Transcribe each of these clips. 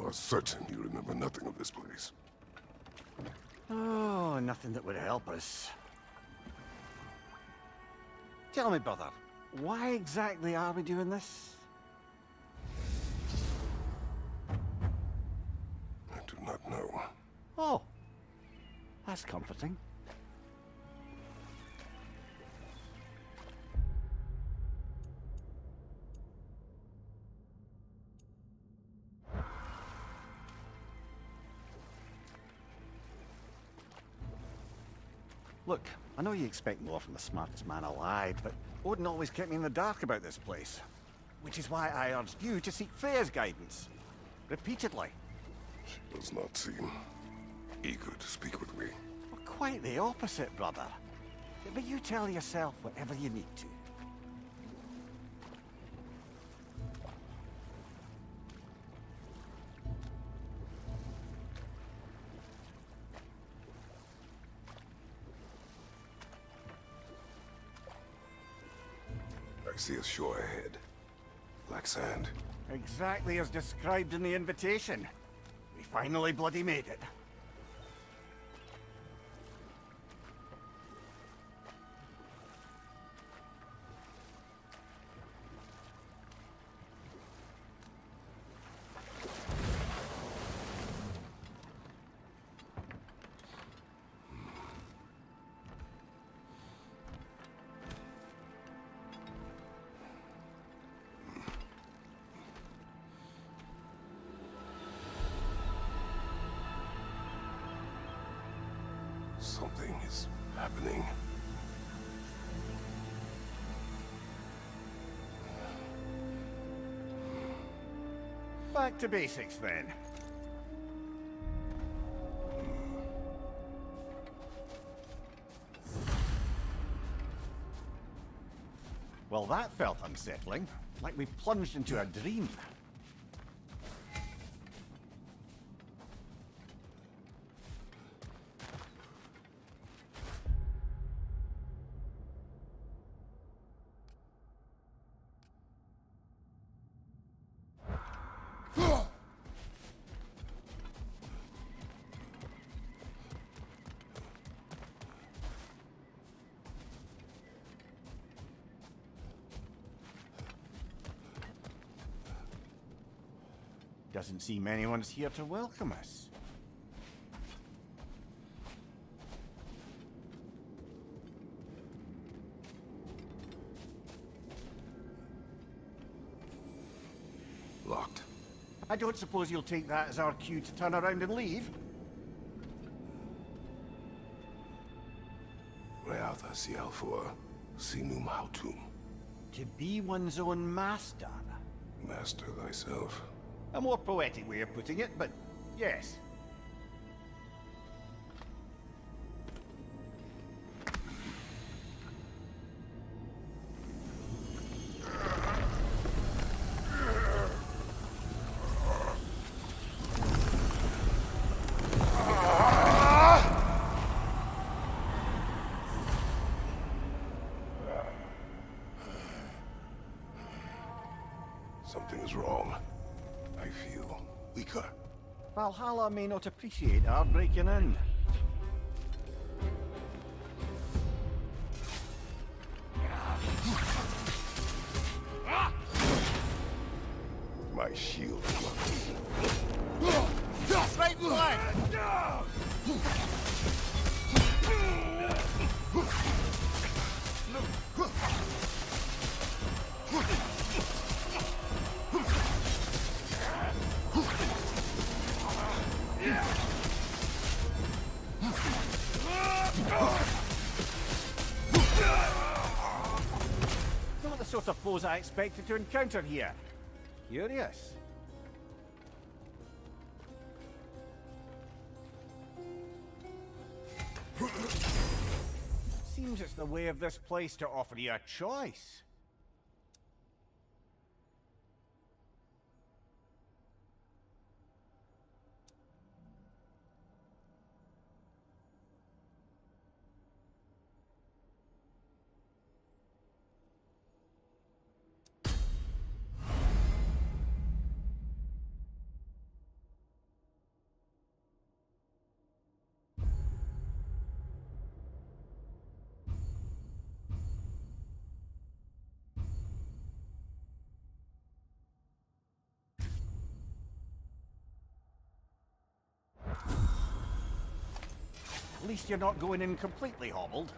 are certain you remember nothing of this place. Oh, nothing that would help us. Tell me, brother, why exactly are we doing this? I do not know. Oh, that's comforting. Look, I know you expect more from the smartest man alive, but Odin always kept me in the dark about this place. Which is why I urged you to seek Freya's guidance. Repeatedly. She does not seem eager to speak with me. Well, quite the opposite, brother. But you tell yourself whatever you need to. I see a shore ahead. Black sand. Exactly as described in the invitation. We finally bloody made it. Something is happening. Back to basics, then. Well, that felt unsettling. Like we plunged into a dream. Doesn't seem anyone's here to welcome us. Locked. I don't suppose you'll take that as our cue to turn around and leave? Realtha Sialfor, Sinum Hautum. To be one's own master. Master thyself. A more poetic way of putting it, but yes. Something is wrong. I feel weaker. Valhalla may not appreciate our breaking in. My shield. Right in line! Not the sort of foes I expected to encounter here. Curious. Seems it's the way of this place to offer you a choice. At least you're not going in completely hobbled.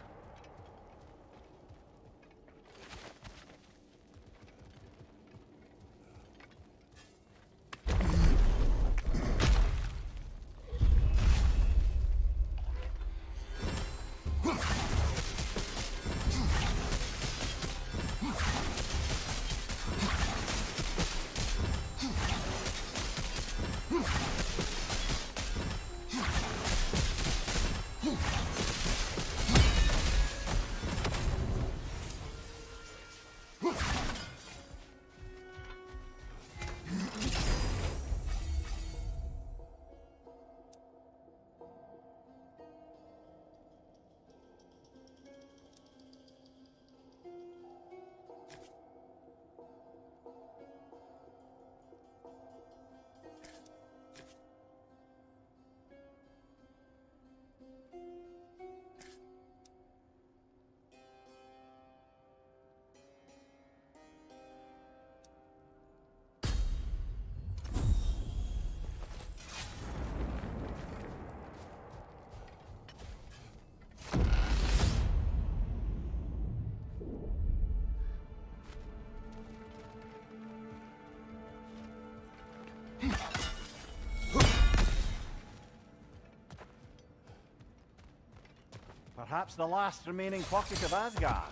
Perhaps the last remaining pocket of Asgard.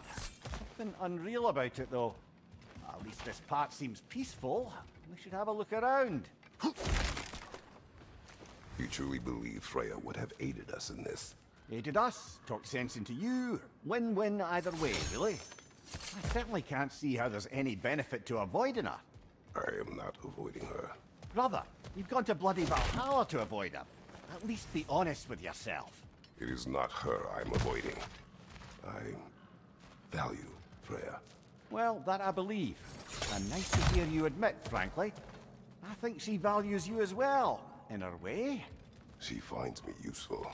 Something unreal about it, though. At least this part seems peaceful. We should have a look around. You truly believe Freya would have aided us in this? Aided us, talked sense into you. Win-win either way, really. I certainly can't see how there's any benefit to avoiding her. I am not avoiding her. Brother, you've gone to bloody Valhalla to avoid her. At least be honest with yourself. It is not her I'm avoiding. I value Freya. Well, that I believe. And nice to hear you admit, frankly. I think she values you as well, in her way. She finds me useful.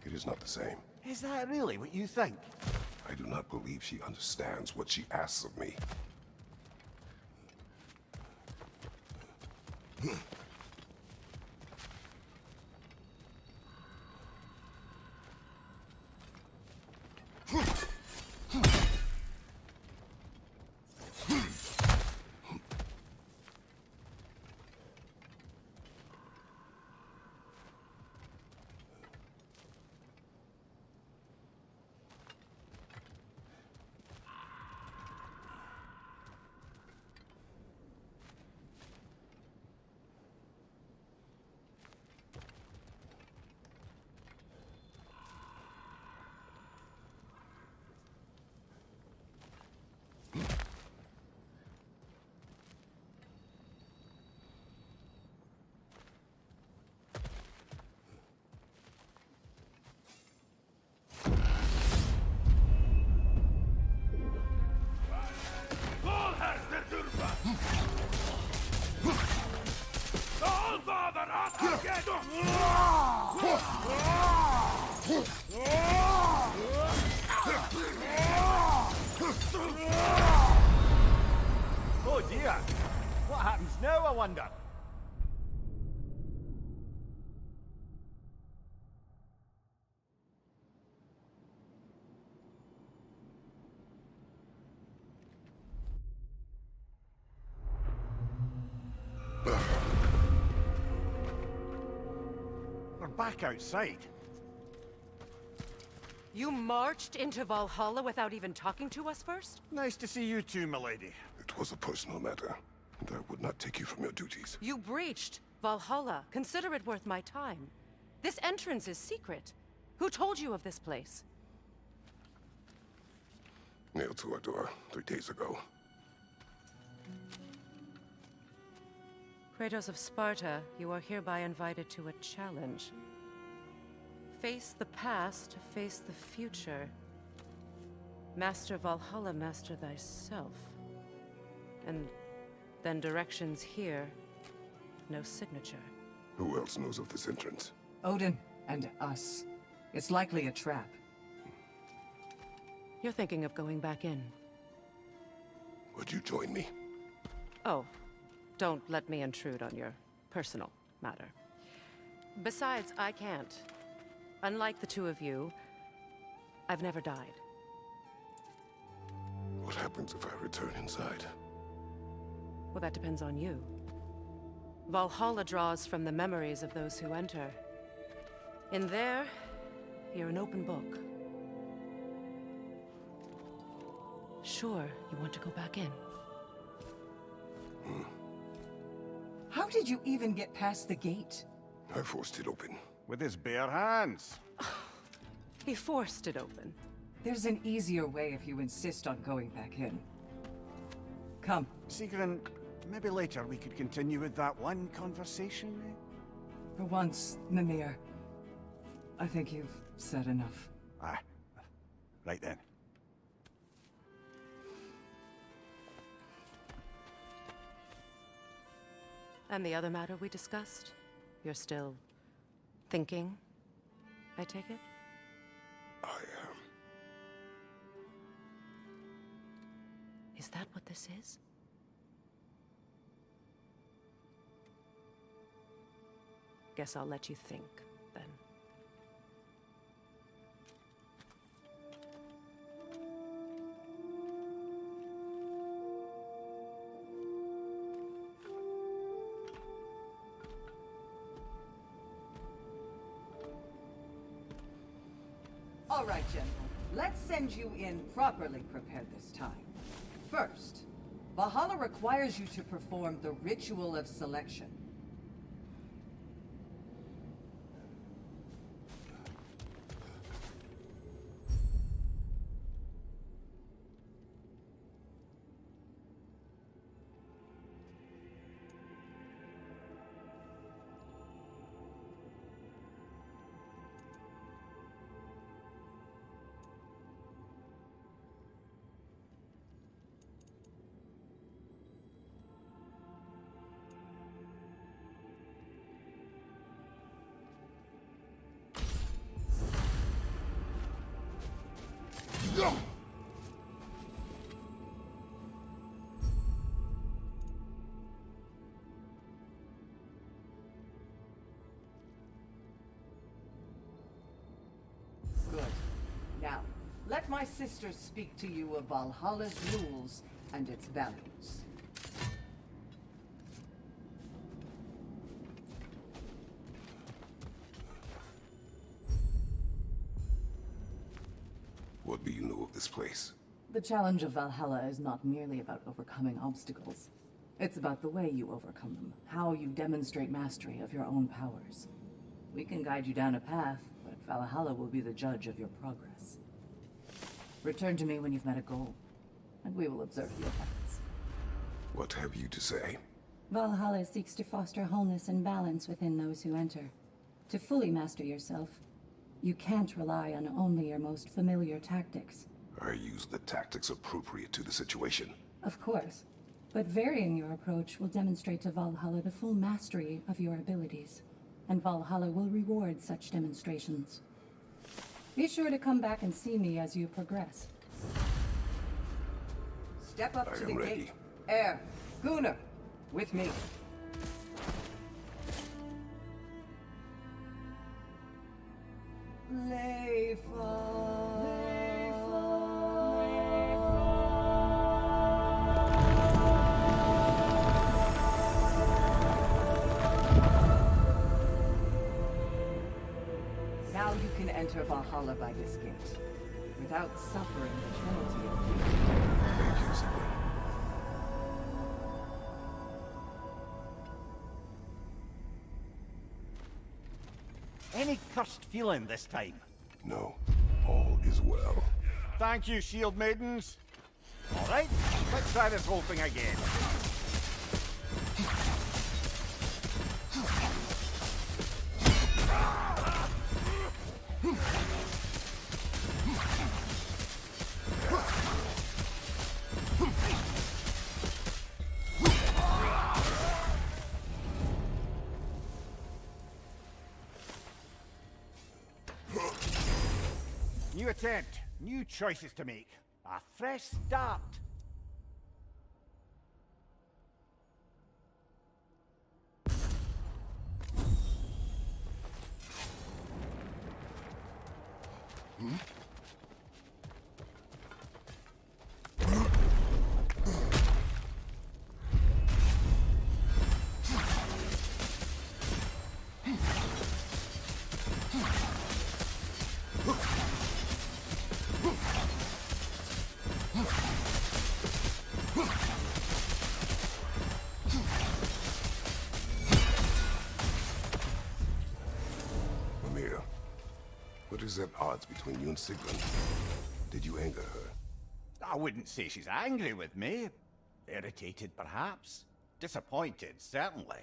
It is not the same. Is that really what you think? I do not believe she understands what she asks of me. Oh dear! What happens now, I wonder? We're back outside. You marched into Valhalla without even talking to us first? Nice to see you too, milady. It was a personal matter, and I would not take you from your duties. You breached Valhalla. Consider it worth my time. This entrance is secret. Who told you of this place? Nailed to our door 3 days ago. Kratos of Sparta, you are hereby invited to a challenge. Face the past to face the future. Master Valhalla, master thyself. And then directions here, no signature. Who else knows of this entrance? Odin and us. It's likely a trap. You're thinking of going back in. Would you join me? Oh, don't let me intrude on your personal matter. Besides, I can't. Unlike the two of you, I've never died. What happens if I return inside? Well, that depends on you. Valhalla draws from the memories of those who enter. In there, you're an open book. Sure, you want to go back in. How did you even get past the gate? I forced it open. With his bare hands. He forced it open. There's an easier way if you insist on going back in. Come. Sigrun, maybe later we could continue with that one conversation, eh? For once, Mimir. I think you've said enough. Aye. Right then. And the other matter we discussed? You're still thinking, I take it? I Is that what this is? Guess I'll let you think, then. All right, General. Let's send you in properly prepared this time. First, Valhalla requires you to perform the ritual of selection. Good. Now, let my sisters speak to you of Valhalla's rules and its values. What do you know of this place? The challenge of Valhalla is not merely about overcoming obstacles. It's about the way you overcome them, how you demonstrate mastery of your own powers. We can guide you down a path, but Valhalla will be the judge of your progress. Return to me when you've met a goal, and we will observe the effects. What have you to say? Valhalla seeks to foster wholeness and balance within those who enter. To fully master yourself, you can't rely on only your most familiar tactics. I use the tactics appropriate to the situation. Of course, but varying your approach will demonstrate to Valhalla the full mastery of your abilities, and Valhalla will reward such demonstrations. Be sure to come back and see me as you progress. Step up I to the am ready. gate. Air, Gunnar, with me. Now you can enter Valhalla by this gate, without suffering the penalty of fugitive. Thank you, Sigrun. Any cursed feeling this time? No, all is well. Thank you, shield maidens. All right, let's try this whole thing again. New attempt, new choices to make. A fresh start. Mimir, what is at odds between you and Sigrun? Did you anger her? I wouldn't say she's angry with me. Irritated, perhaps. Disappointed, certainly.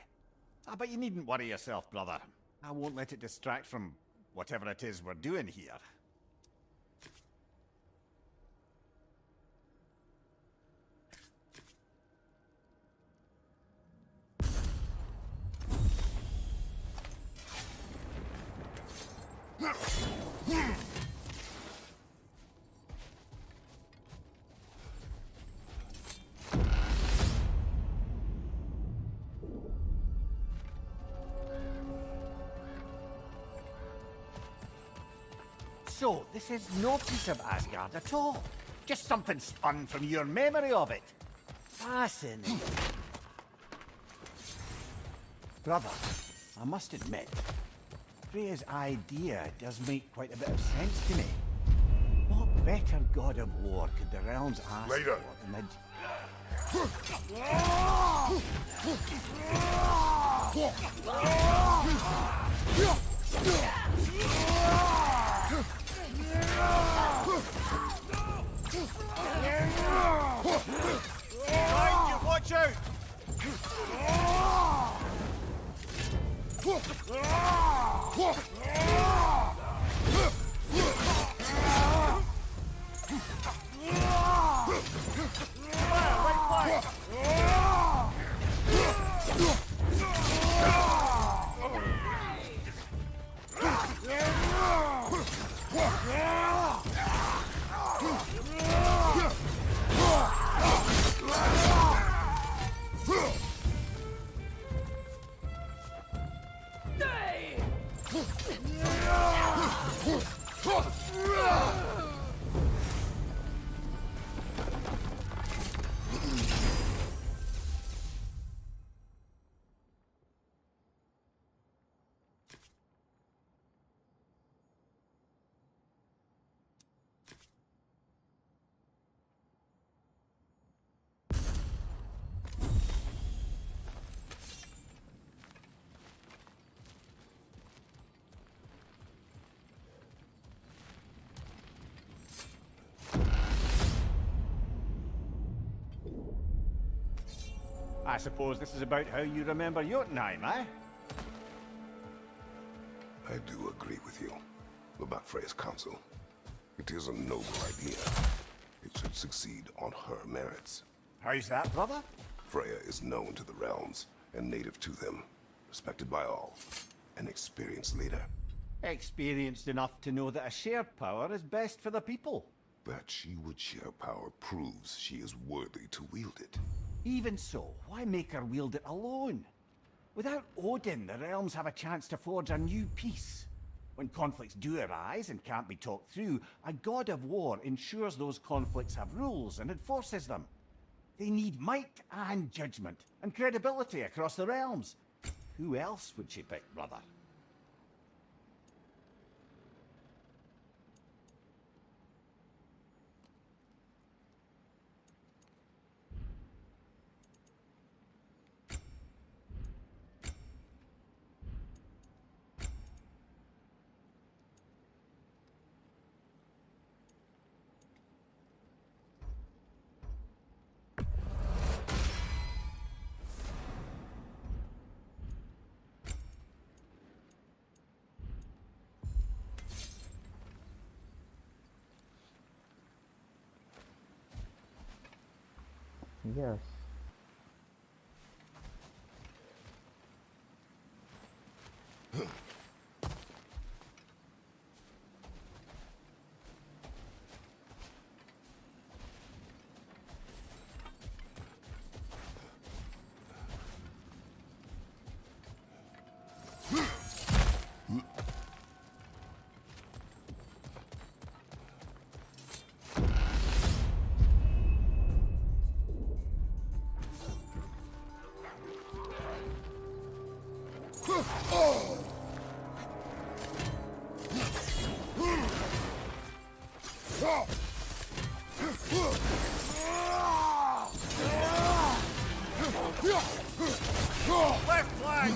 But you needn't worry yourself, brother. I won't let it distract from whatever it is we're doing here. So, this is no piece of Asgard at all. Just something spun from your memory of it. Fascinating. Brother, I must admit, Freya's idea does make quite a bit of sense to me. What better god of war could the realms ask Later. for than the... Behind you, watch out! I suppose this is about how you remember Jotunheim, eh? I do agree with you about Freya's council. It is a noble idea. It should succeed on her merits. How's that, brother? Freya is known to the realms and native to them, respected by all, an experienced leader. Experienced enough to know that a shared power is best for the people. That she would share power proves she is worthy to wield it. Even so, why make her wield it alone? Without Odin, the realms have a chance to forge a new peace. When conflicts do arise and can't be talked through, a god of war ensures those conflicts have rules and enforces them. They need might and judgment and credibility across the realms. Who else would she pick, brother? Yes. Left flank!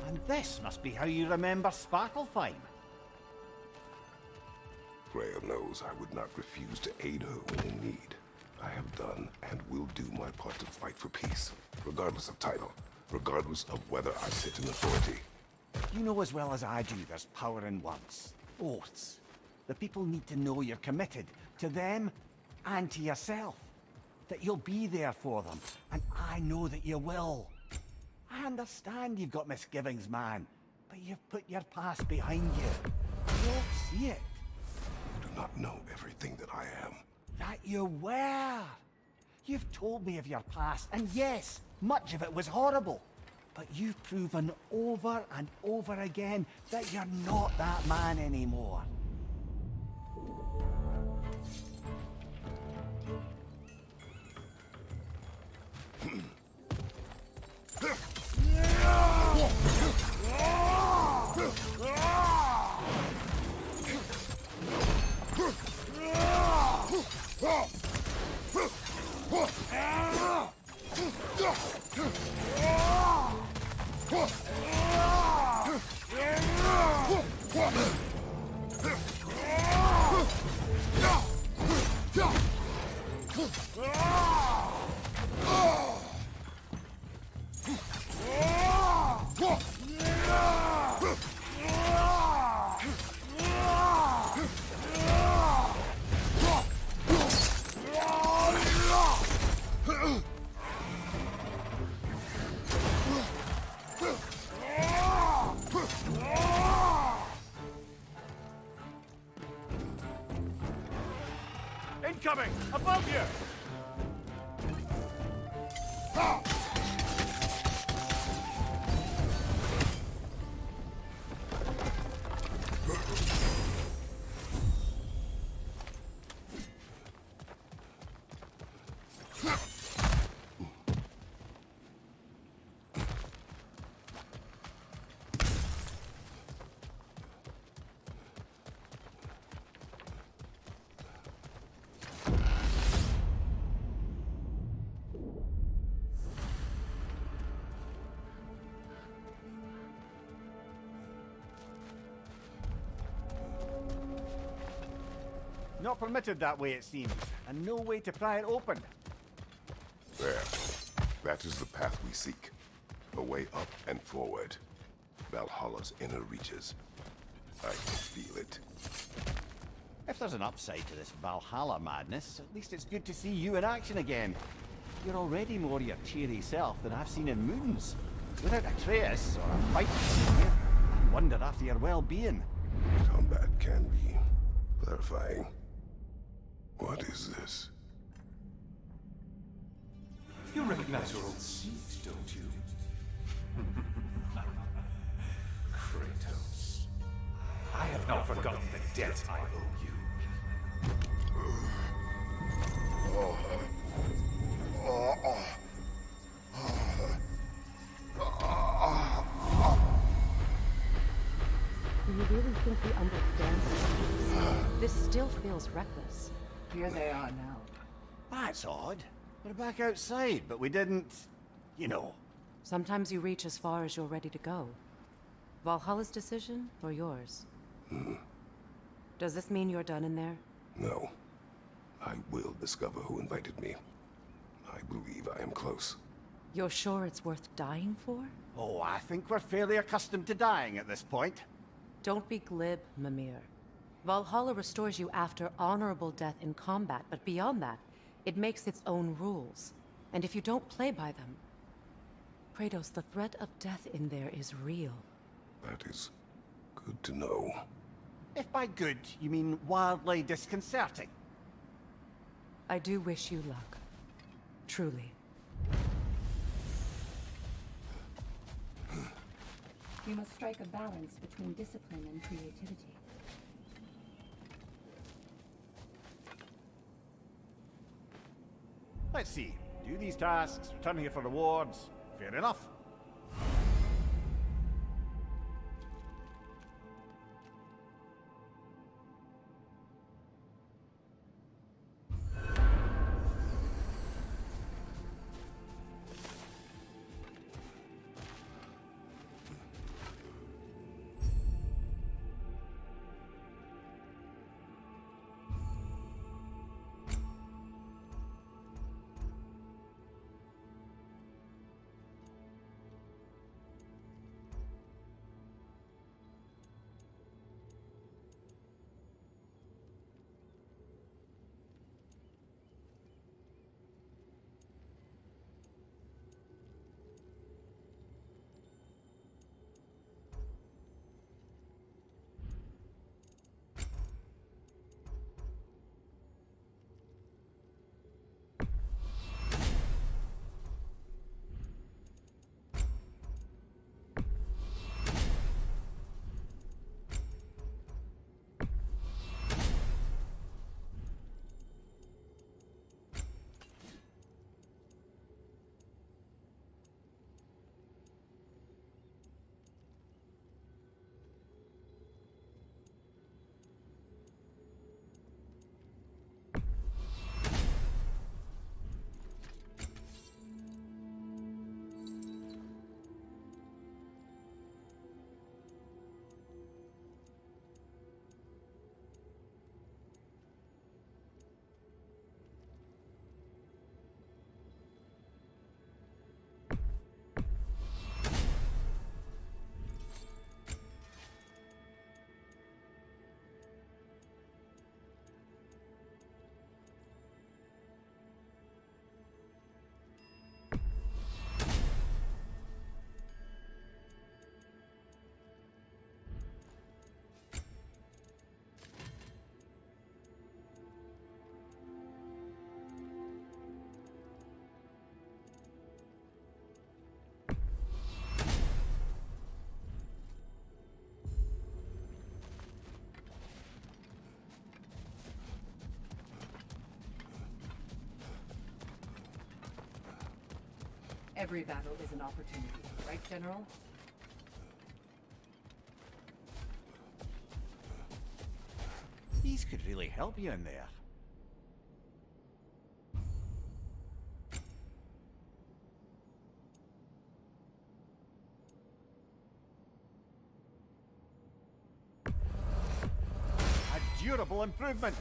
And this must be how you remember Sparklefime. Freya knows I would not refuse to aid her when in need. I have done and will do my part to fight for peace, regardless of title, regardless of whether I sit in authority. You know as well as I do there's power in words. Oaths. The people need to know you're committed to them and to yourself. That you'll be there for them. And I know that you will. I understand you've got misgivings, man. But you've put your past behind you. You don't see it. You do not know everything that I am. That you were. You've told me of your past, and yes, much of it was horrible. But you've proven over and over again that you're not that man anymore. Incoming! Above you! Not permitted that way, it seems, and no way to pry it open. There. That is the path we seek. A way up and forward. Valhalla's inner reaches. I can feel it. If there's an upside to this Valhalla madness, at least it's good to see you in action again. You're already more your cheery self than I've seen in moons. Without Atreus or a fight, I wonder after your well-being. Combat can be clarifying. What is this? You recognize your old seat, don't you? Kratos. I have not forgotten the debt I owe you. Do you really think he understands this? This still feels reckless. Here they are now. That's odd. We're back outside, but we didn't... you know. Sometimes you reach as far as you're ready to go. Valhalla's decision, or yours? Does this mean you're done in there? No. I will discover who invited me. I believe I am close. You're sure it's worth dying for? Oh, I think we're fairly accustomed to dying at this point. Don't be glib, Mimir. Valhalla restores you after honorable death in combat, but beyond that, it makes its own rules. And if you don't play by them... Kratos, the threat of death in there is real. That is good to know. If by good you mean wildly disconcerting. I do wish you luck. Truly. You must strike a balance between discipline and creativity. Let's see. Do these tasks, return here for rewards. Fair enough. Every battle is an opportunity, right, General? These could really help you in there. A durable improvement.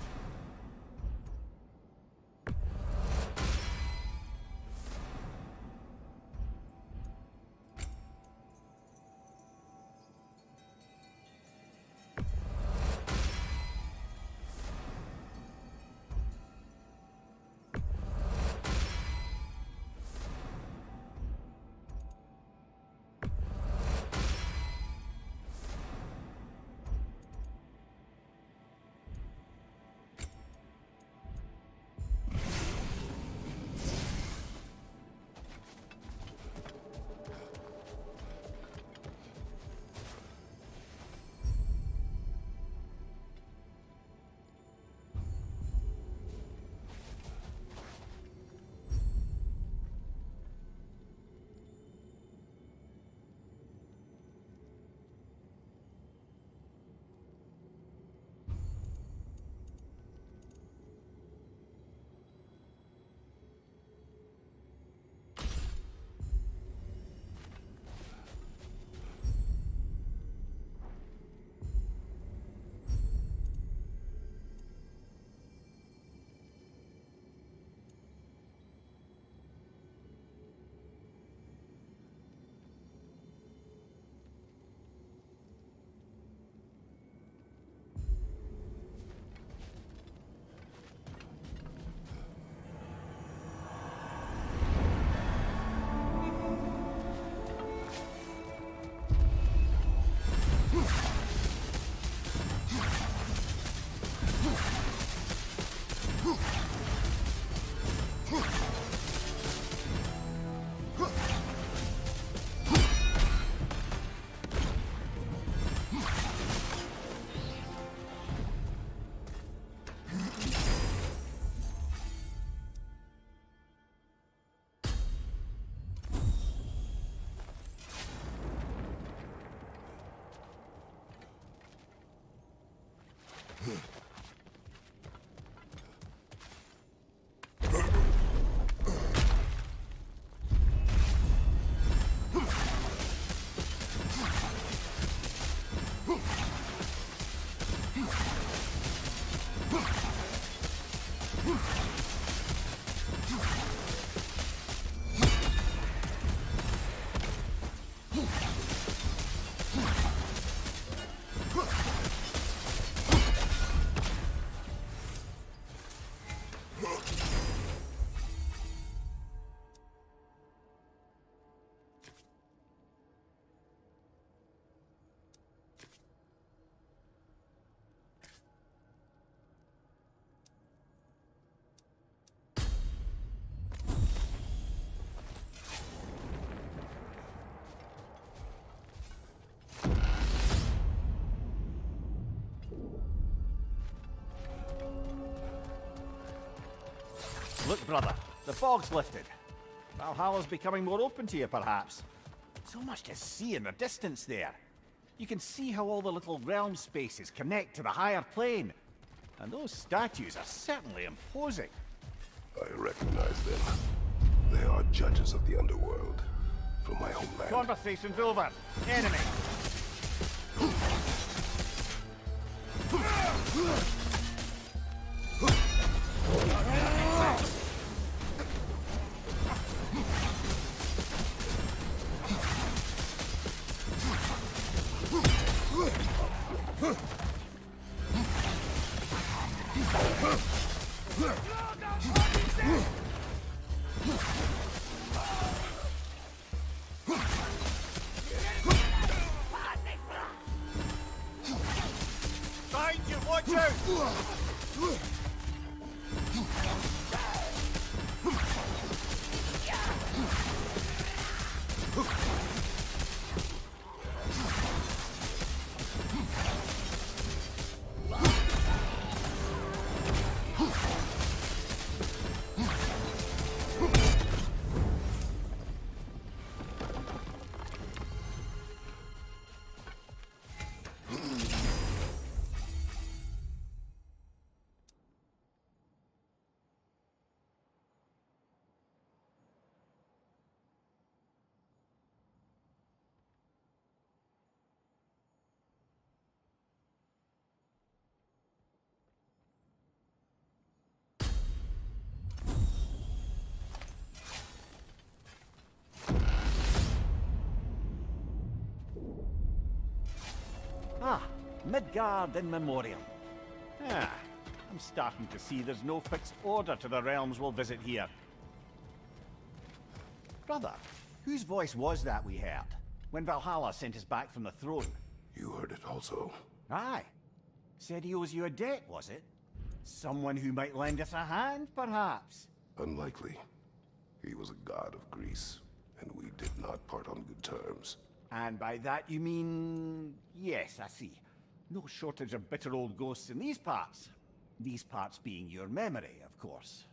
Look, brother, the fog's lifted. Valhalla's becoming more open to you, perhaps. So much to see in the distance there. You can see how all the little realm spaces connect to the higher plane. And those statues are certainly imposing. I recognize them. They are judges of the underworld from my homeland. Conversation's over. Enemy. Behind you, watch out! Ah, Midgard in memoriam. Ah, I'm starting to see there's no fixed order to the realms we'll visit here. Brother, whose voice was that we heard when Valhalla sent us back from the throne? You heard it also. Aye. Said he owes you a debt, was it? Someone who might lend us a hand, perhaps? Unlikely. He was a god of Greece, and we did not part on good terms. And by that you mean... Yes, I see. No shortage of bitter old ghosts in these parts. These parts being your memory, of course.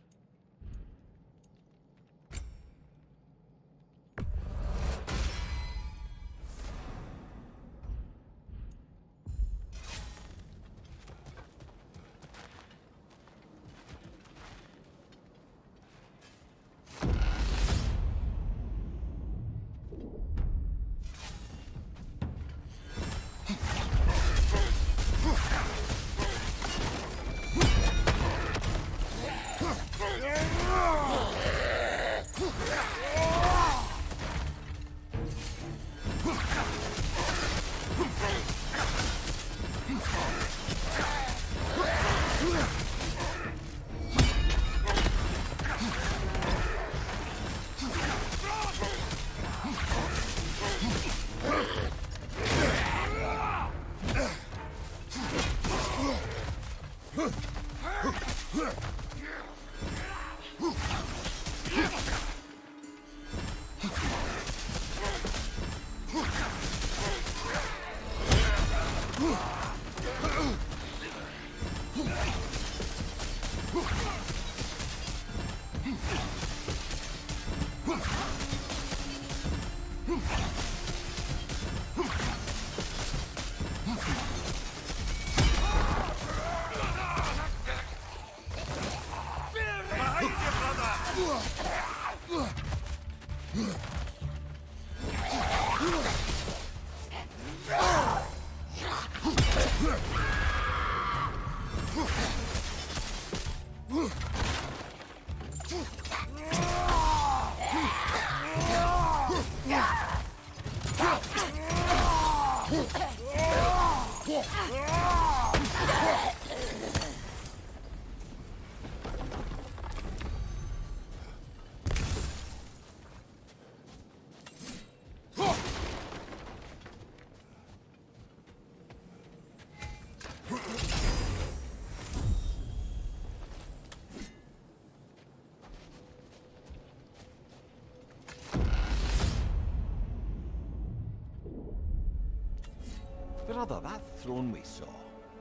Brother, that throne we saw,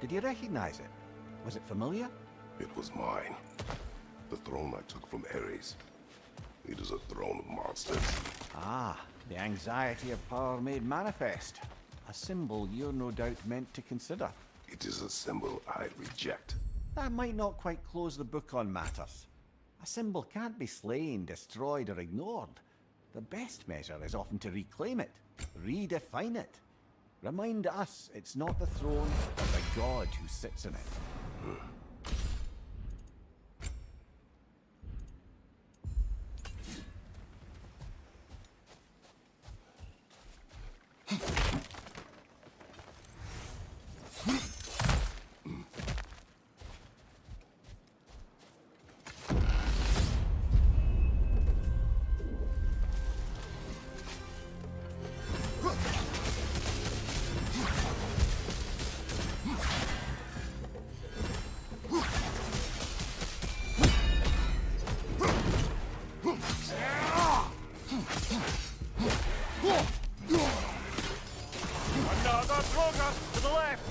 did you recognize it? Was it familiar? It was mine. The throne I took from Ares. It is a throne of monsters. Ah, the anxiety of power made manifest. A symbol you're no doubt meant to consider. It is a symbol I reject. That might not quite close the book on matters. A symbol can't be slain, destroyed, or ignored. The best measure is often to reclaim it, redefine it. Remind us it's not the throne, but the god who sits in it. Another progress to the left!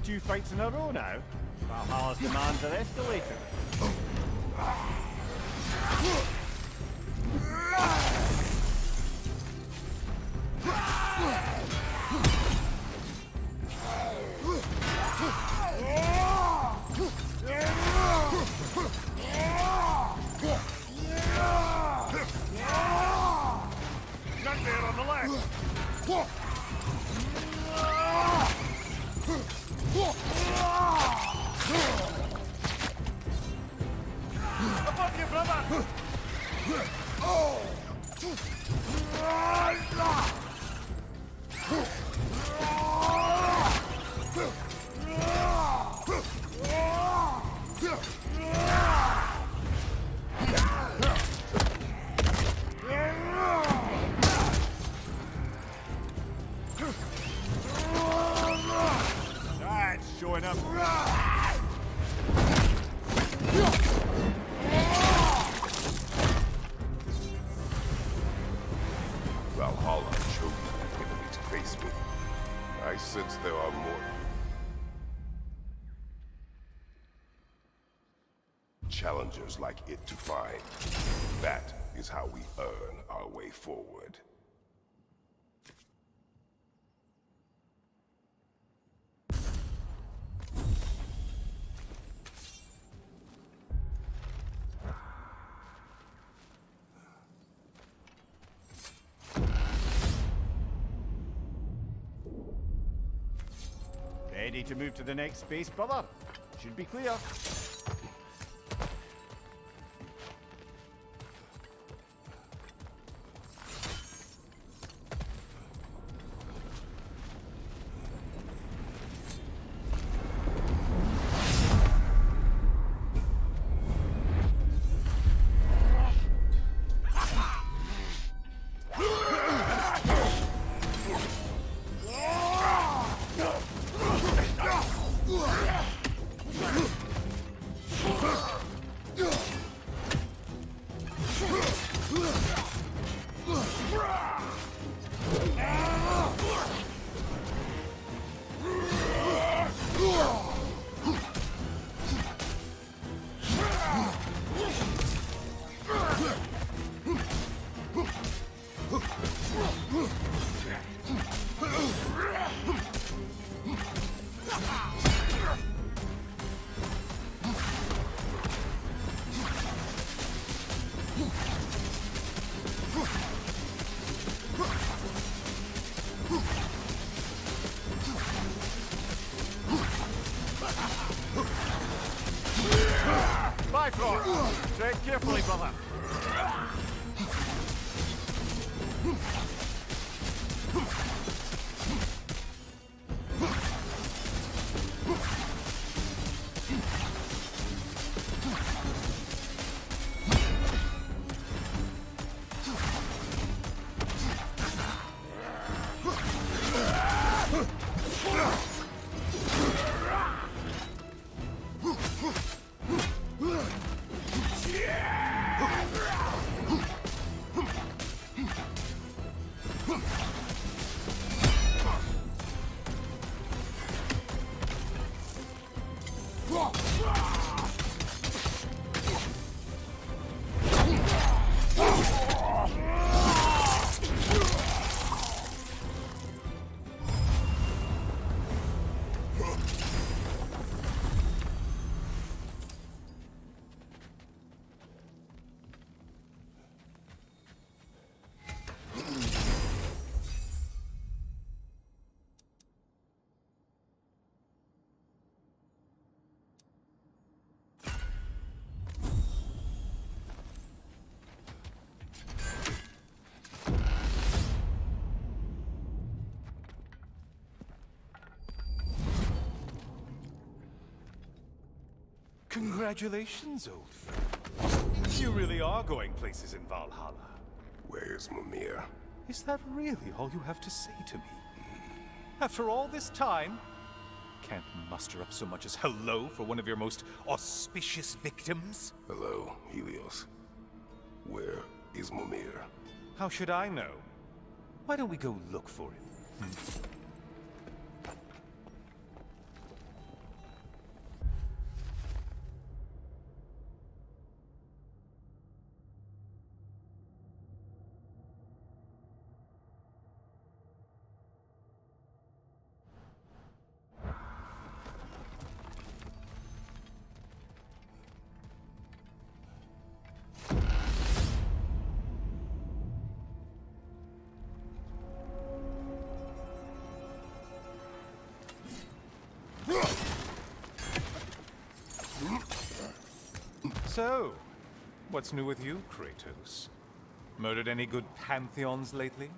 Two fights in a row now. Valhalla's demands are escalating. Not there on the left! Above you, brother! That's showing up. Valhalla chose the enemy to face me. I sense there are more challengers like it to find. That is how we earn our way forward. Ready to move to the next space, brother? Should be clear. Bifrost! Tread carefully, brother. Congratulations, old friend. You really are going places in Valhalla. Where's Mimir? Is that really all you have to say to me? After all this time, can't muster up so much as hello for one of your most auspicious victims? Hello, Helios. Where is Mimir? How should I know? Why don't we go look for him? So, what's new with you, Kratos? Murdered any good pantheons lately?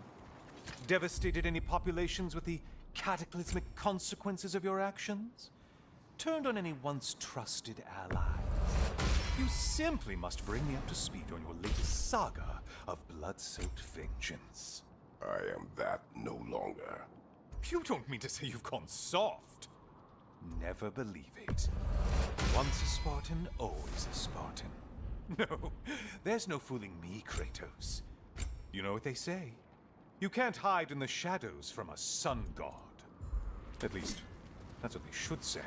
Devastated any populations with the cataclysmic consequences of your actions? Turned on any once trusted allies? You simply must bring me up to speed on your latest saga of blood-soaked vengeance. I am that no longer. You don't mean to say you've gone soft? Never believe it. Once a Spartan, always a Spartan. No, there's no fooling me, Kratos. You know what they say? You can't hide in the shadows from a sun god. At least, that's what they should say.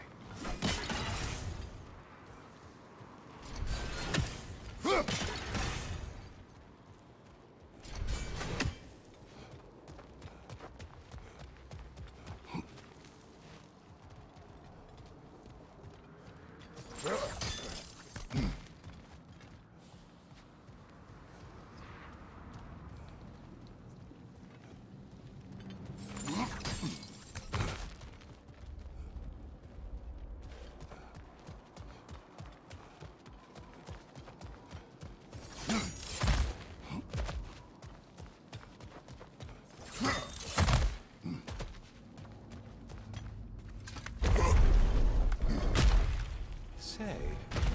Say,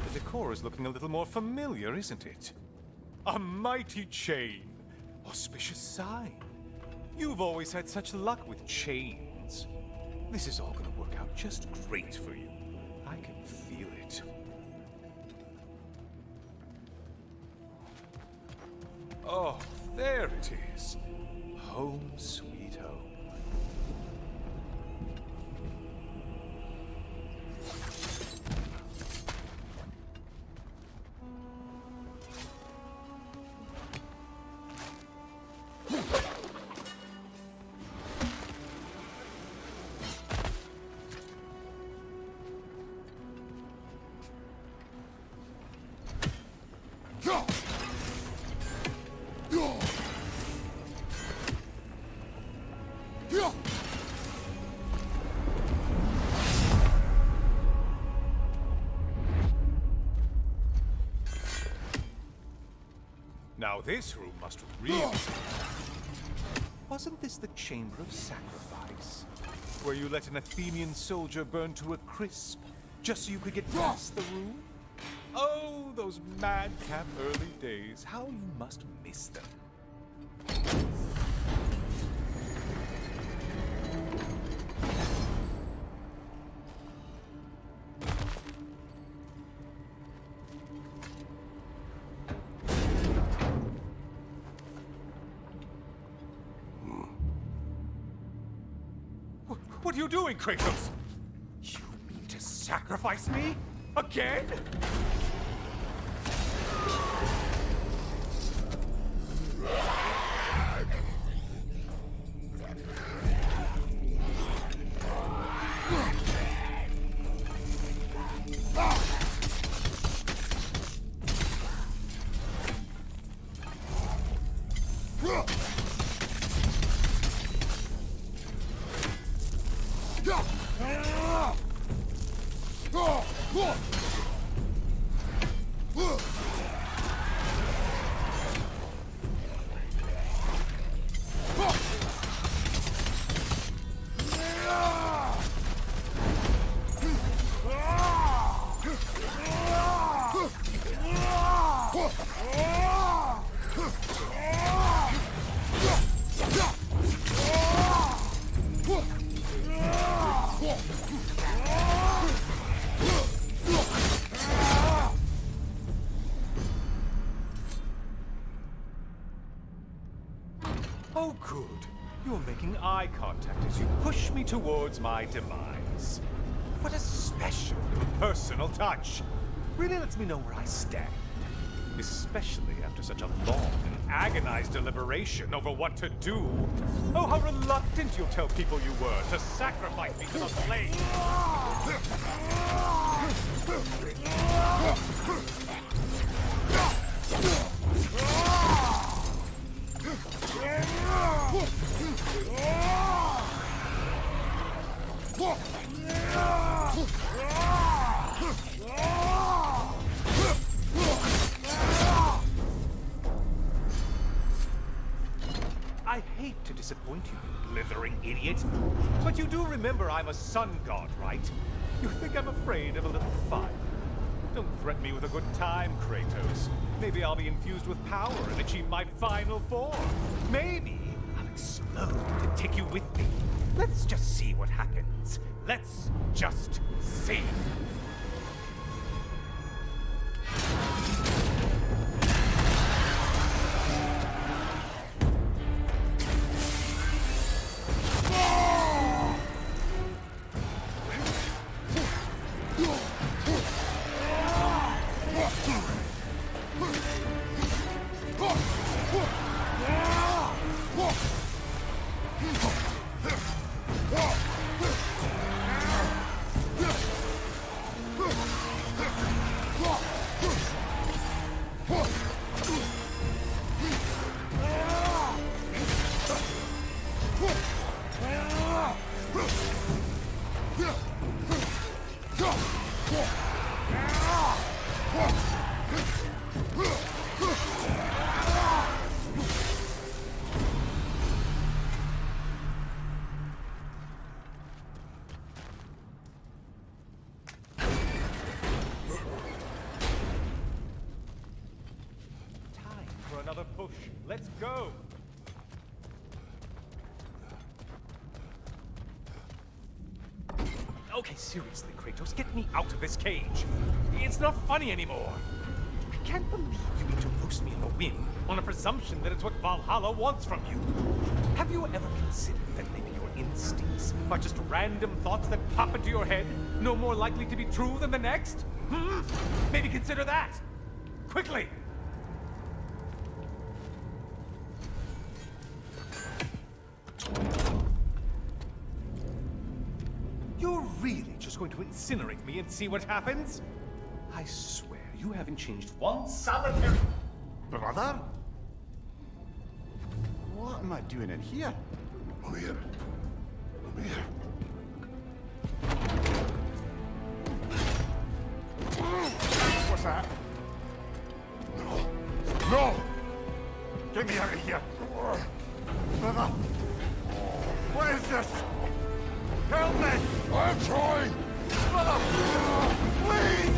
the decor is looking a little more familiar, isn't it? A mighty chain. Auspicious sign. You've always had such luck with chains. This is all gonna work out just great for you. I can feel it. Oh, there it is. Home sweet home. Now this room must really... Wasn't this the Chamber of Sacrifice? Where you let an Athenian soldier burn to a crisp, just so you could get past the room? Oh, those madcap early days. How you must miss them. What are you doing, Kratos? You mean to sacrifice me? Again? Oh, good. You're making eye contact as you push me towards my demise. What a special little personal touch. Really lets me know where I stand. Especially after such a long and agonized deliberation over what to do. Oh, how reluctant you'll tell people you were to sacrifice me to the flames. I hate to disappoint you, you blithering idiot. But you do remember I'm a sun god, right? You think I'm afraid of a little fun? Don't threaten me with a good time, Kratos. Maybe I'll be infused with power and achieve my final form. Maybe I'll explode and take you with me. Let's just see what happens. Let's just see. Another push. Let's go! Okay, seriously, Kratos, get me out of this cage. It's not funny anymore. I can't believe you need to roast me on a whim on a presumption that it's what Valhalla wants from you. Have you ever considered that maybe your instincts are just random thoughts that pop into your head, no more likely to be true than the next? Maybe consider that! Quickly! You're really just going to incinerate me and see what happens? I swear, you haven't changed one solitary... Brother? What am I doing in here? Over here. Over here. What's that? No! No! I'm trying! Please!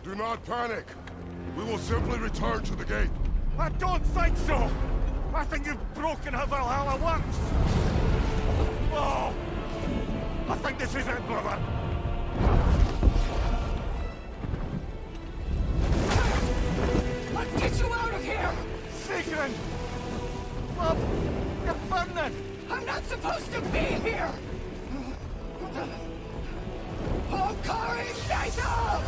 Do not panic. We will simply return to the gate. I don't think so! I think you've broken how Valhalla works! Oh! I think this is it, brother! Let's get you out of here! Sigrun! Love, you're burning! I'm not supposed to be here! Hokari Naito!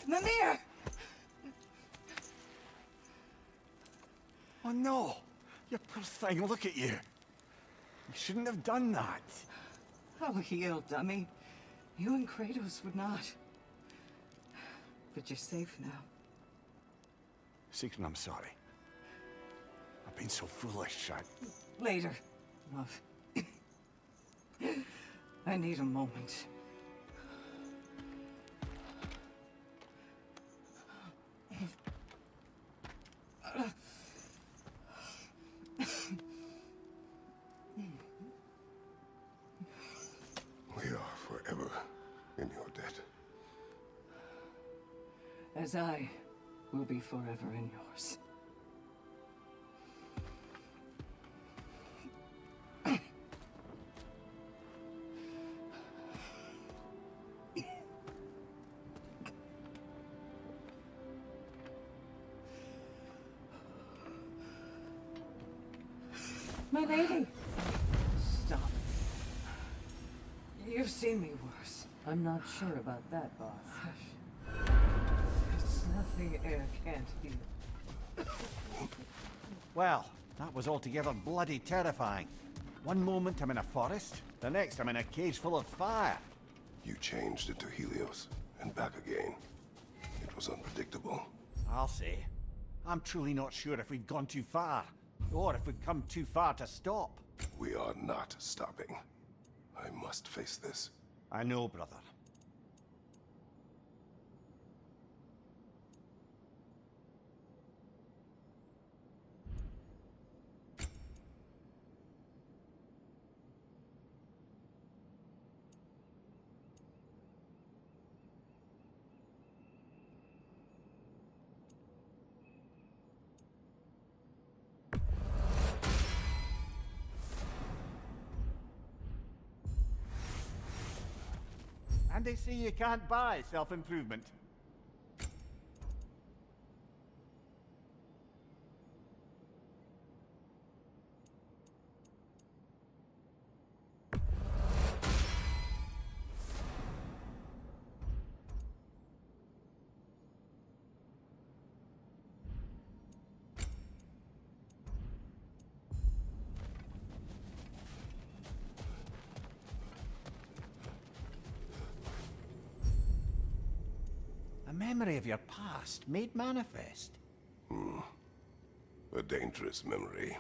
Mimir! Oh no! You poor thing, look at you! You shouldn't have done that. Oh, heal, dummy. You and Kratos would not. But you're safe now. Sigrun, I'm sorry. I've been so foolish, Later, love. I need a moment. We are forever in your debt. As I will be forever in yours. My lady! Stop. You've seen me worse. I'm not sure about that, boss. It's nothing air can't heal. Well, that was altogether bloody terrifying. One moment I'm in a forest, the next I'm in a cage full of fire. You changed into Helios, and back again. It was unpredictable. I'll say. I'm truly not sure if we've gone too far, or if we've come too far to stop. We are not stopping. I must face this. I know, brother. And they say you can't buy self-improvement. A memory of your past made manifest. A dangerous memory.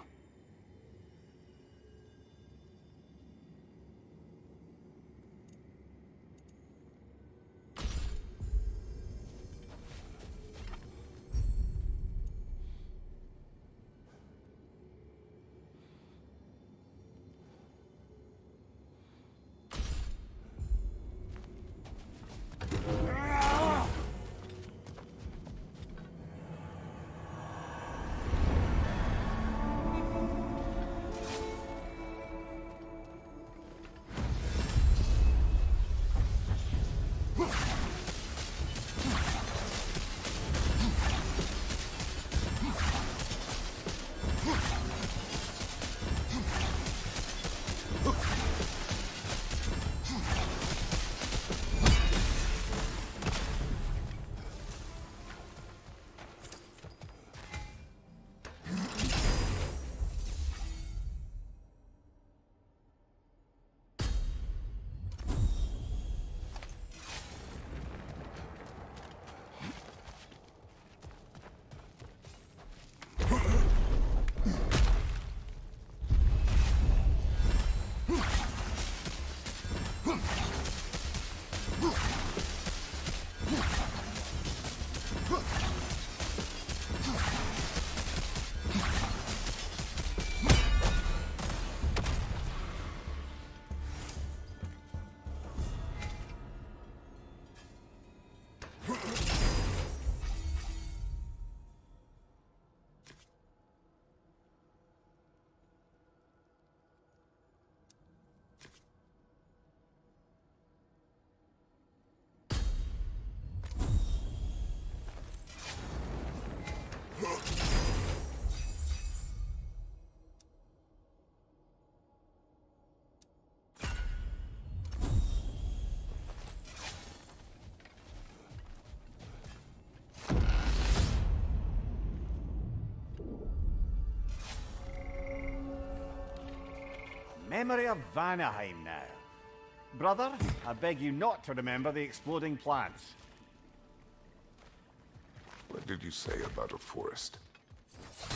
memory of Vanaheim now. Brother, I beg you not to remember the exploding plants. What did you say about a forest?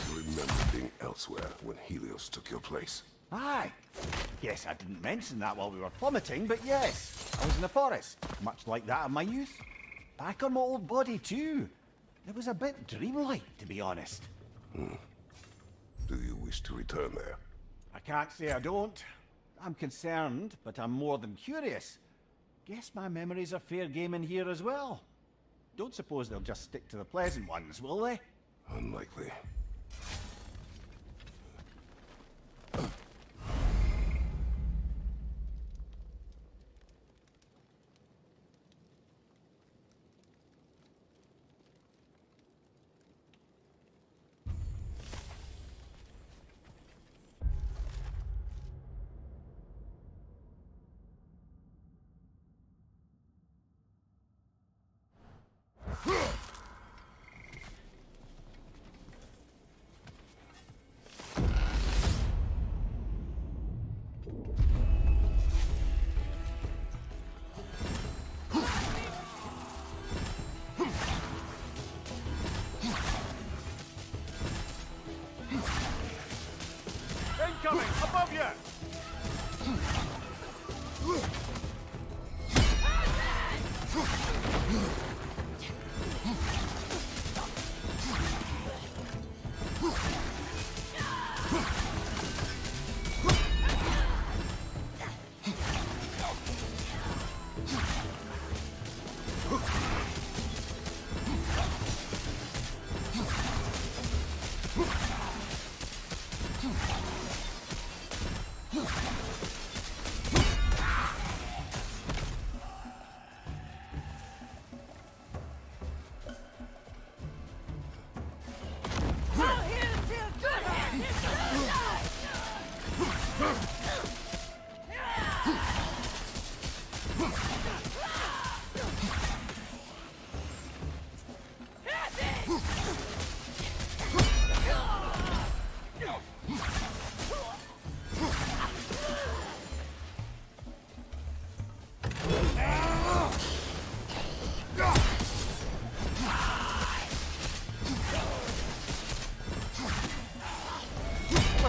You remember being elsewhere when Helios took your place? Aye. Yes, I didn't mention that while we were plummeting, but yes, I was in the forest, much like that of my youth. Back on my old body, too. It was a bit dreamlike, to be honest. Do you wish to return there? I can't say I don't. I'm concerned, but I'm more than curious. Guess my memories are fair game in here as well. Don't suppose they'll just stick to the pleasant ones, will they? Unlikely. Incoming! Above you!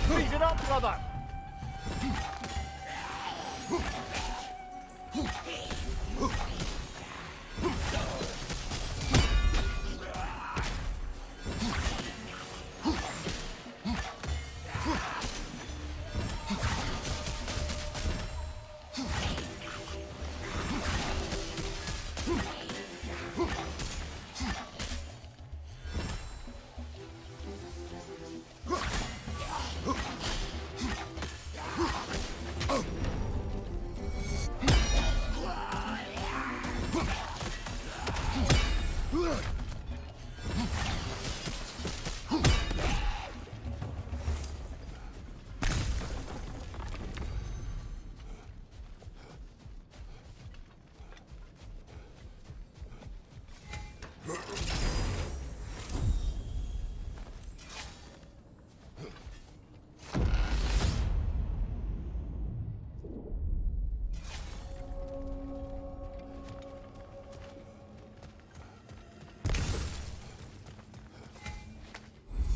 Freeze it up, brother!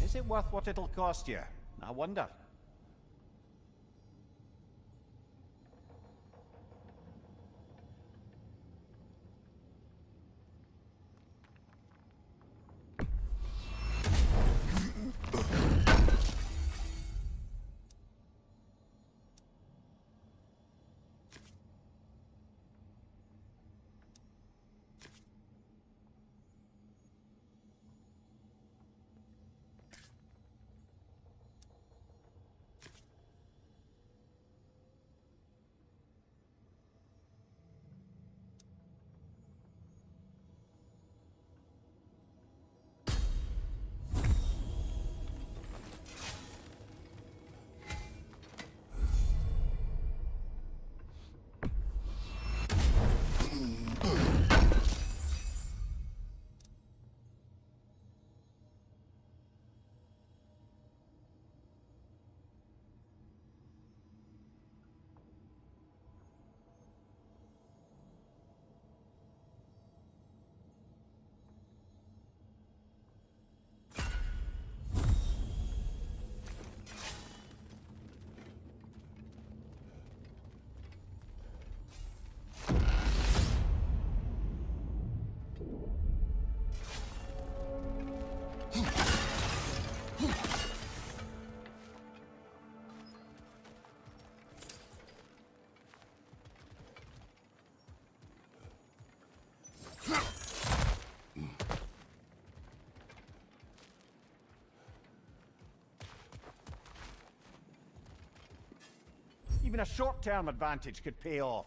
Is it worth what it'll cost you? I wonder. Even a short-term advantage could pay off.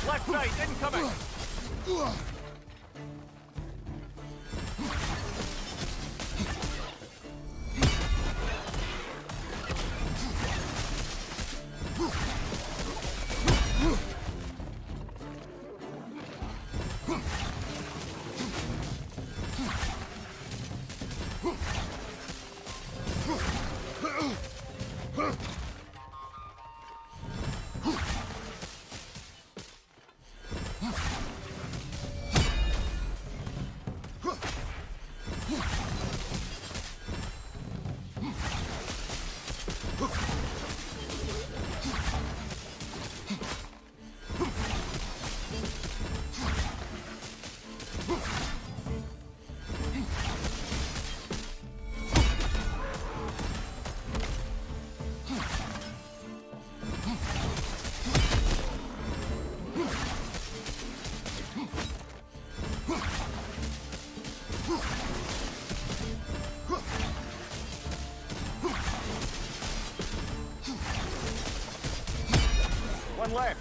Left right, incoming! One left.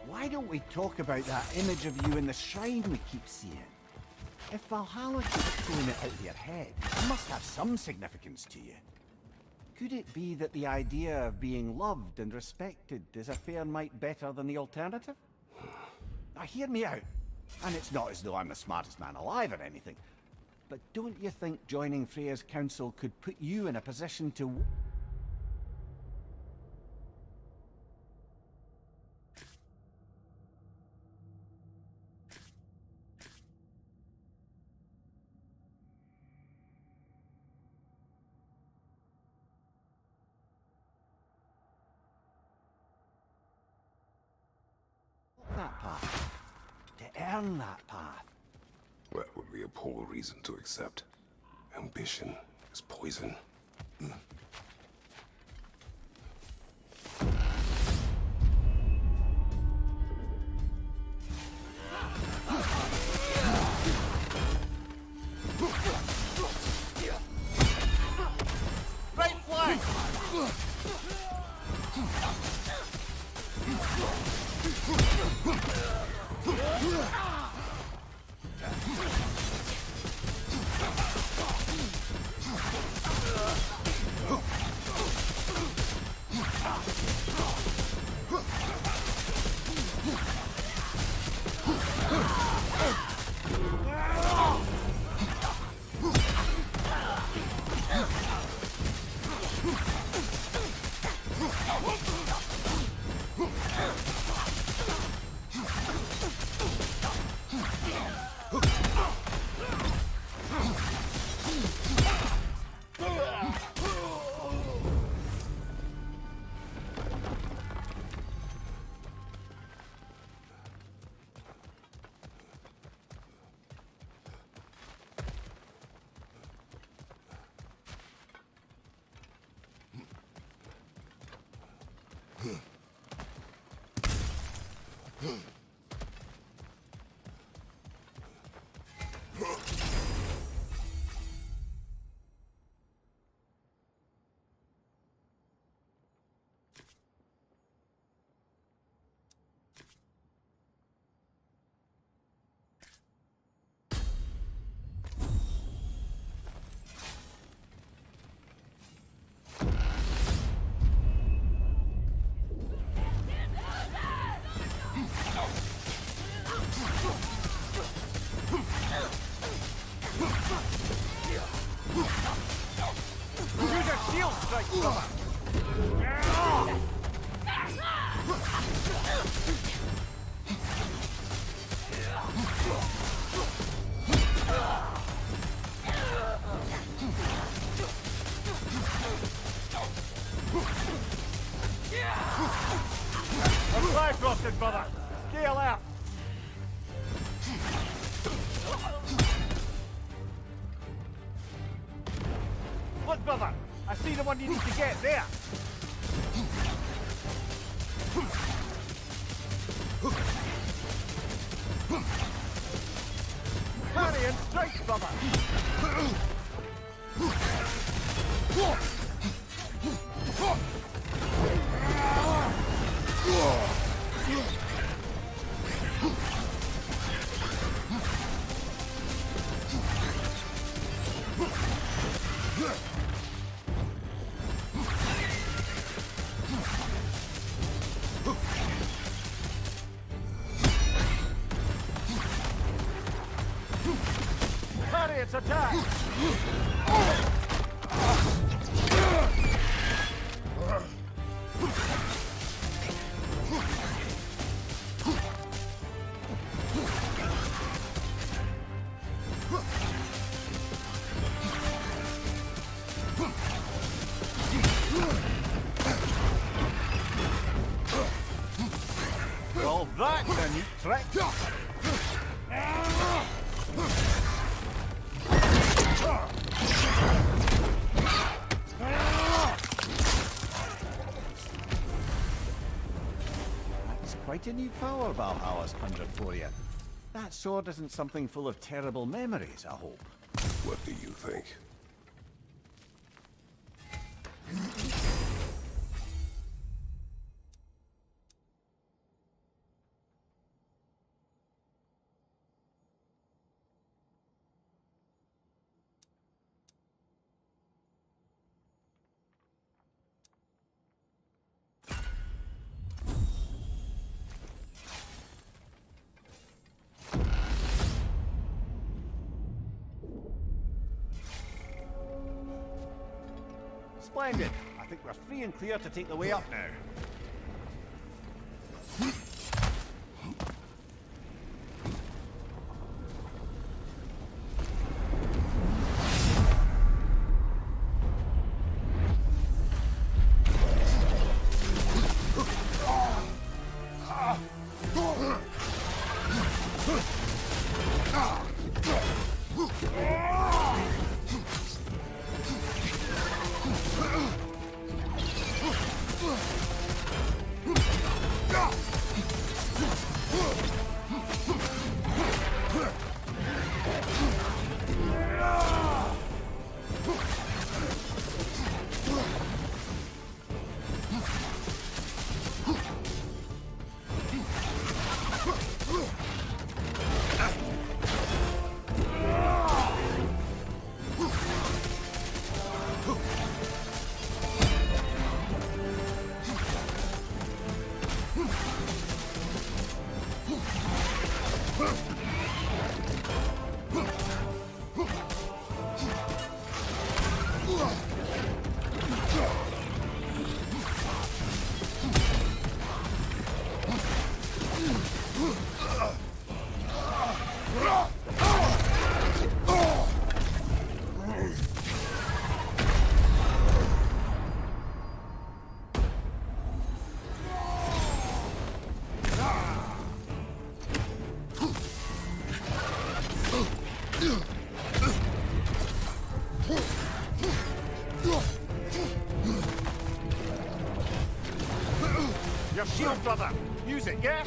Why don't we talk about that image of you in the shrine we keep seeing? If Valhalla keeps throwing it out of your head, it must have some significance to you. Could it be that the idea of being loved and respected is a fair mite better than the alternative? Now hear me out. And it's not as though I'm the smartest man alive or anything. But don't you think joining Freya's council could put you in a position to... that path? To earn that path? That would be a poor reason to accept. Ambition is poison. Right flank! Use your shield strike, brother! That's life roasted, brother! Scale out! Look, brother! I see the one you need to get there! Parry and strike, brother! Parry its attack! Well, that's a neat trick! That's quite a new power Valhalla's conjured for you. That sword isn't something full of terrible memories, I hope. What do you think? Splendid! I think we're free and clear to take the way up now. your shield, brother. Use it, yeah?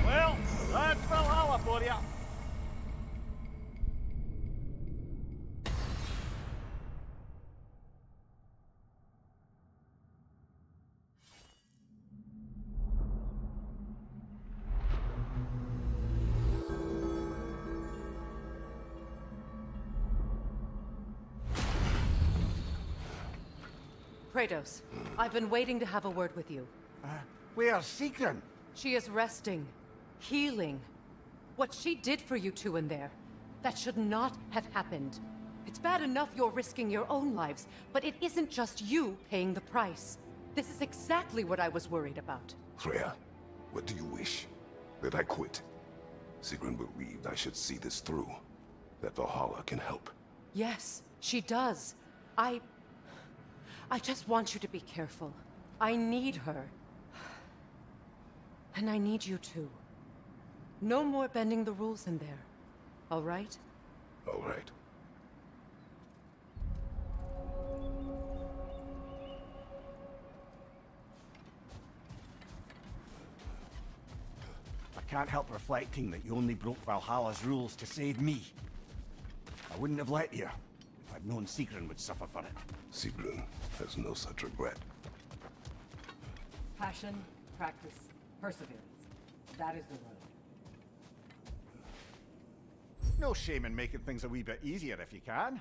Well, that's Valhalla for you. Kratos, I've been waiting to have a word with you. Where's Sigrun? She is resting, healing. What she did for you two in there, that should not have happened. It's bad enough you're risking your own lives, but it isn't just you paying the price. This is exactly what I was worried about. Freya, what do you wish? That I quit? Sigrun believed I should see this through. That Valhalla can help. Yes, she does. I just want you to be careful. I need her. And I need you too. No more bending the rules in there. All right? All right. I can't help reflecting that you only broke Valhalla's rules to save me. I wouldn't have let you if I'd known Sigrun would suffer for it. Sigrun has no such regret. Passion, practice, perseverance. That is the road. No shame in making things a wee bit easier if you can.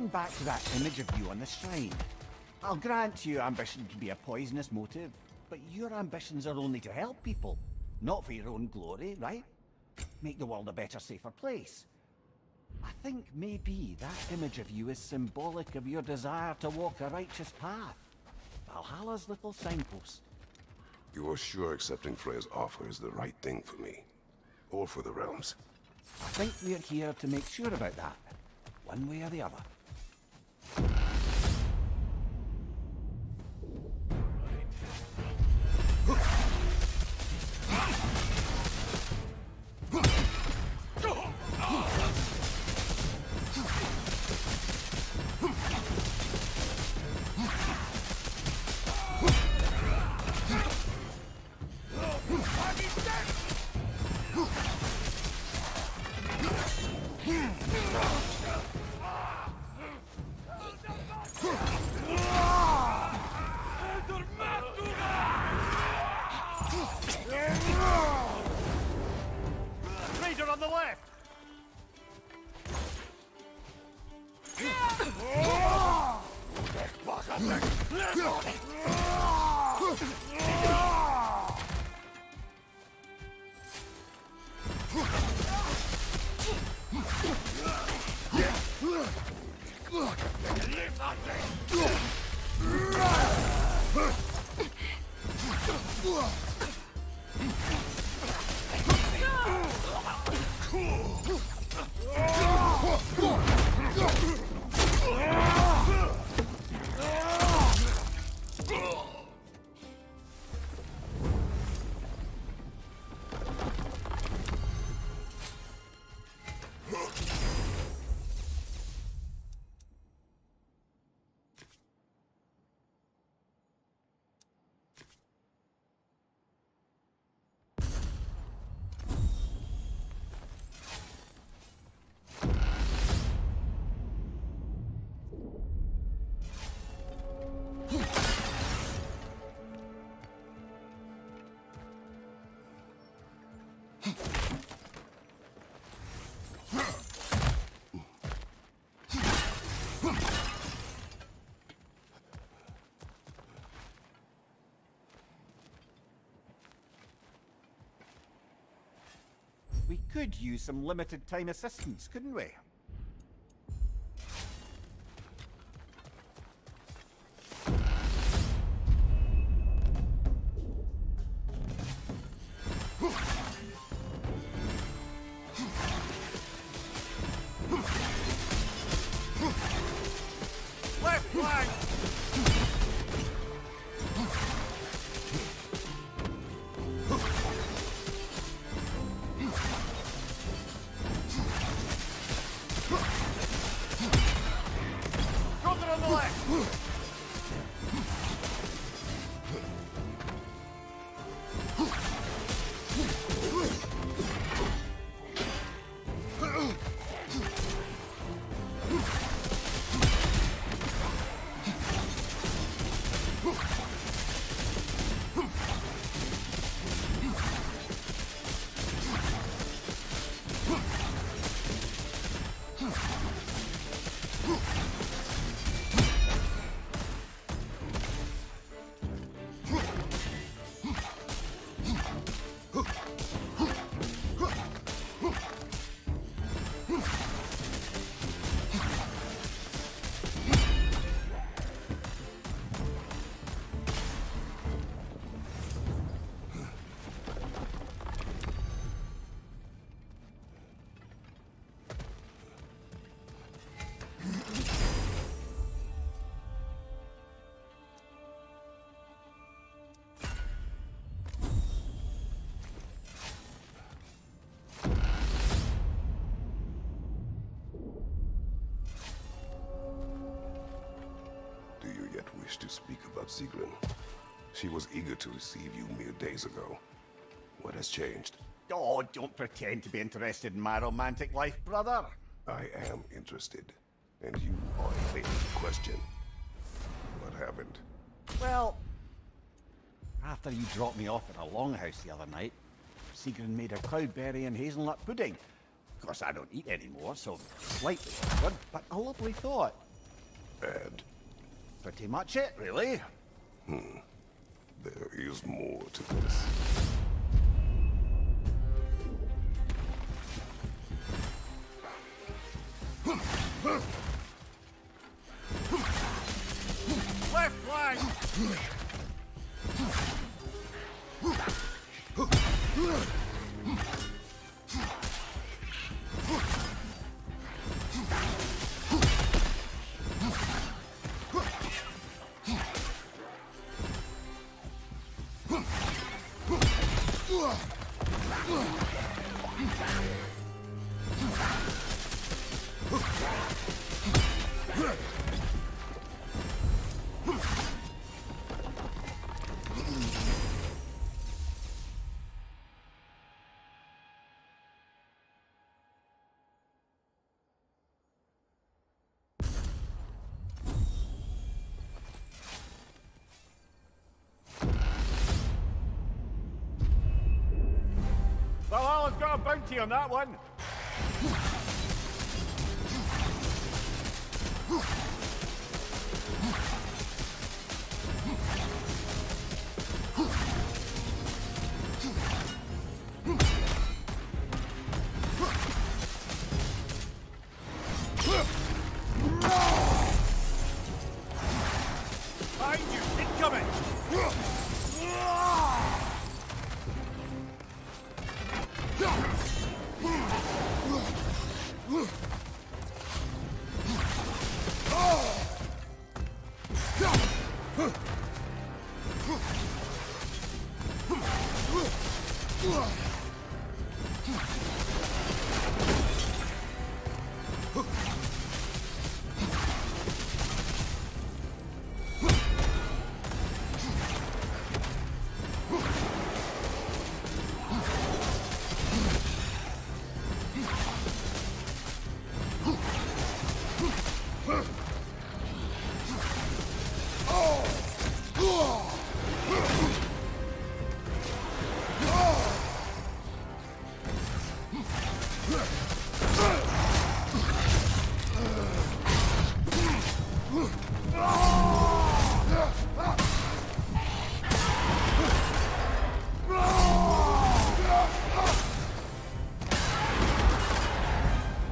back to that image of you on the shrine. I'll grant you ambition can be a poisonous motive, but your ambitions are only to help people, not for your own glory, right? Make the world a better, safer place. I think maybe that image of you is symbolic of your desire to walk a righteous path. Valhalla's little signpost. You're sure accepting Freya's offer is the right thing for me? Or for the realms? I think we're here to make sure about that, one way or the other. Raider on the left! We could use some limited time assistance, couldn't we? Left flank! Shoulder on the left! Do you yet wish to speak about Sigrun? She was eager to receive you mere days ago. What has changed? Oh, don't pretend to be interested in my romantic life, brother. I am interested, and you are evading the question. What happened? Well, after you dropped me off at a longhouse the other night, Sigrun made a cloudberry and hazelnut pudding. Of course, I don't eat anymore, so slightly awkward, but a lovely thought. And Pretty much it, really. there is more to this. Left flank! Valhalla's got a bounty on that one. Behind you, incoming!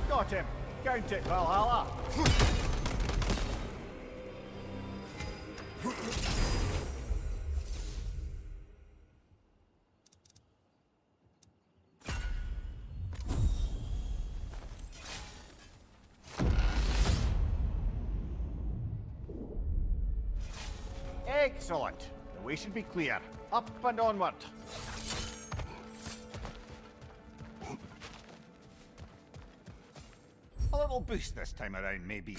Got him. Count it, Valhalla. Excellent. The way should be clear. Up and onward. A little boost this time around, maybe.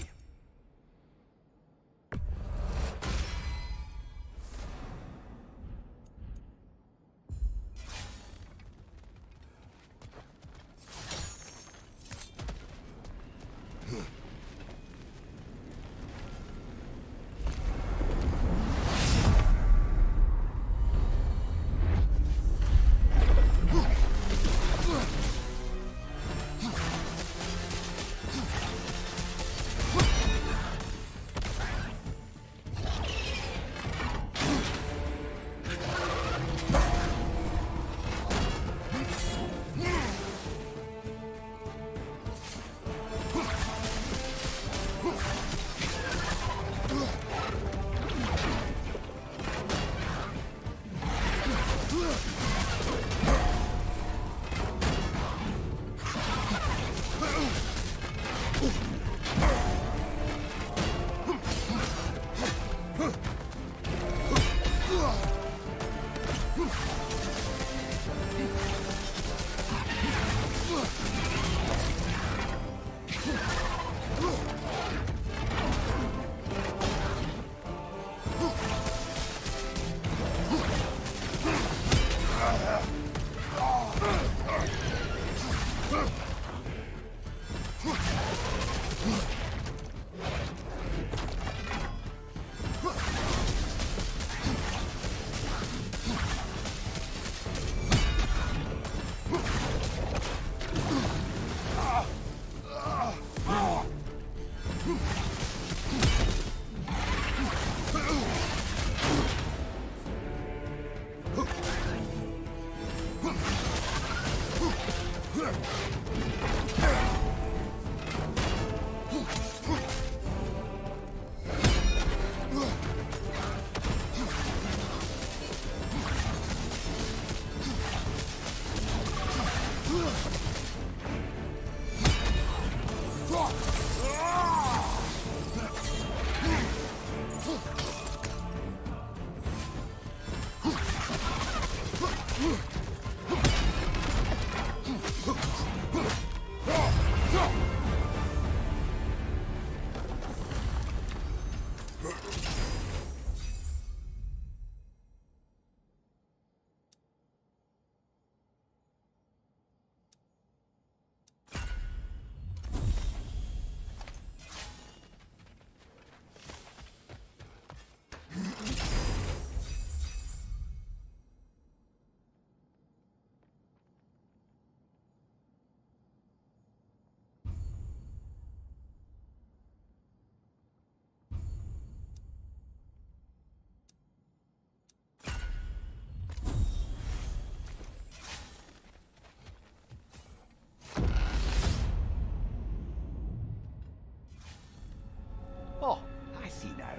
Oh, I see now.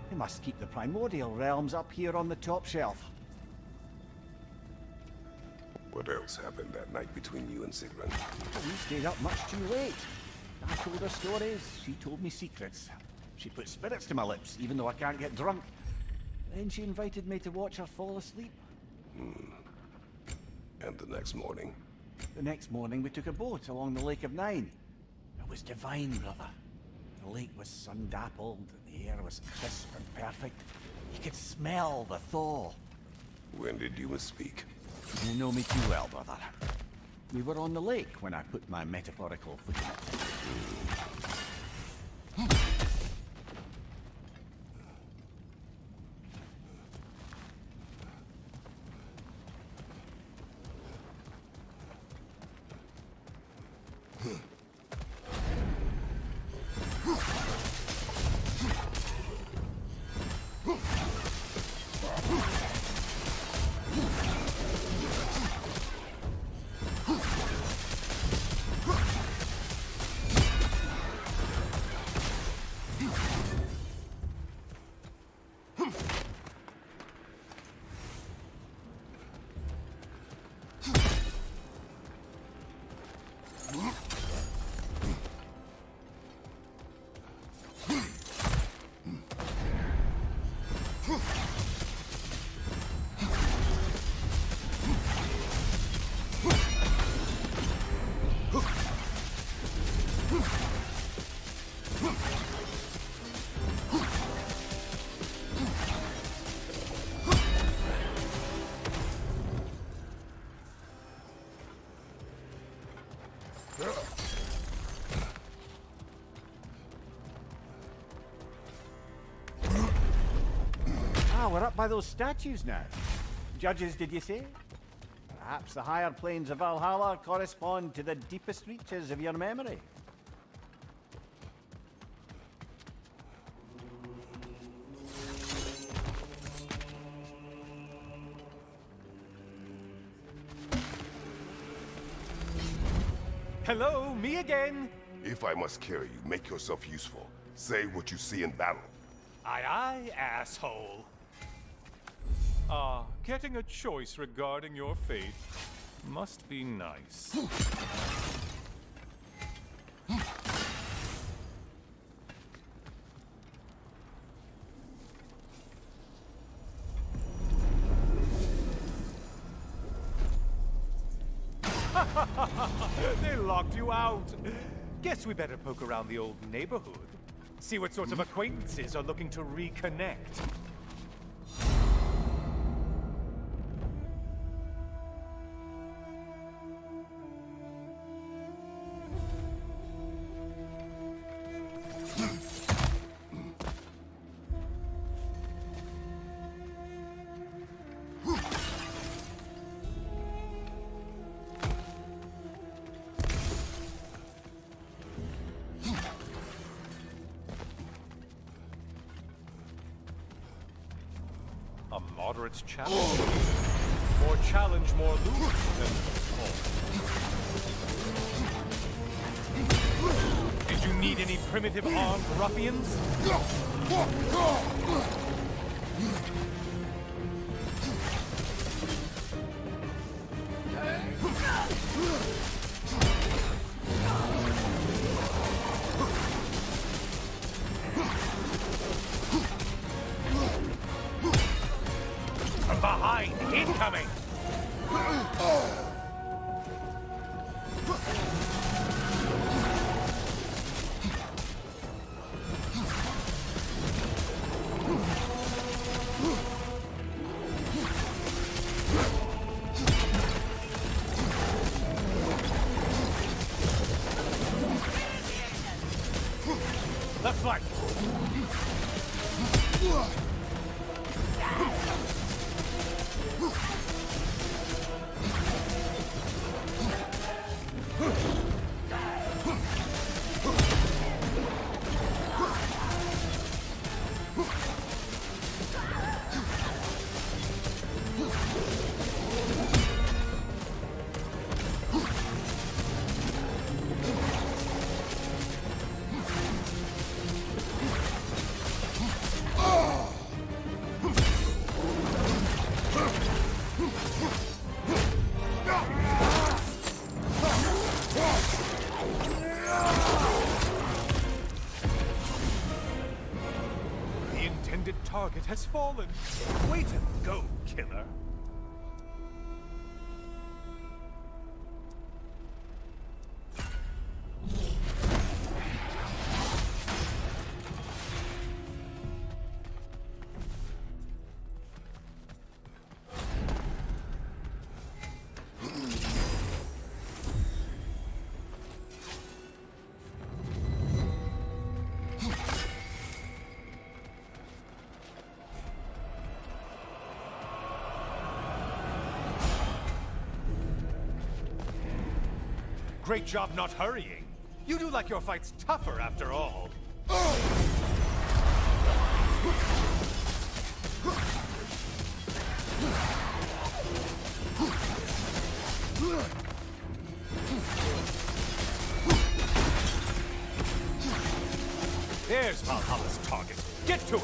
They must keep the primordial realms up here on the top shelf. What else happened that night between you and Sigrun? We stayed up much too late. I told her stories, she told me secrets. She put spirits to my lips, even though I can't get drunk. Then she invited me to watch her fall asleep. And the next morning? The next morning we took a boat along the Lake of Nine. It was divine, brother. The lake was sun-dappled, and the air was crisp and perfect. You could smell the thaw. When did you misspeak? You know me too well, brother. We were on the lake when I put my metaphorical foot in it. Ah, we're up by those statues now. Judges, did you say? Perhaps the higher planes of Valhalla correspond to the deepest reaches of your memory. Hello, me again. If I must carry you, make yourself useful. Say what you see in battle. Aye, aye, asshole. Getting a choice regarding your fate must be nice. They locked you out. Guess we better poke around the old neighborhood. See what sorts of acquaintances are looking to reconnect. A moderate challenge. More challenge, more loot than primitive armed ruffians? From behind, incoming! Left flank! The intended target has fallen. Way to go, killer. Great job not hurrying. You do like your fight's tougher after all. There's Valhalla's target. Get to it!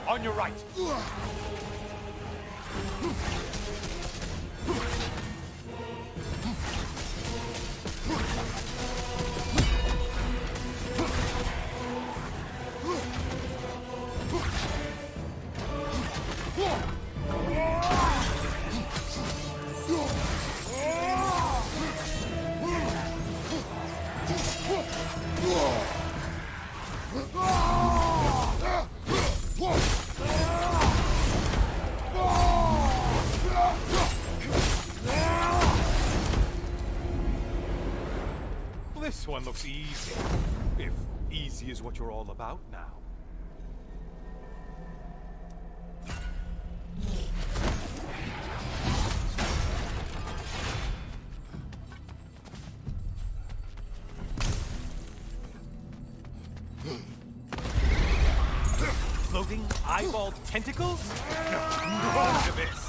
On your right. This one looks easy. If easy is what you're all about now. Floating eyeball tentacles? No, look at this.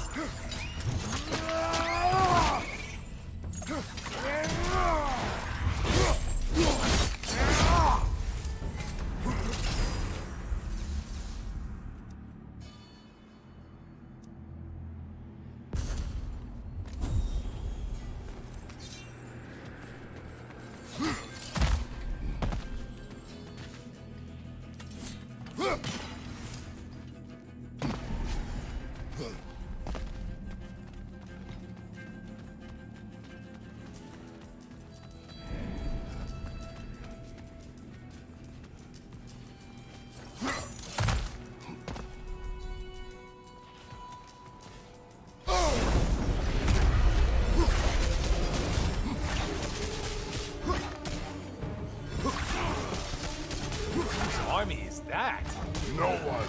Army is that? No one.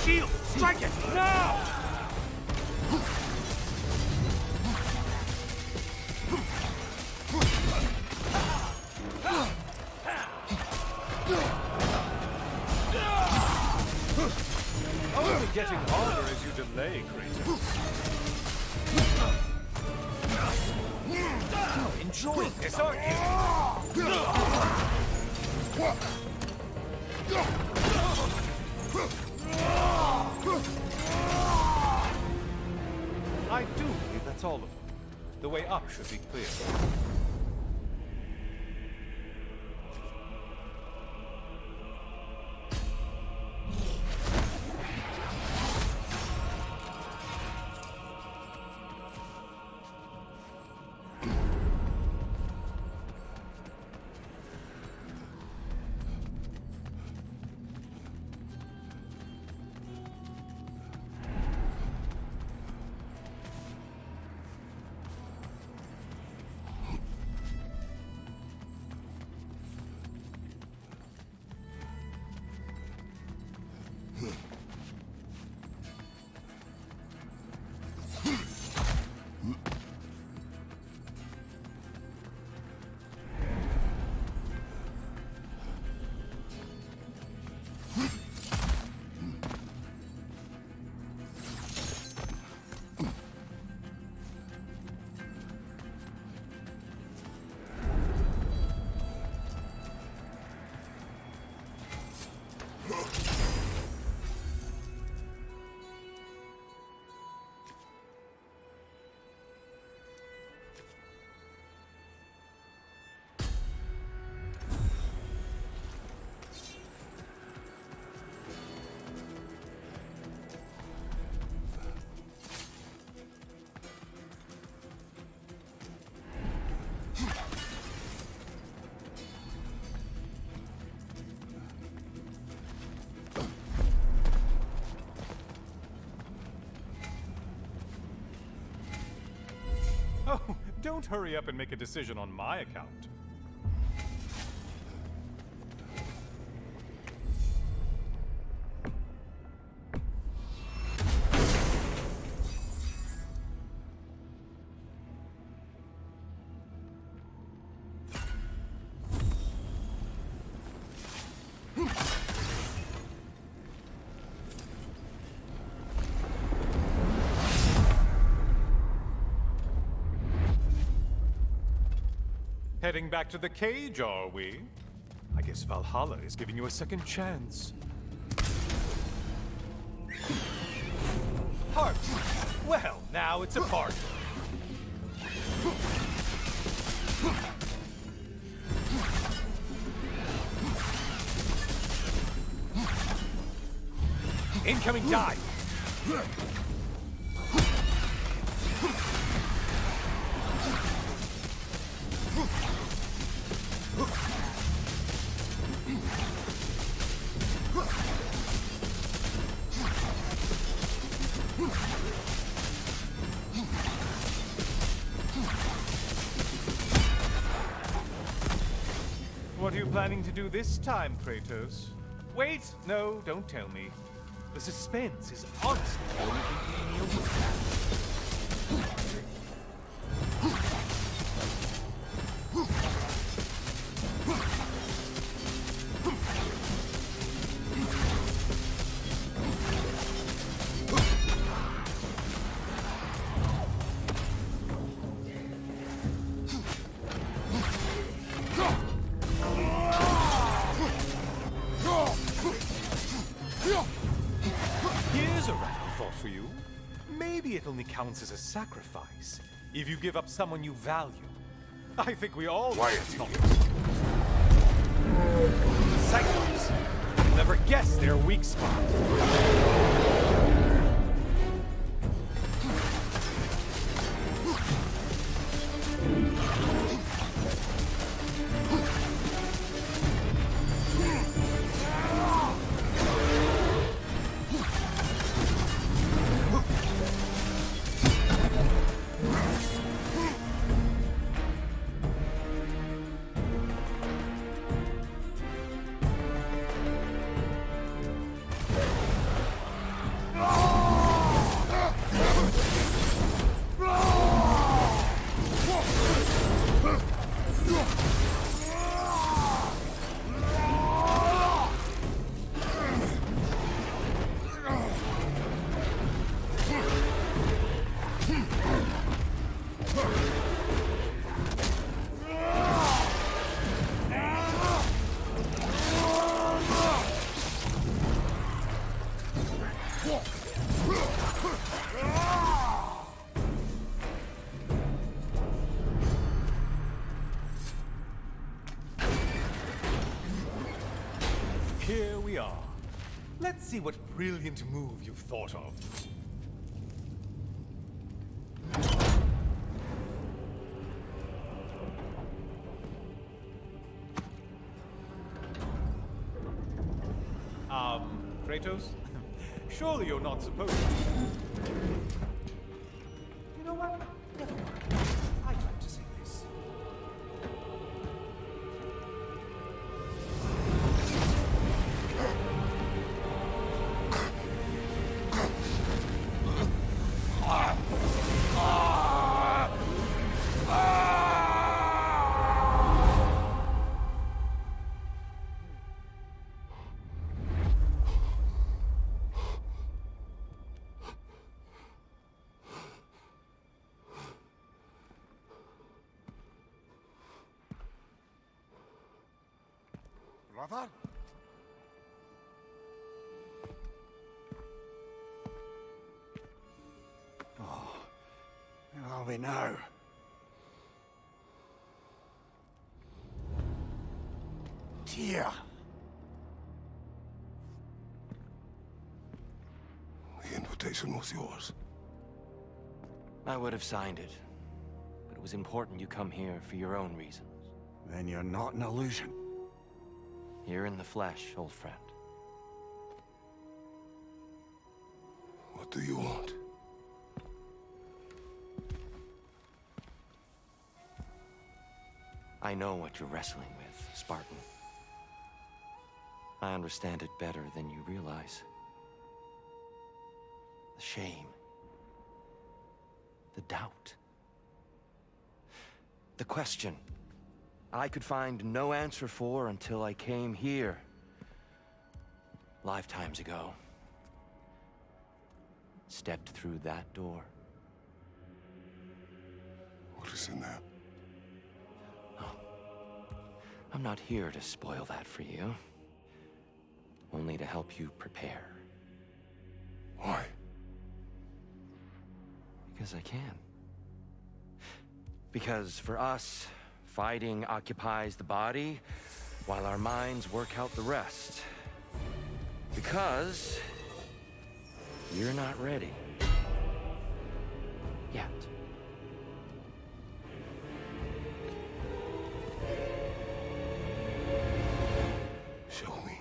Shield! Strike it! Now! only getting harder as you delay, Kratos. Enjoying this, aren't you? I do believe that's all of them. The way up should be clear. Oh, don't hurry up and make a decision on my account. Heading back to the cage, are we? I guess Valhalla is giving you a second chance. Heart! Well, now it's a party. Incoming dive! What are you planning to do this time, Kratos? Wait! No, don't tell me. The suspense is honestly only eating me away. Here's a random thought for you. Maybe it only counts as a sacrifice if you give up someone you value. I think we all... Why is he not... here? Cyclops! You'll never guess their weak spot. Here we are. Let's see what brilliant move you've thought of. Kratos? Surely you're not supposed to. You know what? Never mind. I'd like to see this. Brother? Oh, where are we now? Tyr! The invitation was yours. I would have signed it, but it was important you come here for your own reasons. Then you're not an illusion. Here in the flesh, old friend. What do you want? I know what you're wrestling with, Spartan. I understand it better than you realize. The shame. The doubt. The question I could find no answer for until I came here. Lifetimes ago. Stepped through that door. What is in there? I'm not here to spoil that for you. Only to help you prepare. Why? Because I can. Because for us, fighting occupies the body, while our minds work out the rest. Because you're not ready. Yet. Show me.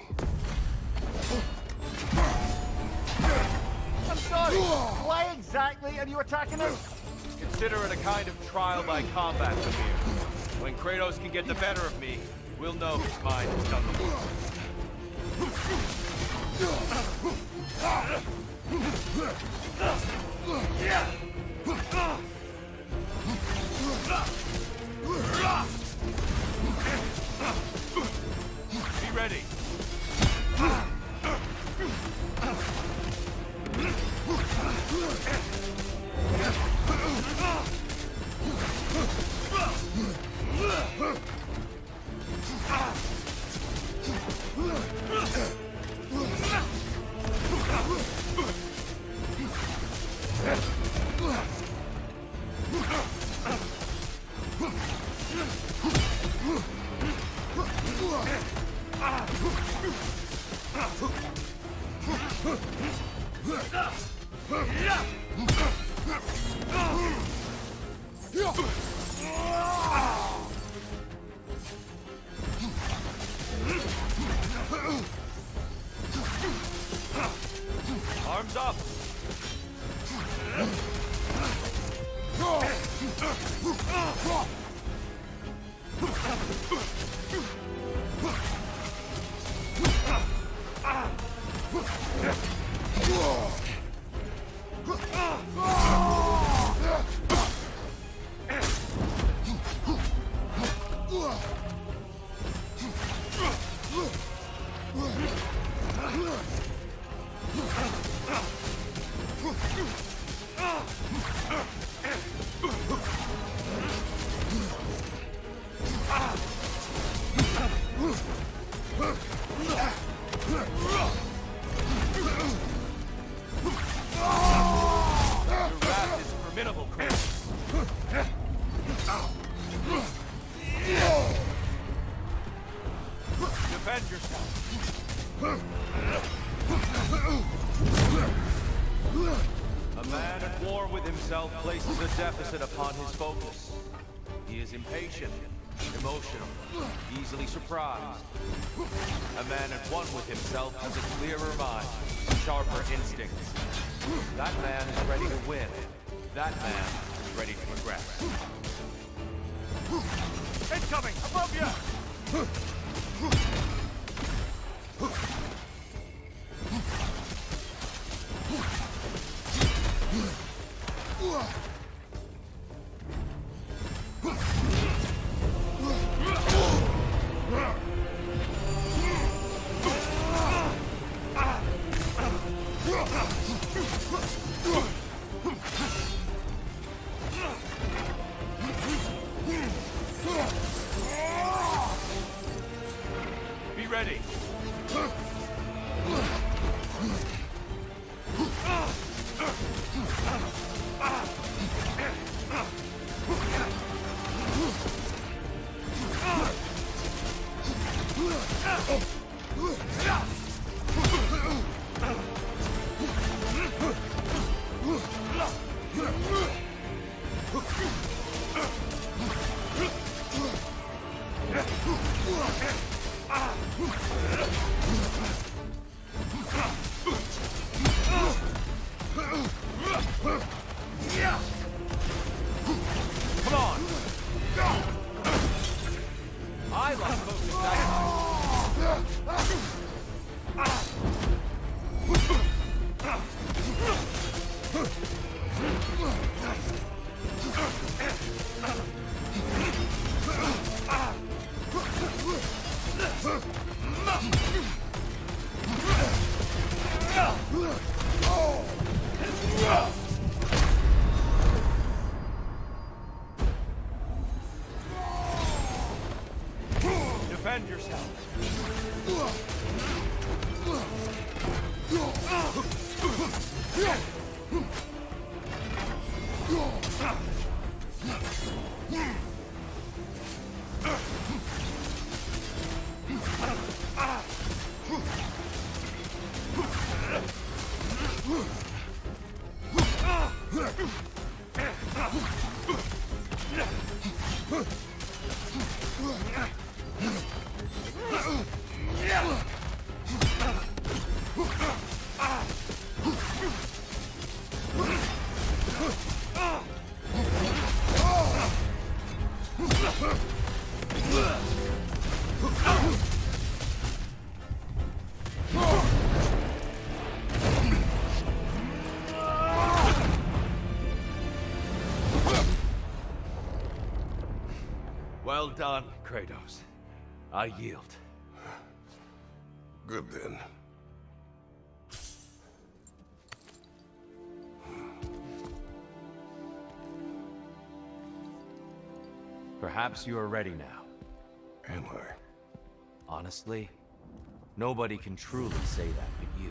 I'm sorry! Why exactly are you attacking us? Consider it a kind of trial by combat, Samir. When Kratos can get the better of me, we'll know his mind has done the work. Be ready. Arms up! Defend yourself. A man at war with himself places a deficit upon his focus. He is impatient, emotional, easily surprised. A man at one with himself has a clearer mind, sharper instincts. That man is ready to win. That man is ready to progress. Incoming! Above you! Be ready. Come on! I lost focus that time. Defend yourself. Well done, Kratos. I yield. Good then. Perhaps you are ready now. Am I? Honestly, nobody can truly say that but you.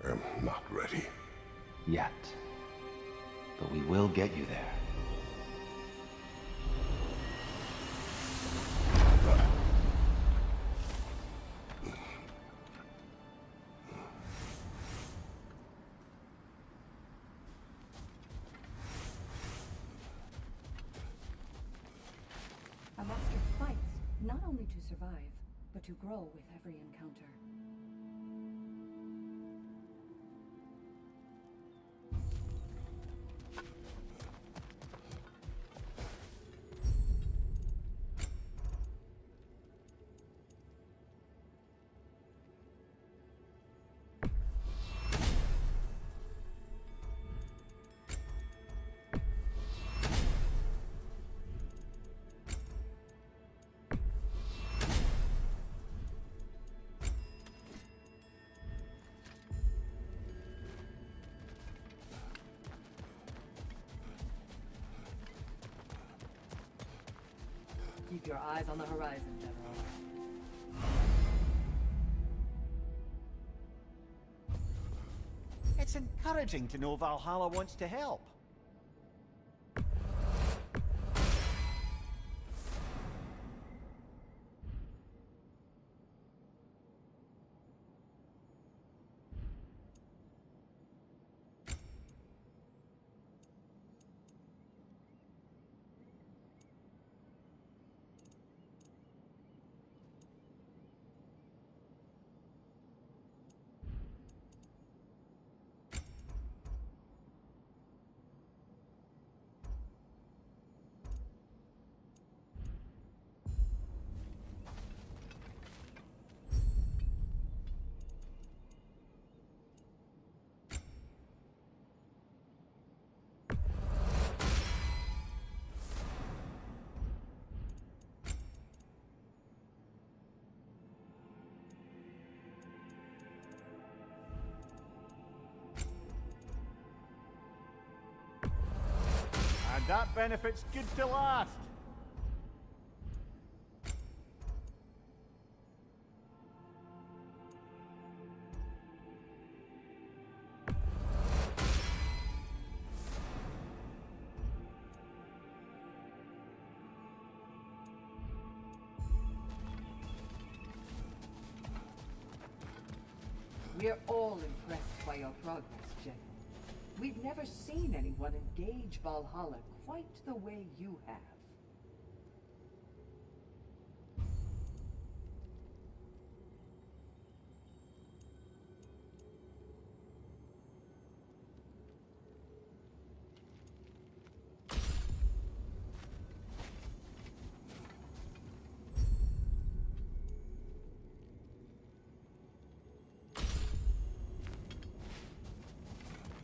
I am not ready. Yet. But we will get you there. A master fights not only to survive, but to grow with every encounter. Keep your eyes on the horizon, General. It's encouraging to know Valhalla wants to help. And that benefit's good to last. We're all impressed by your progress, General. We've never seen anyone engage Valhalla quite the way you have.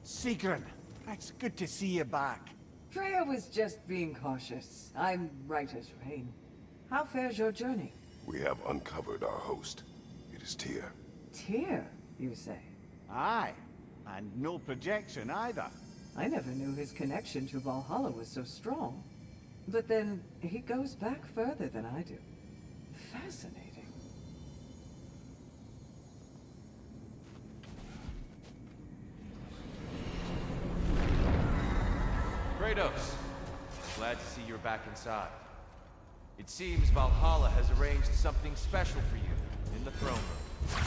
Sigrun, it's good to see you back. Freya was just being cautious. I'm right as rain. How fares your journey? We have uncovered our host. It is Tyr. Tyr, you say? Aye, and no projection either. I never knew his connection to Valhalla was so strong. But then, he goes back further than I do. Fascinating. Kratos, glad to see you're back inside. It seems Valhalla has arranged something special for you in the throne room.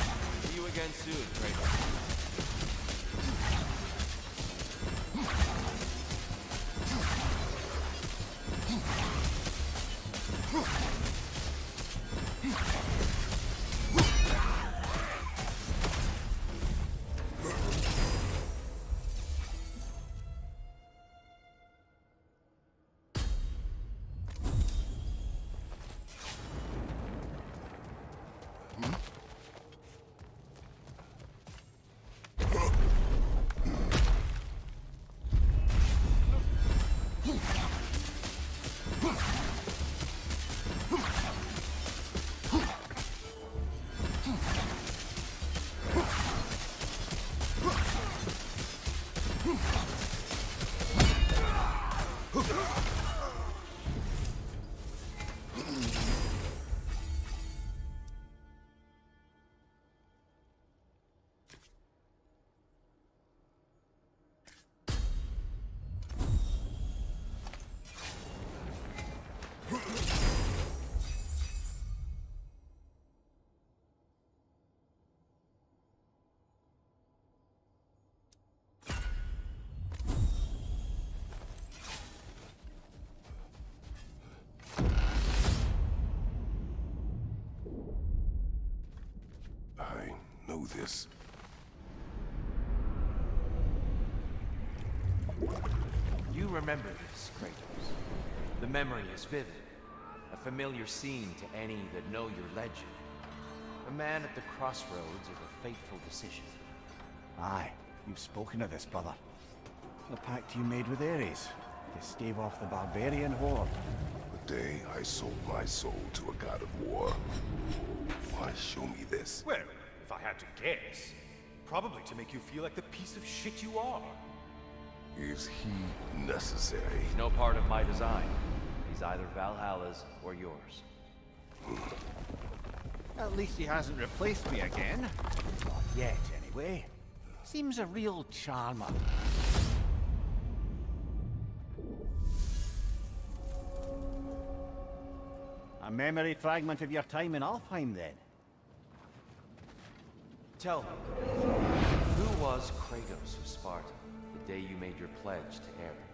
See you again soon, Kratos. I know this. You remember this, Kratos. The memory is vivid. A familiar scene to any that know your legend. A man at the crossroads of a fateful decision. Aye, you've spoken of this, brother. The pact you made with Ares to stave off the barbarian horde. The day I sold my soul to a god of war. Why show me this? Well, if I had to guess, probably to make you feel like the piece of shit you are. Is he necessary? He's no part of my design. He's is either Valhalla's or yours. At least he hasn't replaced me again. Not yet, anyway. Seems a real charmer. A memory fragment of your time in Alfheim, then? Tell me, who was Kratos of Sparta the day you made your pledge to Ares?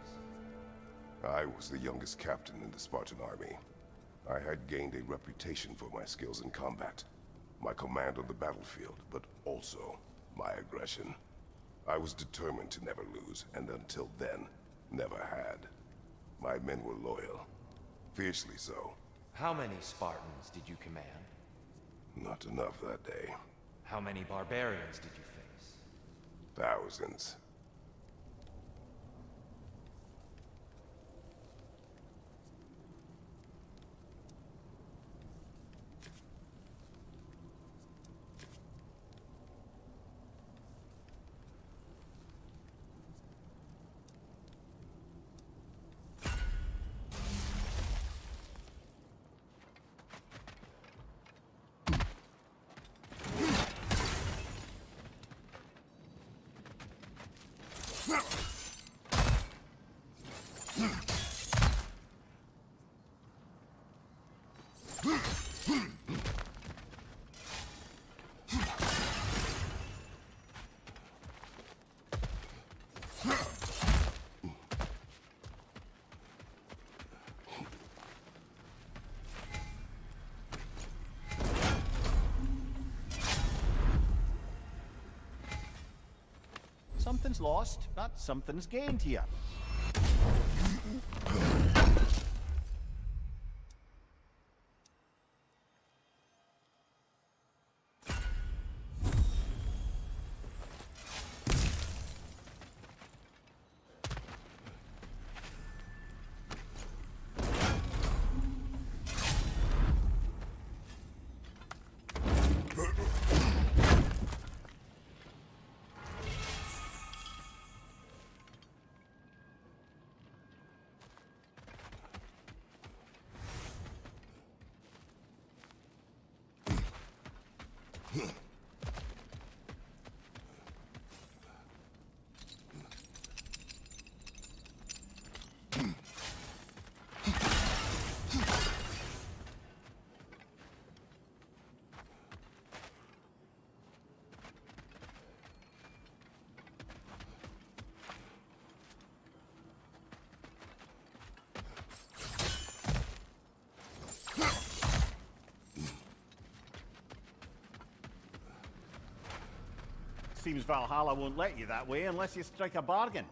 I was the youngest captain in the Spartan army. I had gained a reputation for my skills in combat, my command on the battlefield, but also my aggression. I was determined to never lose, and until then, never had. My men were loyal, fiercely so. How many Spartans did you command? Not enough that day. How many barbarians did you face? Thousands. Something's lost, but something's gained here. Seems Valhalla won't let you that way unless you strike a bargain.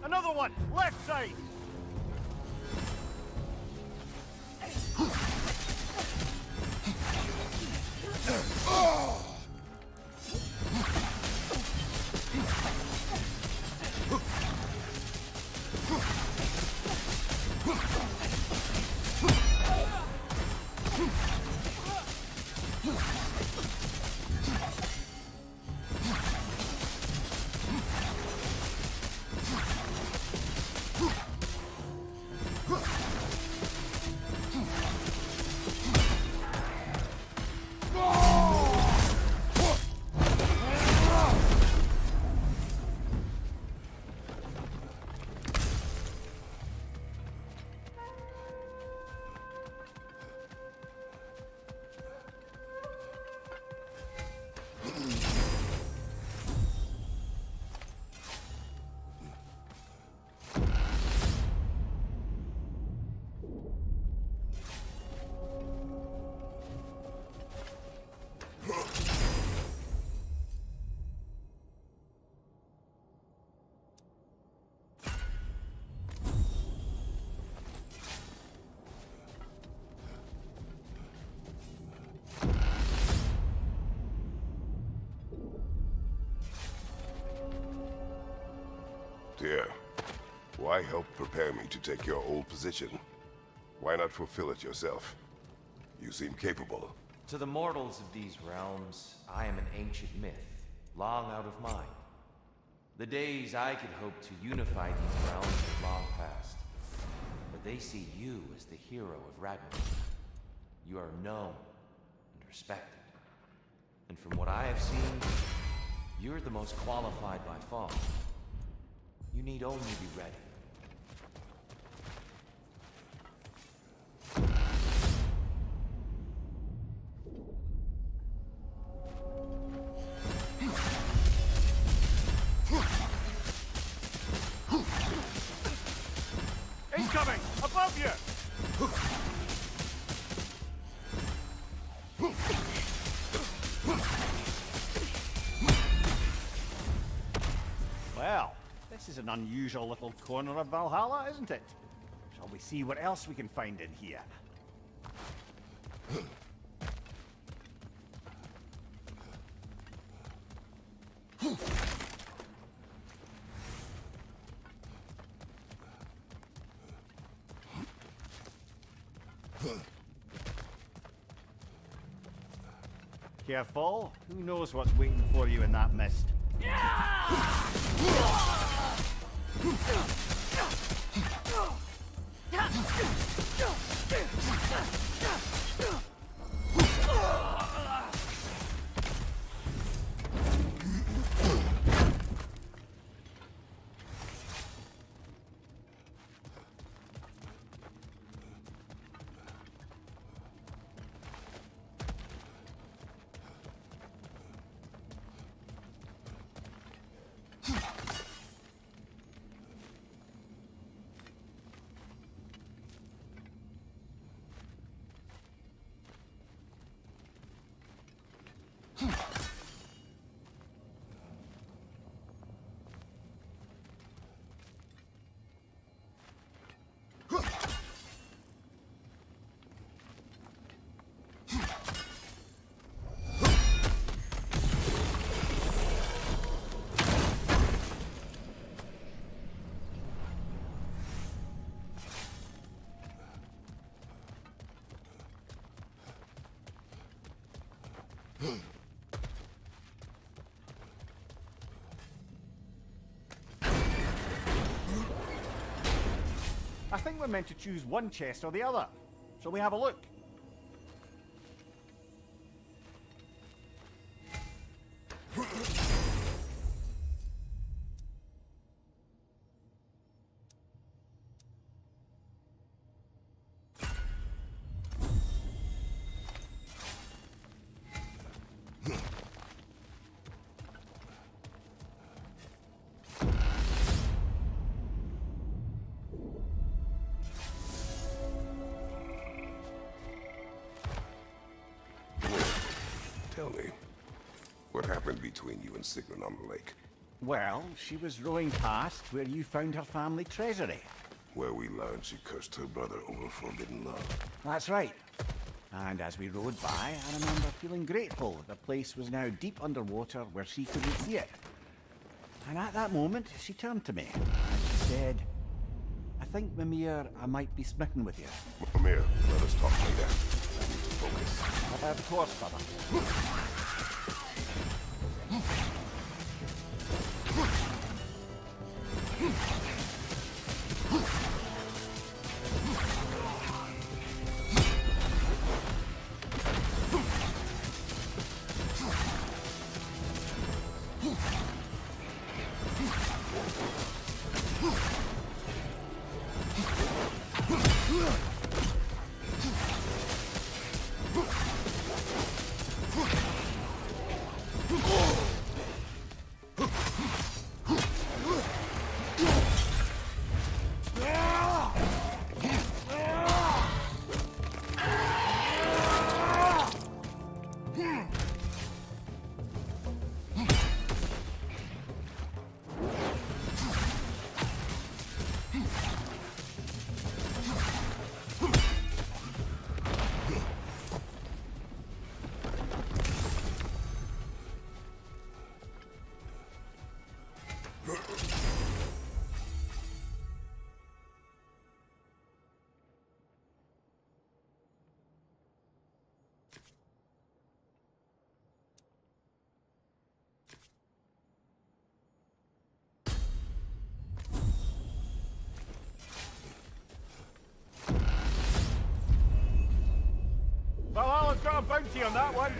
Another one! Left side! Dear, why help prepare me to take your old position? Why not fulfill it yourself? You seem capable. To the mortals of these realms, I am an ancient myth, long out of mind. The days I could hope to unify these realms are long past. But they see you as the hero of Ragnarok. You are known and respected. And from what I have seen, you're the most qualified by far. You need only be ready. Incoming! Above you! Well, this is an unusual little corner of Valhalla, isn't it? Shall we see what else we can find in here? Careful. Who knows what's waiting for you in that mist? I think we're meant to choose one chest or the other. Shall we have a look? Tell me, what happened between you and Sigrun on the lake? Well, she was rowing past where you found her family treasury. Where we learned she cursed her brother over forbidden love. That's right. And as we rowed by, I remember feeling grateful that the place was now deep underwater where she couldn't see it. And at that moment, she turned to me and she said, I think, Mimir, I might be smitten with you. Mimir, let us talk later. I need to focus. Of course, brother. 50-50 on that one.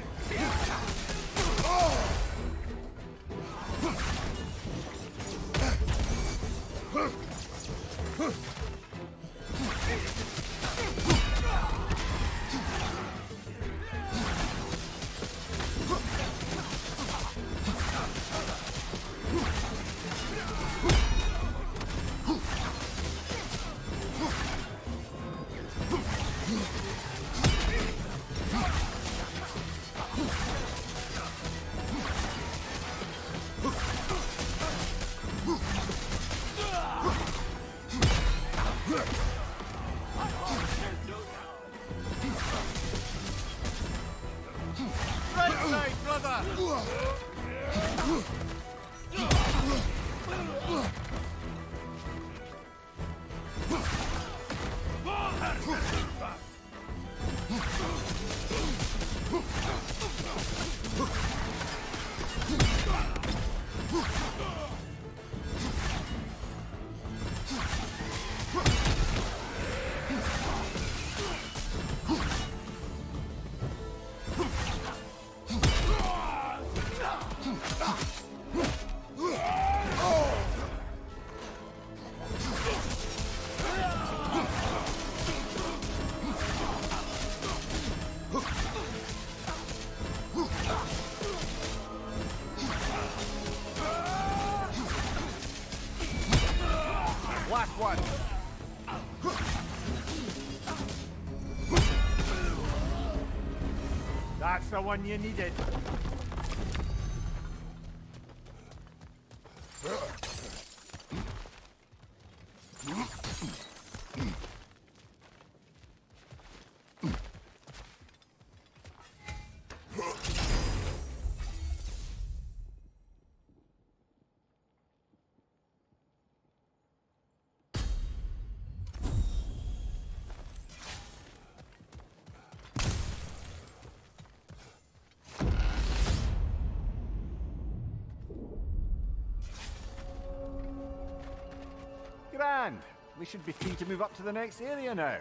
Last one. That's the one you needed. Grand. We should be free to move up to the next area now.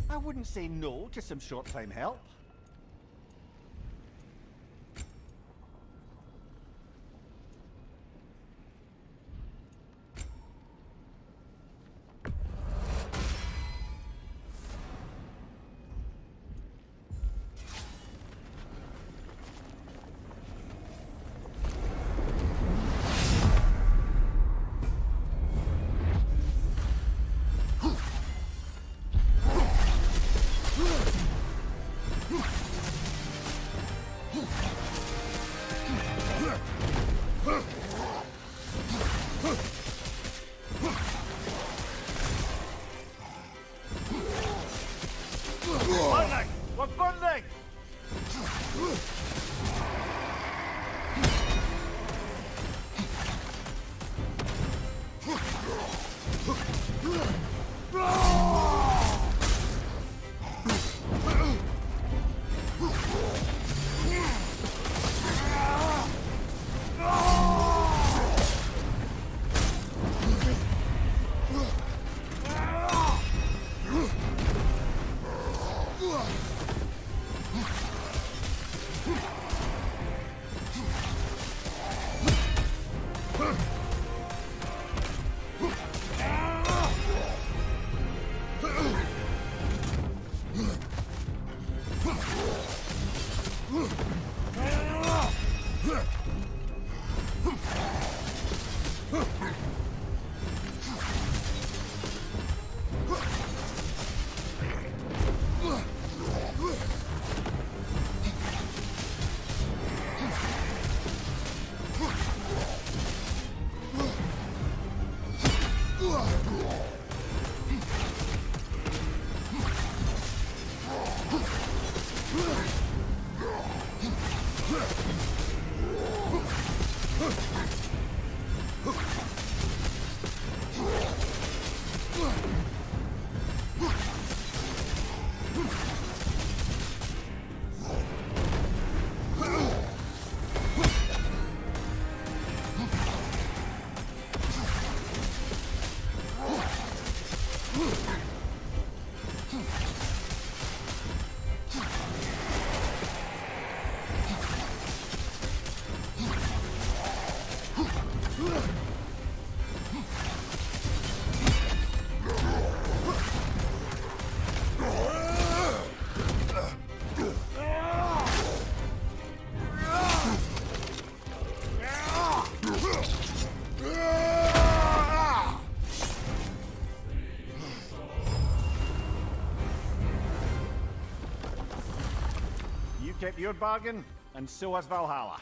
I wouldn't say no to some short-time help. Lightning! We're burning! kept your bargain, and so has Valhalla.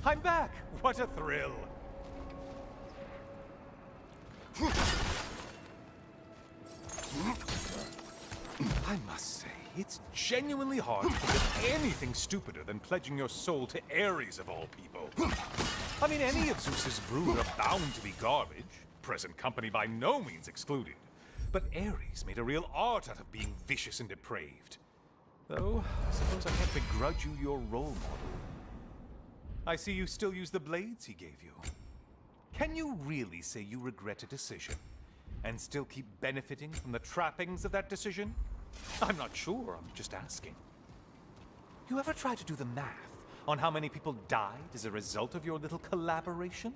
I'm back! What a thrill! I must say, it's genuinely hard to think of anything stupider than pledging your soul to Ares of all people. I mean, any of Zeus's brood are bound to be garbage, present company by no means excluded. But Ares made a real art out of being vicious and depraved. Though, I suppose I can't begrudge you your role model. I see you still use the blades he gave you. Can you really say you regret a decision, and still keep benefiting from the trappings of that decision? I'm not sure, I'm just asking. You ever try to do the math on how many people died as a result of your little collaboration?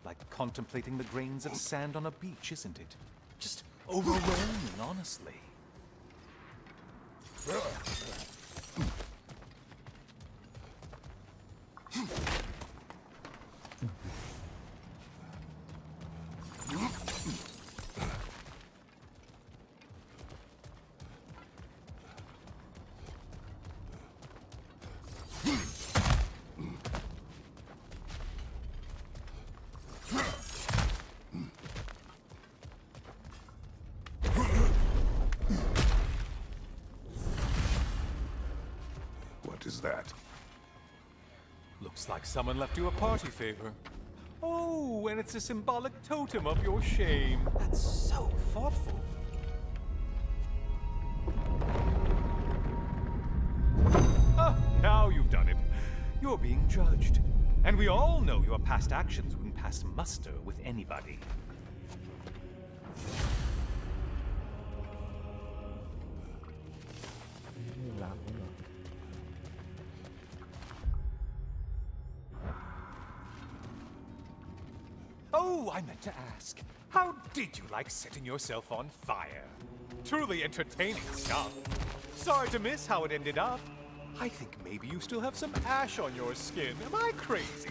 Like contemplating the grains of sand on a beach, isn't it? Just overwhelming, honestly. What is that? Looks like someone left you a party favor. Oh, and it's a symbolic totem of your shame. That's so thoughtful. Ah, now you've done it. You're being judged. And we all know your past actions wouldn't pass muster with anybody. Oh, I meant to ask, how did you like setting yourself on fire? Truly entertaining stuff. Sorry to miss how it ended up. I think maybe you still have some ash on your skin. Am I crazy?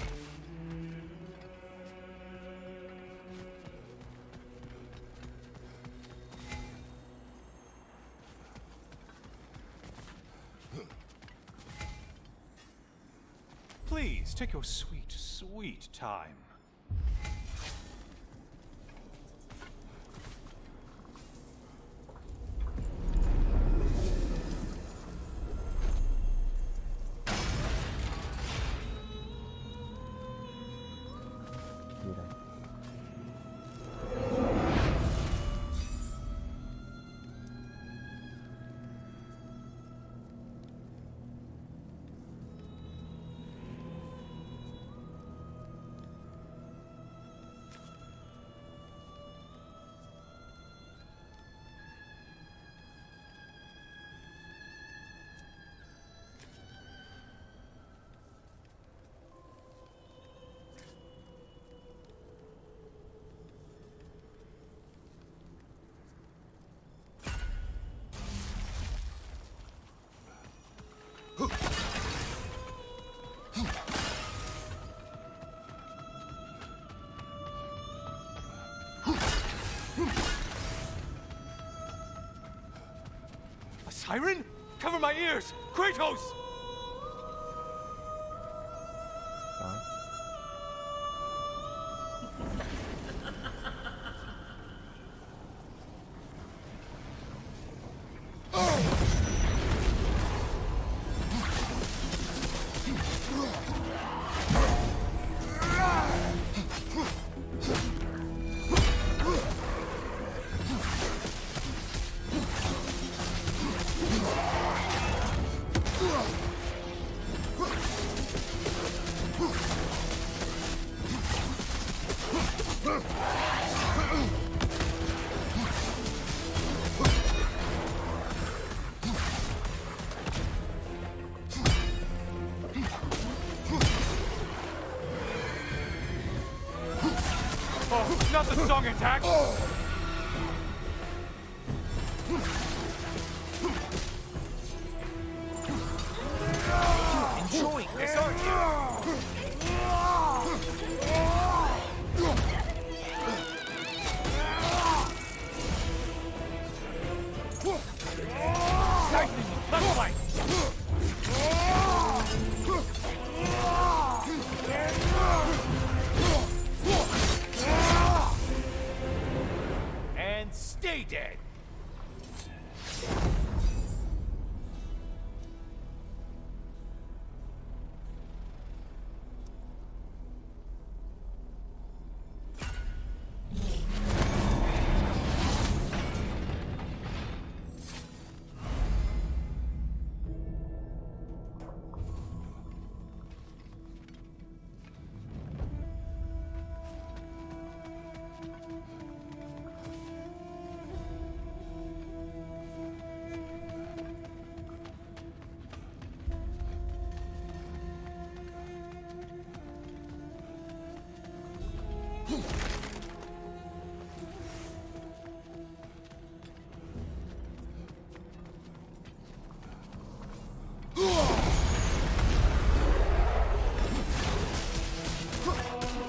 Please, take your sweet, sweet time. A siren? Cover my ears! Kratos! Ugh! not the song attack! Enjoying this, aren't you? Let's fight! And stay dead!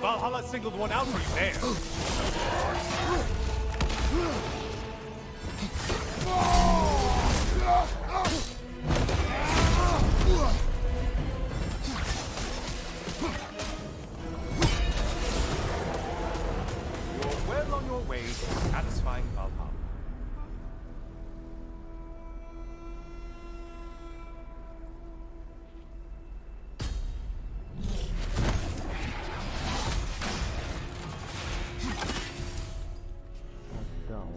Valhalla singled one out for you there. You're well on your way to satisfying Valhalla. Down.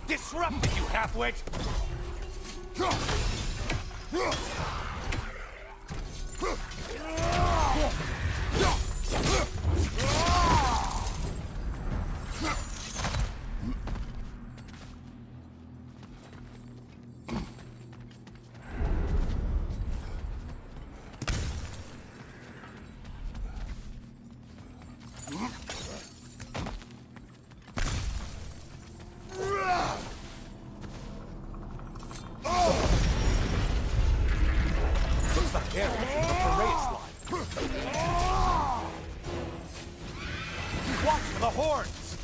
Disrupted, you halfwit! There, watch for the horns!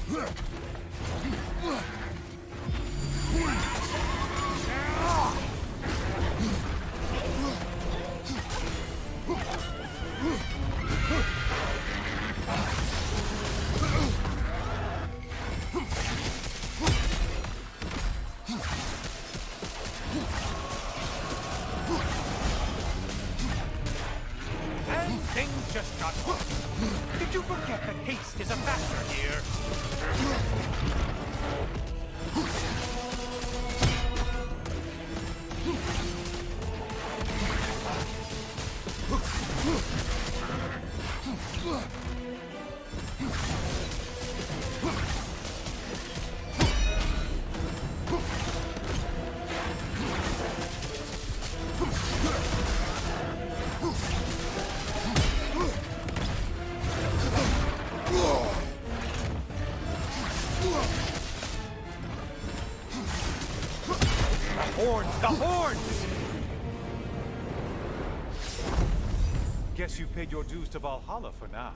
And things just got worse. Did you forget that haste is a factor here? The horns! Guess you've paid your dues to Valhalla for now.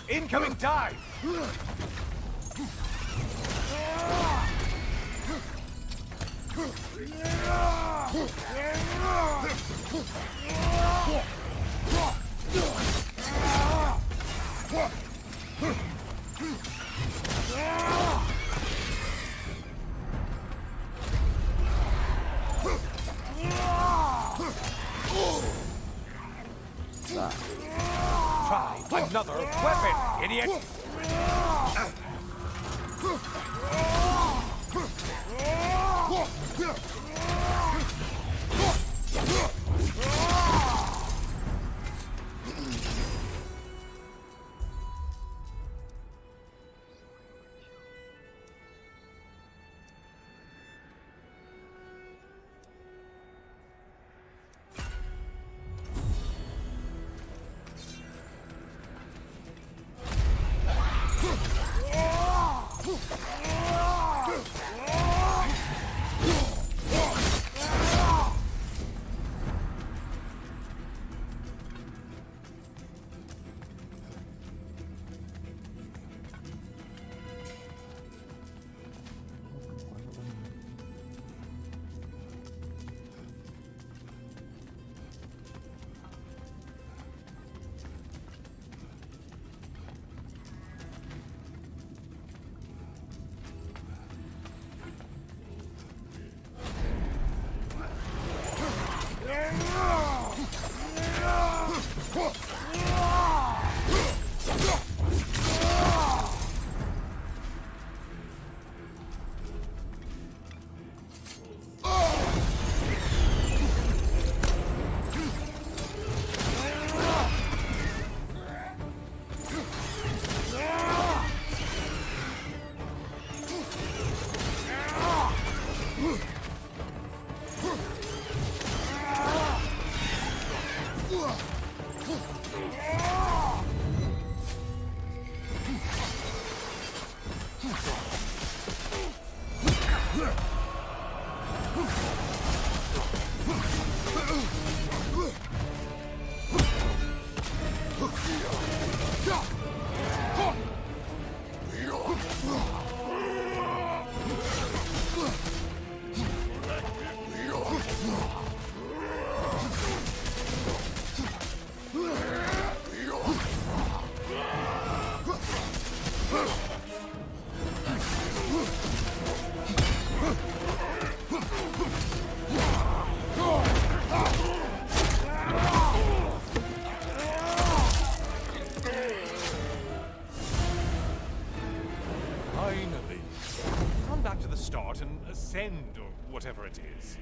Incoming dive! Try another weapon, idiot! Finally. Come back to the start and ascend, or whatever it is.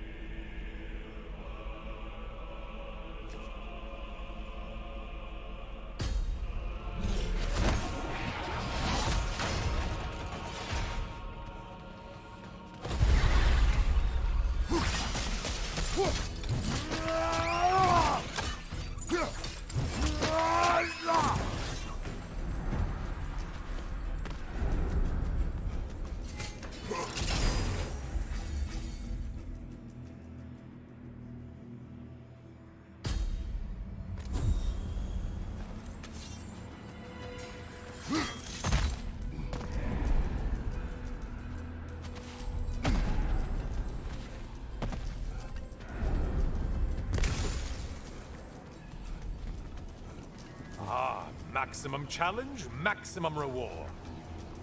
Maximum challenge, maximum reward.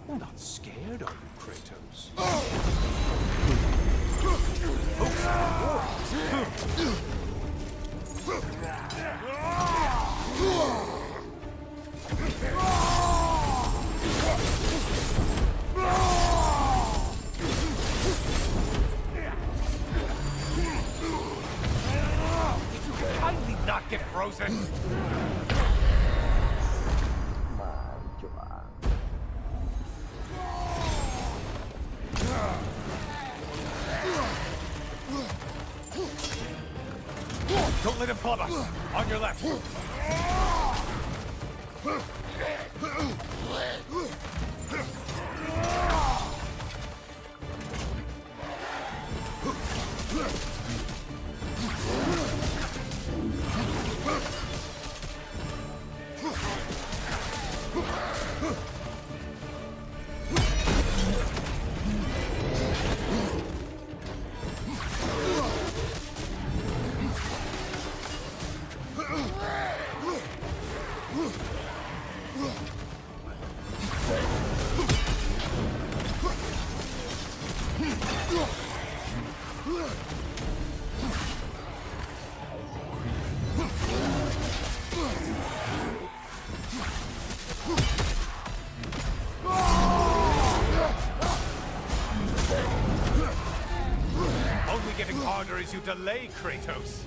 You're not scared, are you, Kratos? Kindly not get frozen. Don't let him club us! On your left! Only getting harder as you delay, Kratos.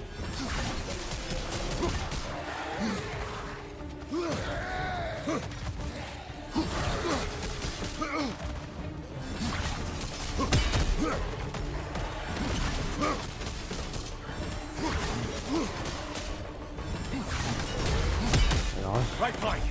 Right flank.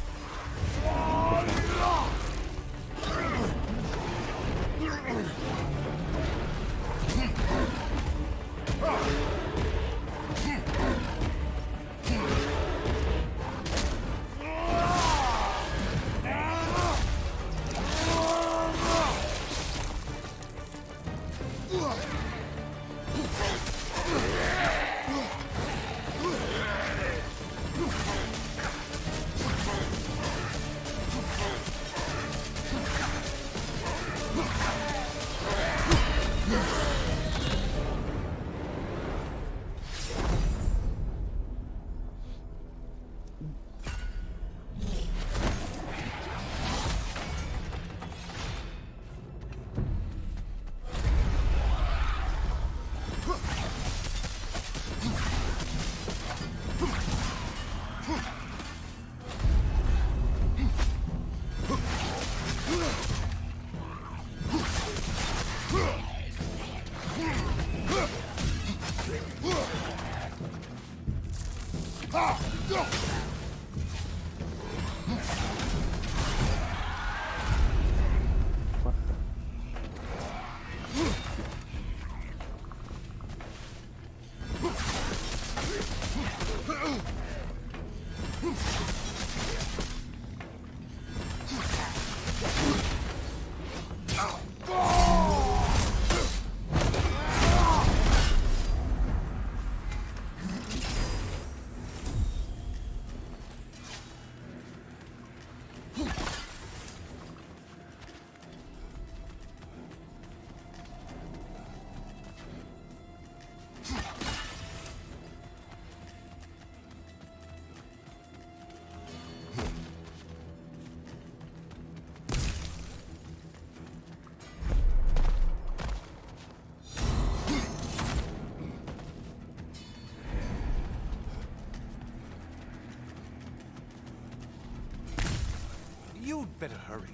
You'd better hurry.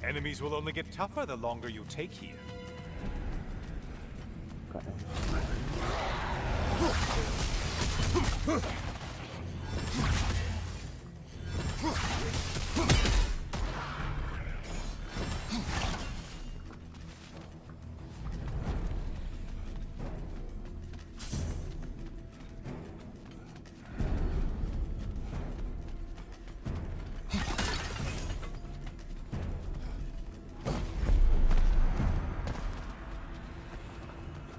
Enemies will only get tougher the longer you take here.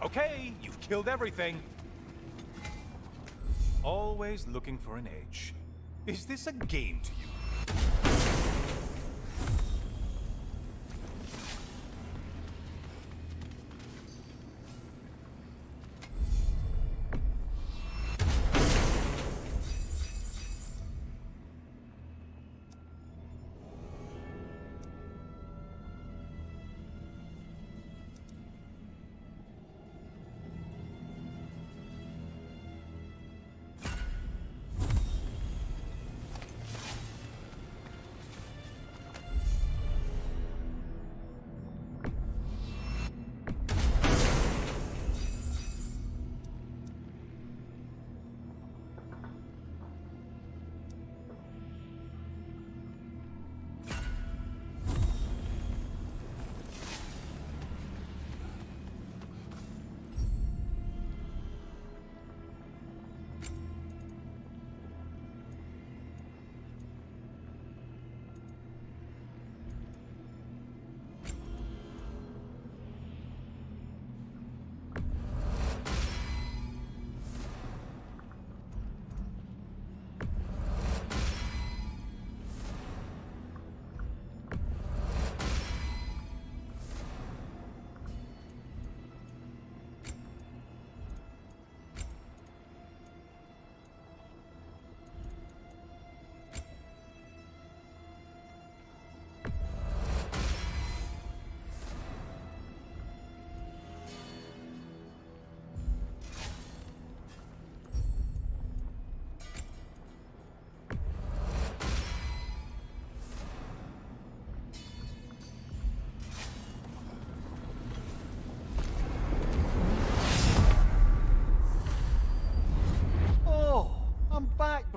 Okay, you've killed everything. Always looking for an edge. Is this a game to you?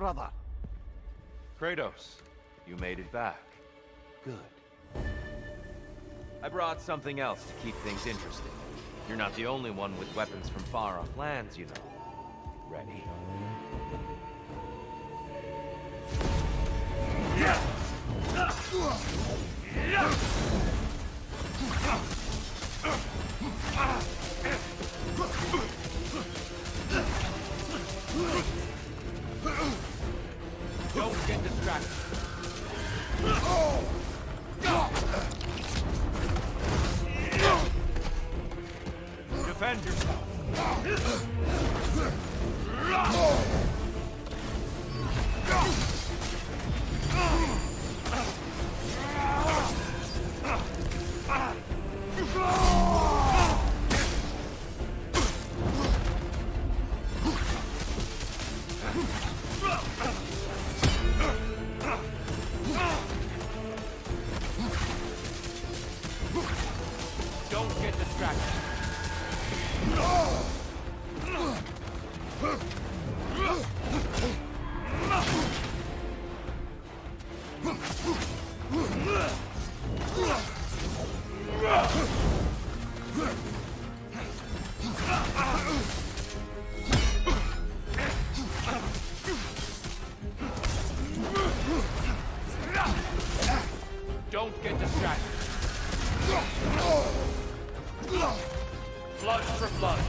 brother? Kratos, you made it back. Good. I brought something else to keep things interesting. You're not the only one with weapons from far-off lands, you know. Ready? Don't get distracted. Defend yourself. Don't get distracted. Don't get distracted. Blood for blood.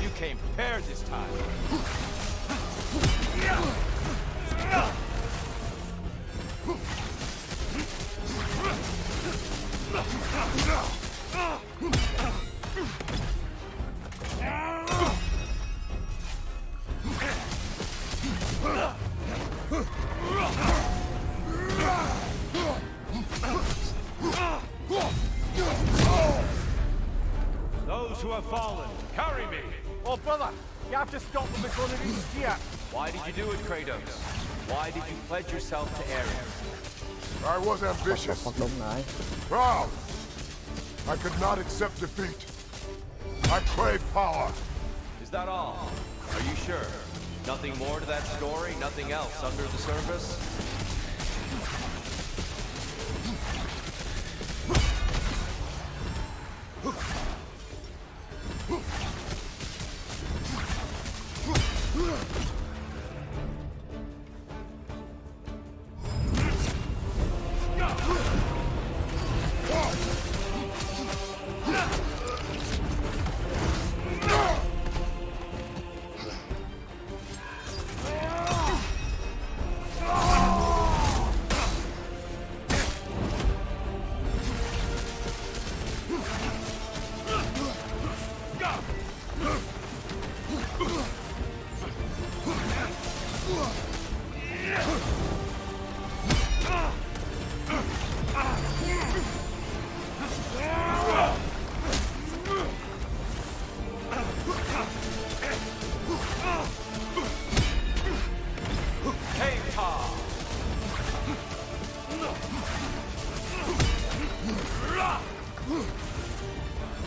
You came prepared this time. Those who have fallen, carry me! Oh, brother, you have to stop them before they reach here. Why did you do it, Kratos? Why did you pledge yourself to Ares? I was ambitious, Hoặc đúng rồi. proud. I could not accept defeat. I crave power. Is that all? Are you sure? Nothing more to that story? Nothing else under the surface?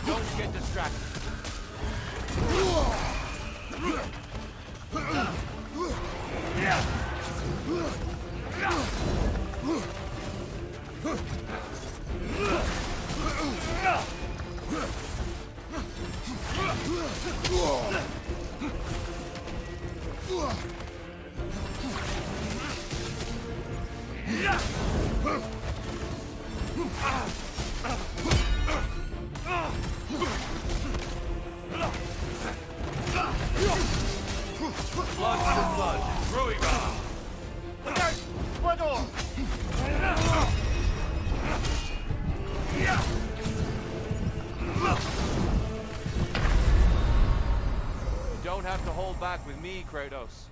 Don't get distracted. Blood for blood. Ruiga. Look out! Squador! You don't have to hold back with me, Kratos.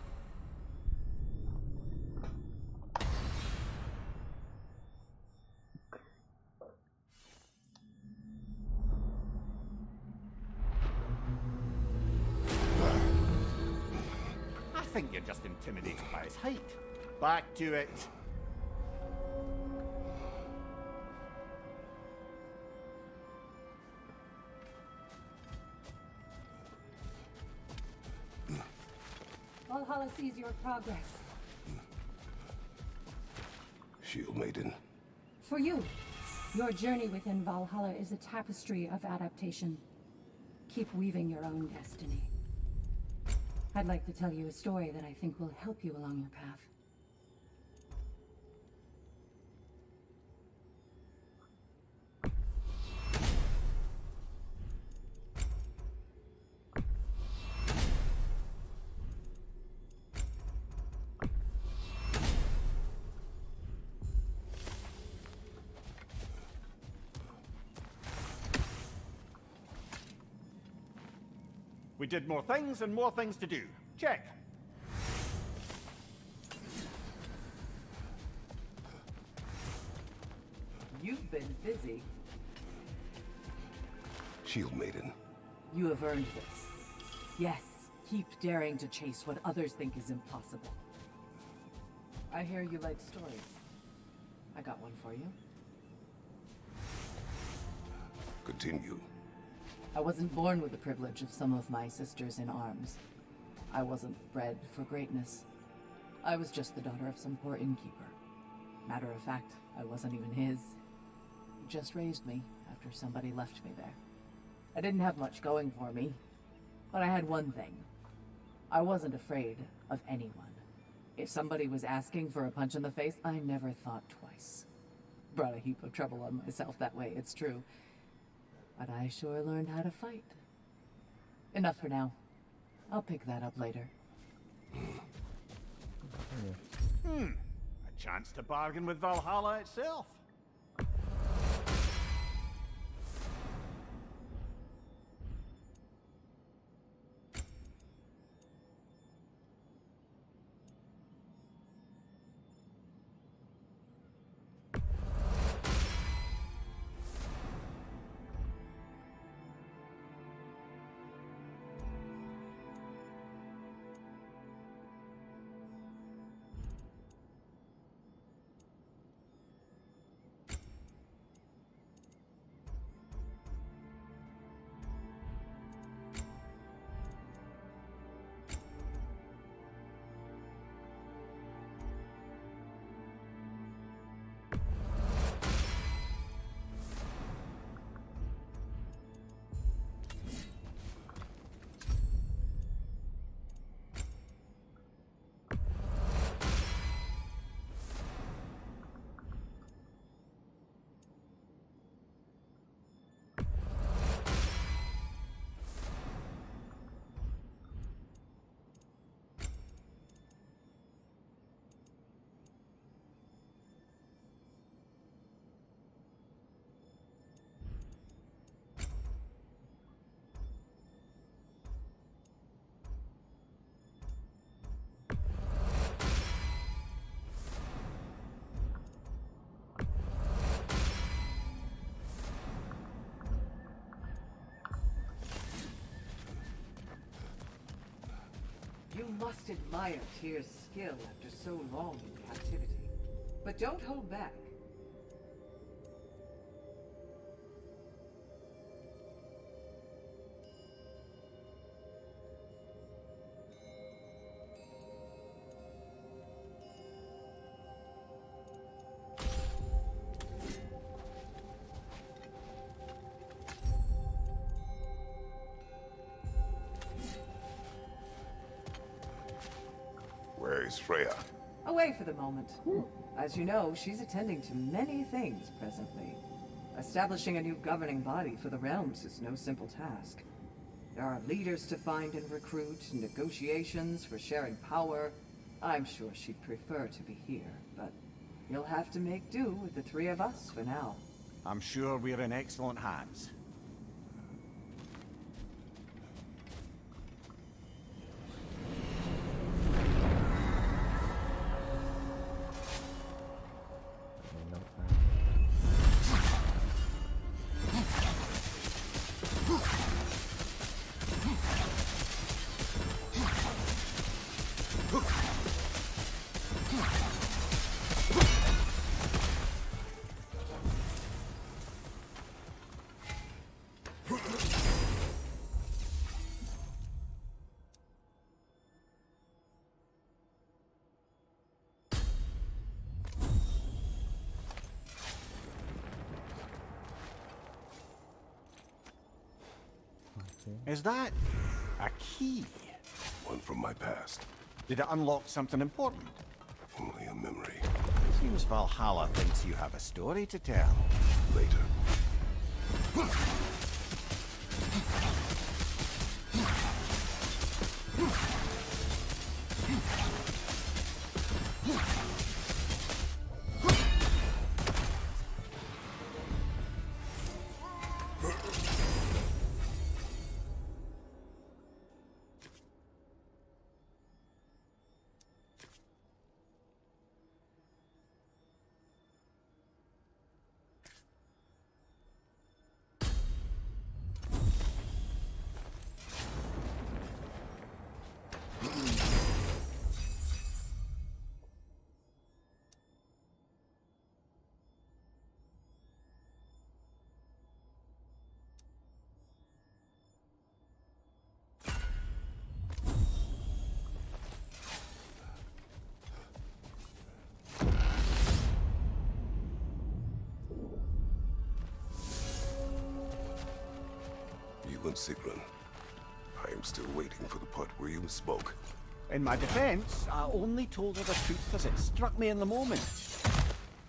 I think you're just intimidated by his height. Back to it. Valhalla sees your progress. Shield Maiden. For you, your journey within Valhalla is a tapestry of adaptation. Keep weaving your own destiny. I'd like to tell you a story that I think will help you along your path. We did more things and more things to do. Check. You've been busy. Shield Maiden. You have earned this. Yes, keep daring to chase what others think is impossible. I hear you like stories. I got one for you. Continue. I wasn't born with the privilege of some of my sisters in arms. I wasn't bred for greatness. I was just the daughter of some poor innkeeper. Matter of fact, I wasn't even his. He just raised me after somebody left me there. I didn't have much going for me, but I had one thing. I wasn't afraid of anyone. If somebody was asking for a punch in the face, I never thought twice. Brought a heap of trouble on myself that way, it's true. But I sure learned how to fight. Enough for now. I'll pick that up later. A chance to bargain with Valhalla itself. You must admire Tyr's skill after so long in captivity. But don't hold back. Where is Freya? Away for the moment. As you know, she's attending to many things presently. Establishing a new governing body for the realms is no simple task. There are leaders to find and recruit, negotiations for sharing power. I'm sure she'd prefer to be here, but you'll have to make do with the three of us for now. I'm sure we're in excellent hands. Is that a key? One from my past. Did it unlock something important? Only a memory. Seems Valhalla thinks you have a story to tell. Later. You and Sigrun. I am still waiting for the part where you spoke. In my defense, I only told her the truth as it struck me in the moment.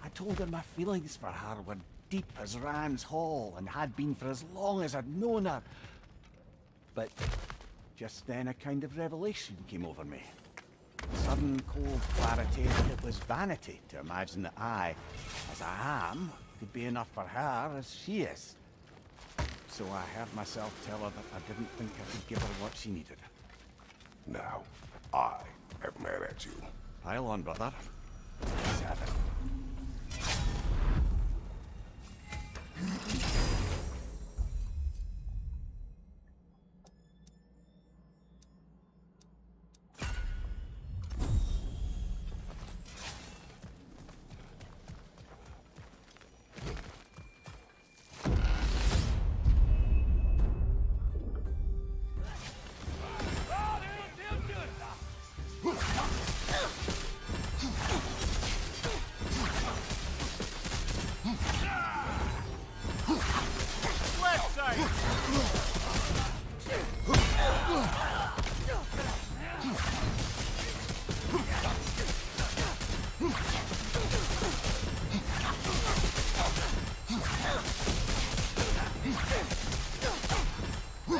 I told her my feelings for her were deep as Rand's Hall and had been for as long as I'd known her. But just then a kind of revelation came over me. Sudden cold clarity that it was vanity to imagine that I, as I am, could be enough for her as she is. So I heard myself tell her that I didn't think I could give her what she needed. Now, I am mad at you. Pile on, brother. 7.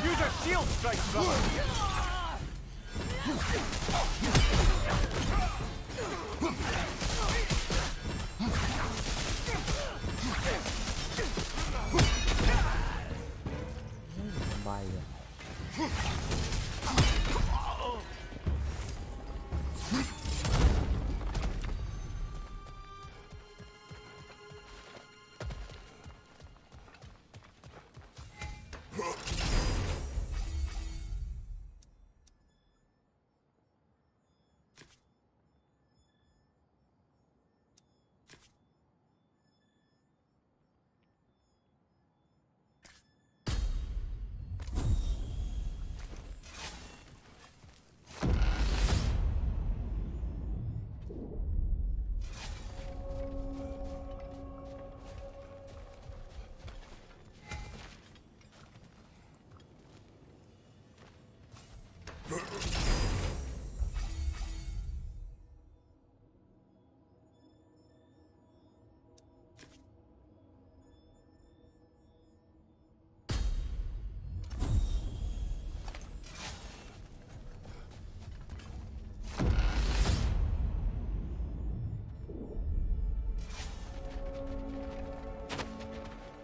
Use a shield strike, brother!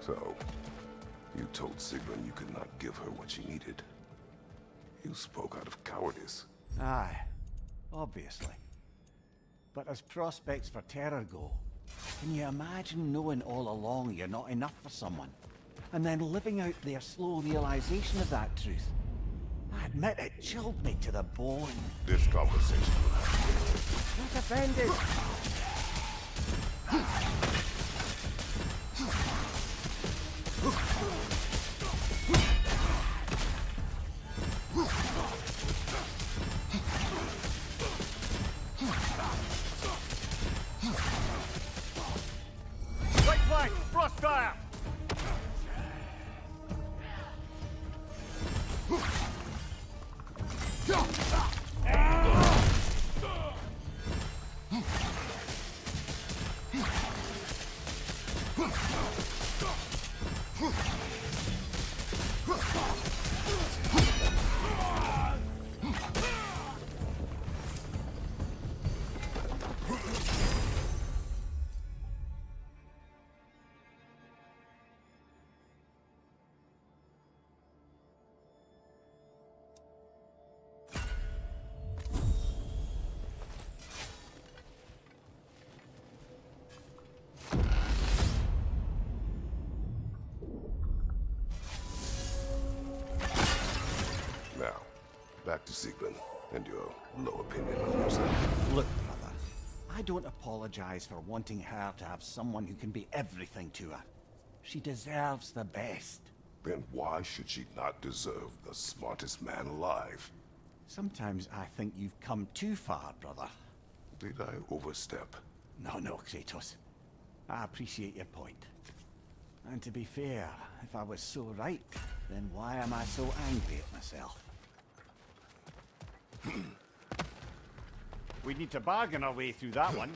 So, you told Sigrun you could not give her what she needed. You spoke out of cowardice. Aye, obviously. But as prospects for terror go, can you imagine knowing all along you're not enough for someone? And then living out their slow realization of that truth? I admit it chilled me to the bone. This conversation. Not offended. Right flank! Frost fire! Now, back to Siegmund and your low opinion of yourself. Look, brother, I don't apologize for wanting her to have someone who can be everything to her. She deserves the best. Then why should she not deserve the smartest man alive? Sometimes I think you've come too far, brother. Did I overstep? No, Kratos. I appreciate your point. And to be fair, if I was so right, then why am I so angry at myself? We need to bargain our way through that one.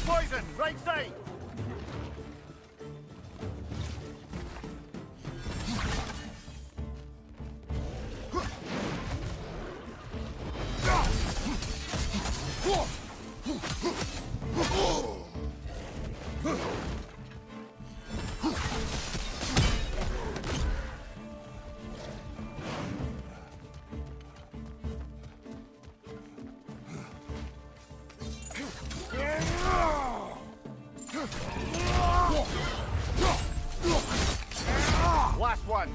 Poison, right side! Last one.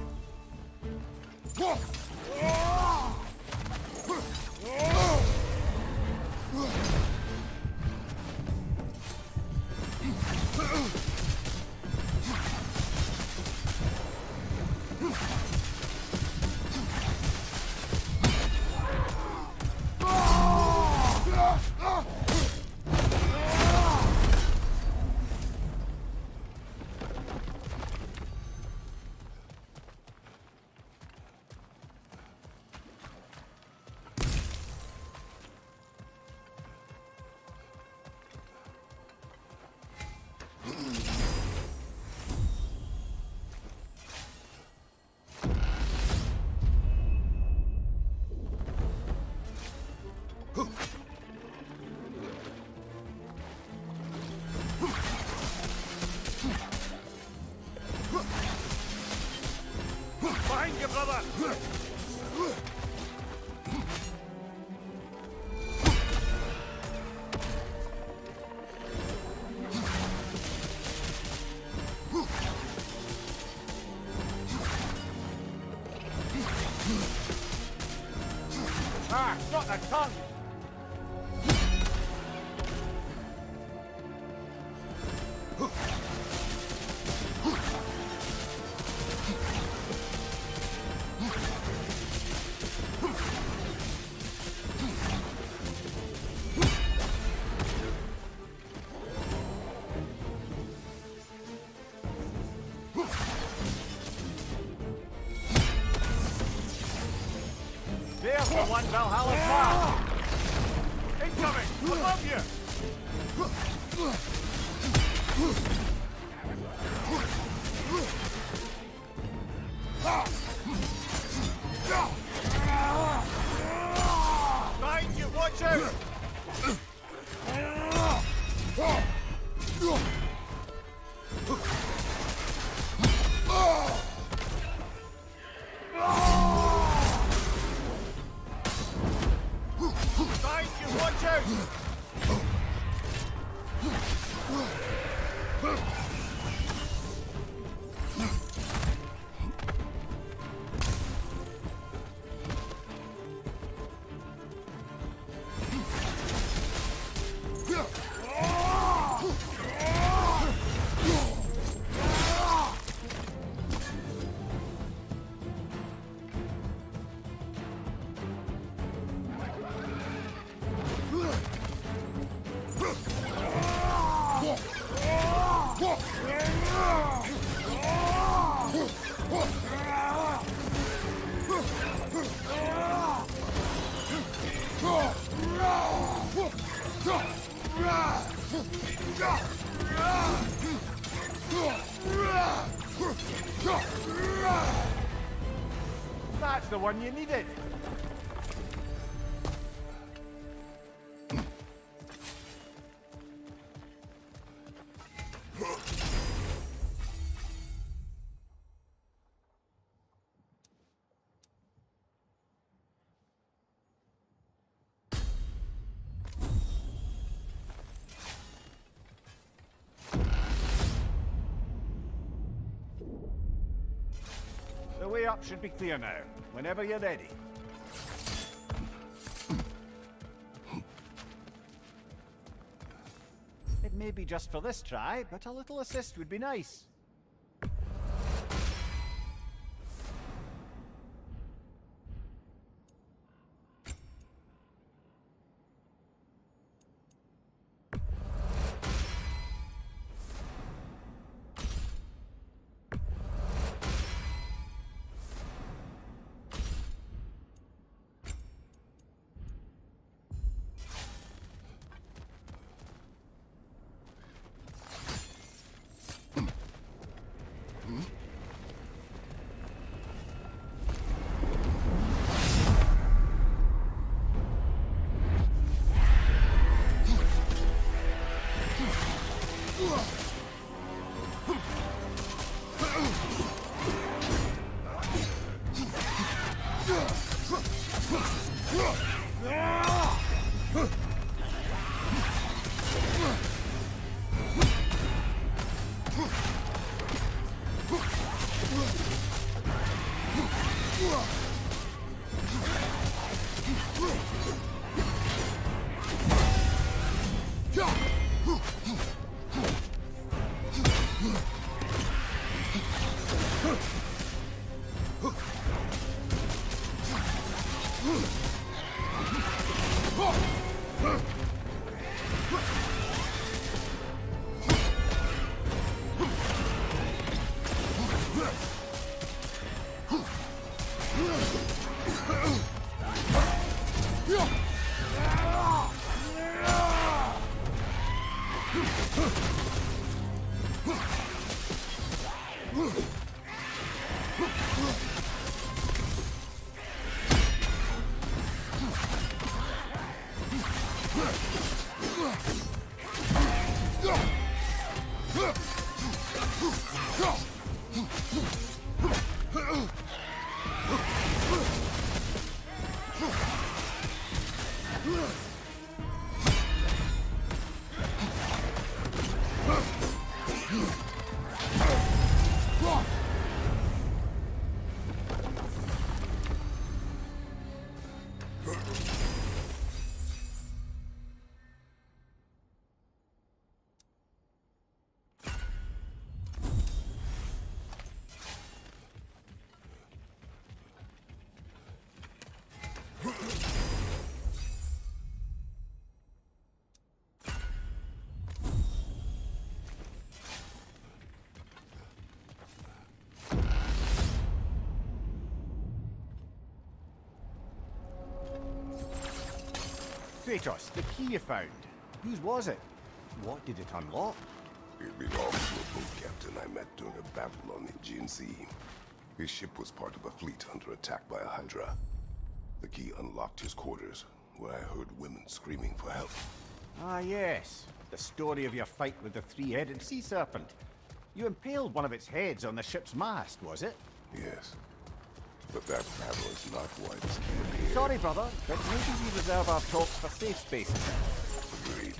Behind you, brother! Ah, not the tongue! Valhalla's mark! Incoming! Above you! Behind you! Watch out! Behind you! Watch out! That's the one you needed. The way up should be clear now, whenever you're ready. It may be just for this try, but a little assist would be nice. Whoa! Kratos, the key you found. Whose was it? What did it unlock? It belonged to a boat captain I met during a battle on the Aegean Sea. His ship was part of a fleet under attack by a Hydra. The key unlocked his quarters, where I heard women screaming for help. Ah, yes. The story of your fight with the three-headed sea serpent. You impaled one of its heads on the ship's mast, was it? Yes. But that battle is not why this key appeared. Sorry, brother, but maybe we reserve our talks for safe spaces. Agreed.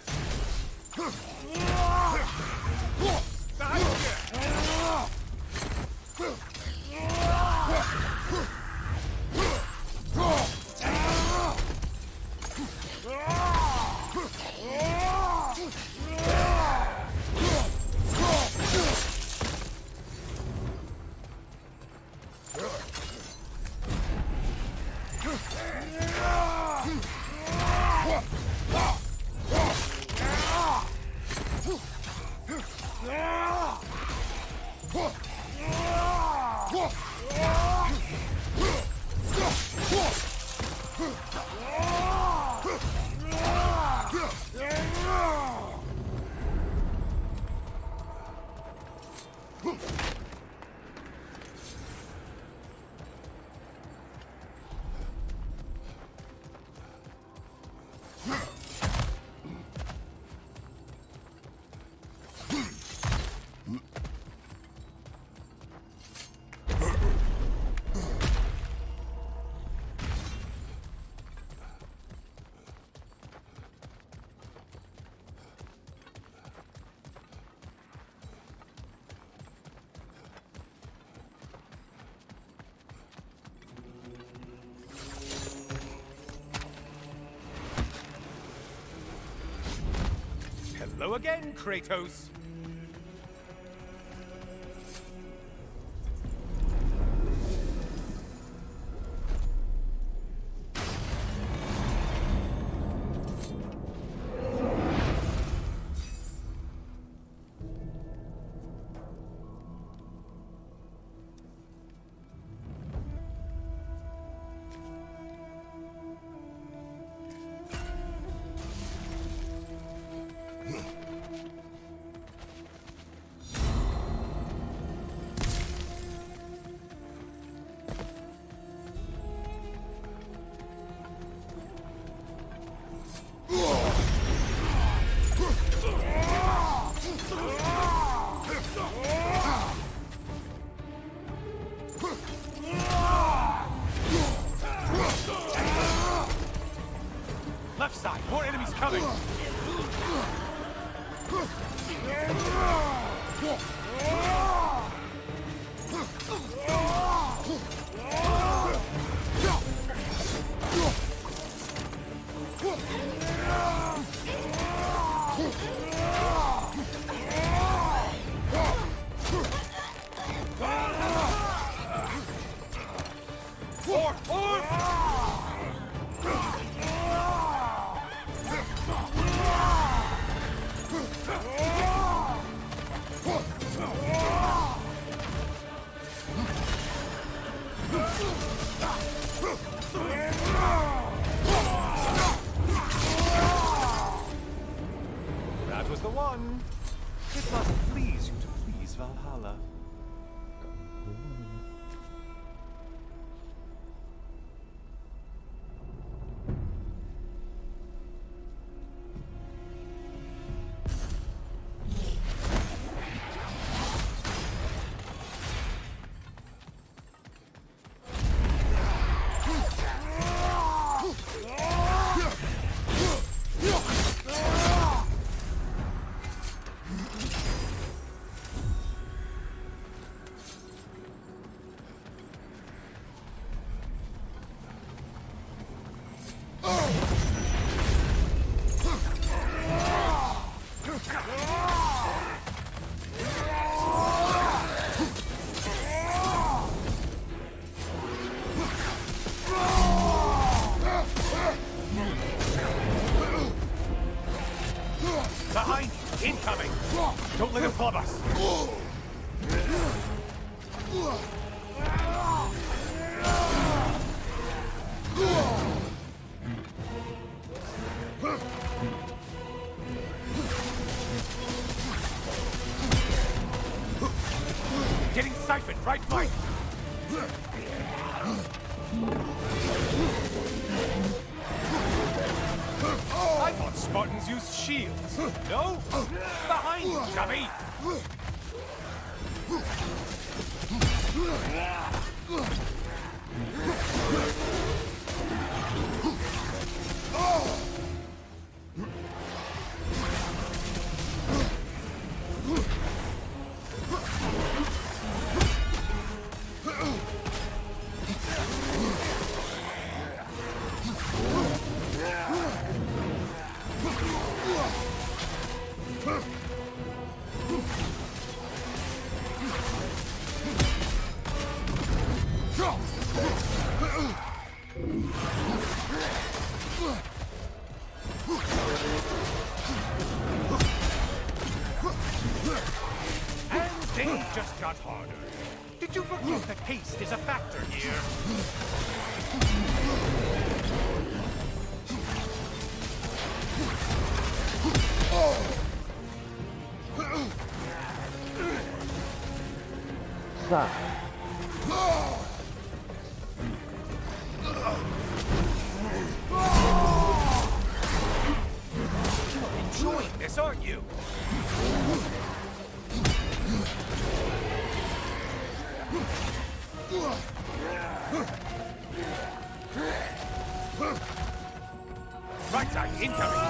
Hello again, Kratos! Left side, more enemies coming! That was the one. It must please you to please Valhalla. Behind you! Incoming! Don't let him club us! Siphon, right flank! I thought Spartans used shields. No? Behind you, chubby! And things just got harder. Did you forget that haste is a factor here? Sa. You're enjoying this, aren't you? Right side, incoming!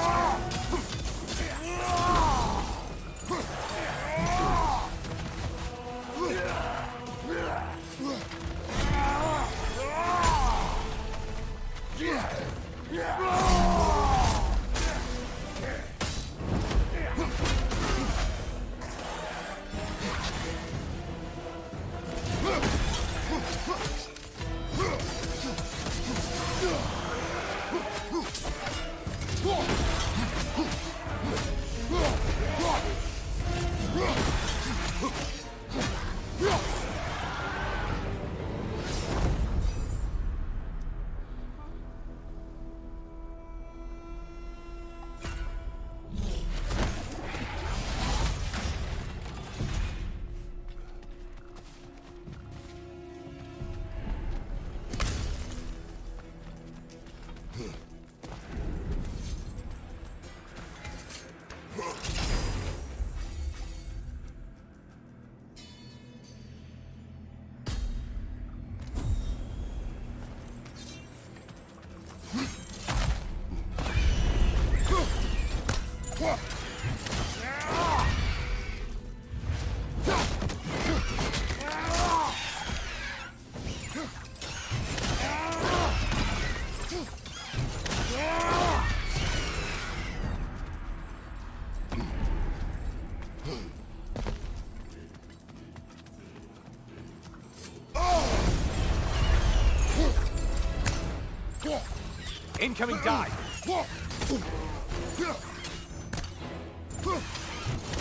Incoming dive!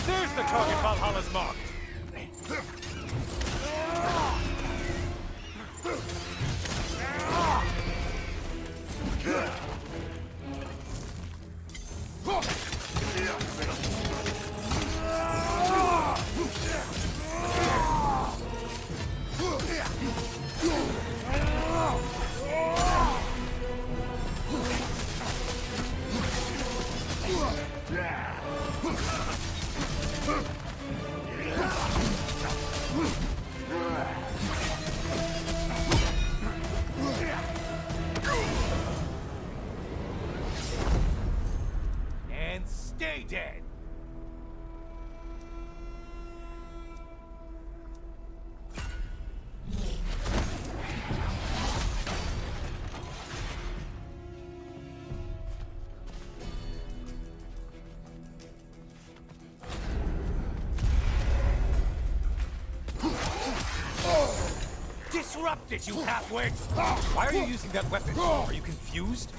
There's the target Valhalla's marked! And stay dead! Disrupted, you halfwit! Why are you using that weapon? Are you confused?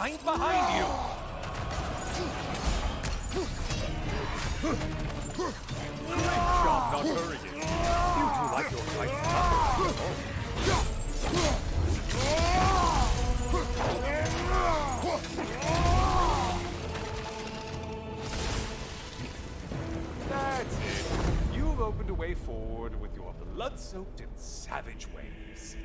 Find behind you! Great job not hurrying. You two like your fights tougher. That's it. You've opened a way forward with your blood-soaked and savage ways.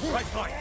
Right flank.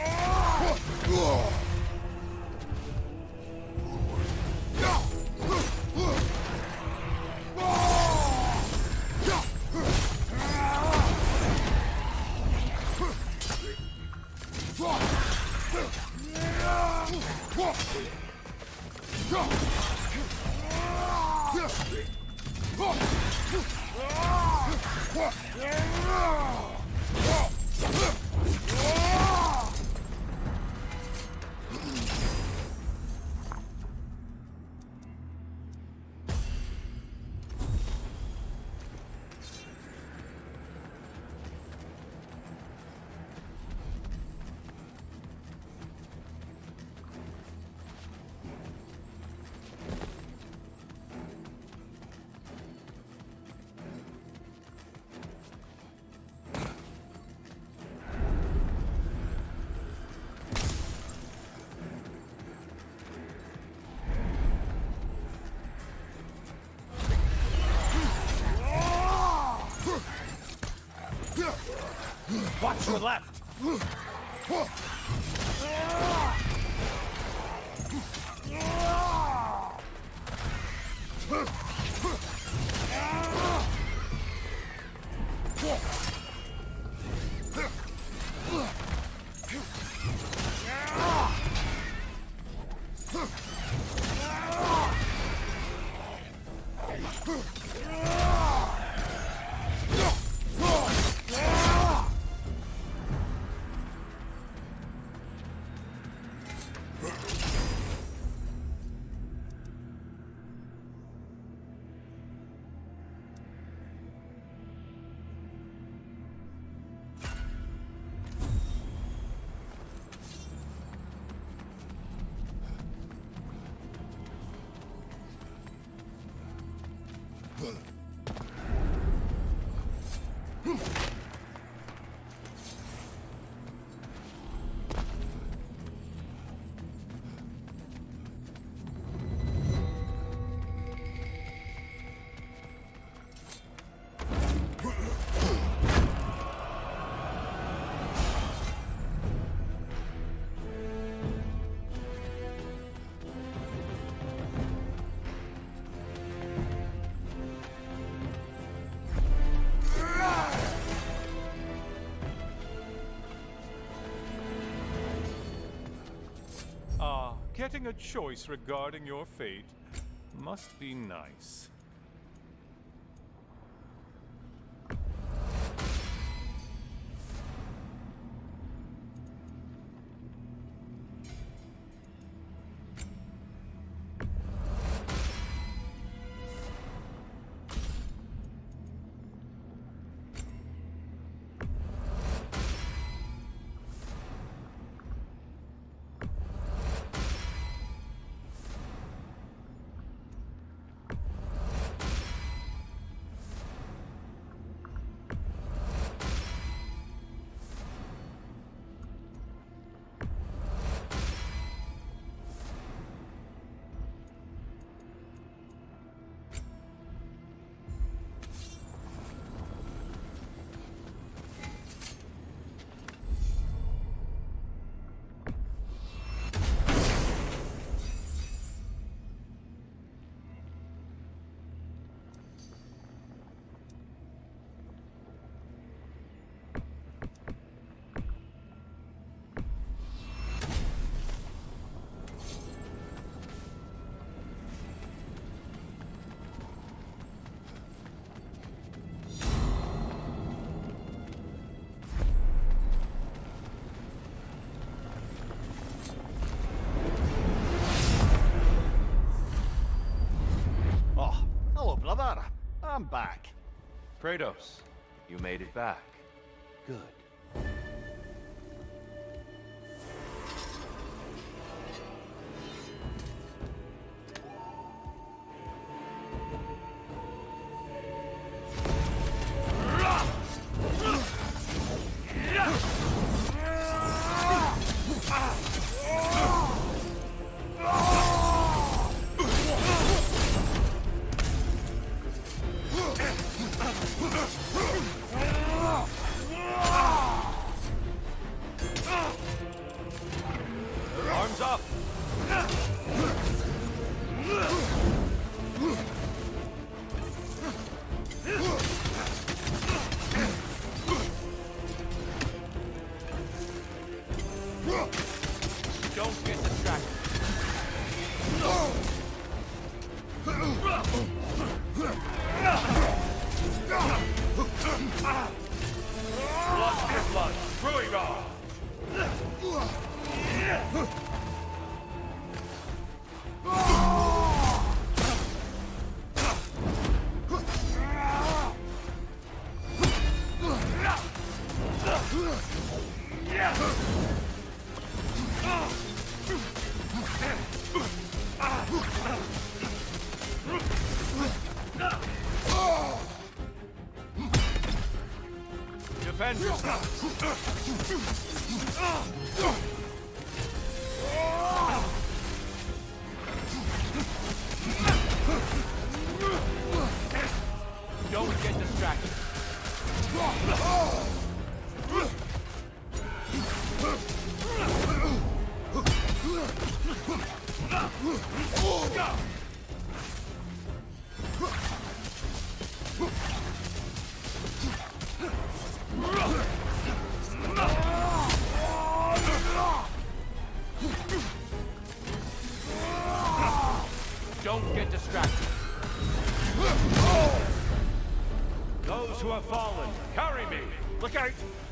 Watch your left! getting a choice regarding your fate must be nice. Brother, I'm back. Kratos, you made it back. Good. Arms up! Don't get distracted. Blood for blood, brewing on! Defend yourself! Don't get distracted. Don't get distracted. Those who have fallen, carry me! Look out!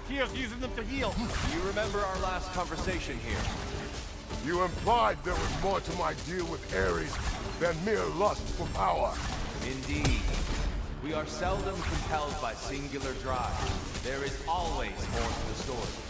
Tyr's using them to heal. Do you remember our last conversation here? You implied there was more to my deal with Ares than mere lust for power. Indeed. We are seldom compelled by singular drive. There is always more to the story.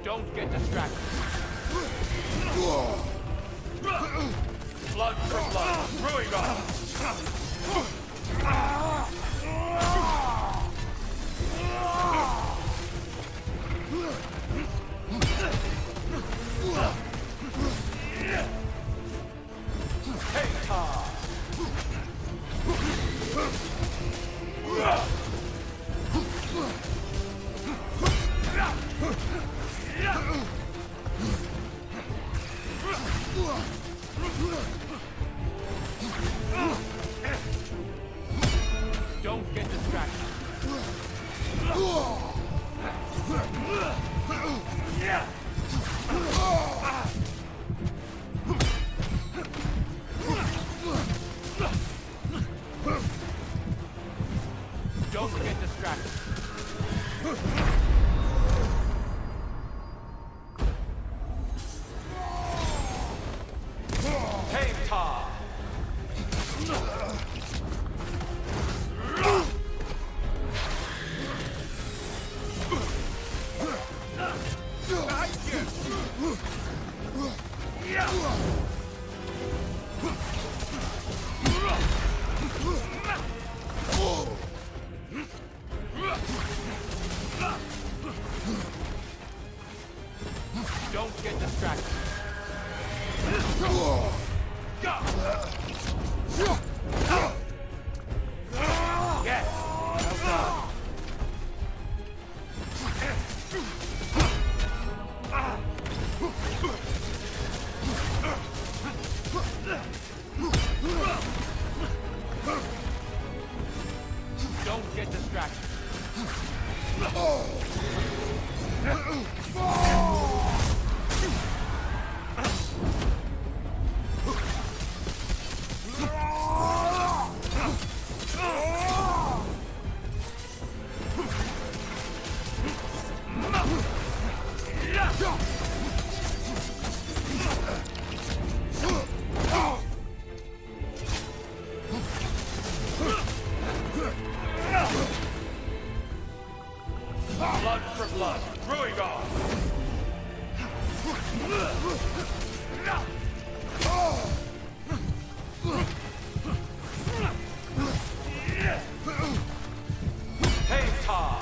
Don't get distracted. Blood for blood. Ruigon! Don't get distracted. Don't get distracted. Tame Tom! Don't get distracted. Yes! Well done. Don't get distracted. Blood for blood. Ruigon! Hey, Tom!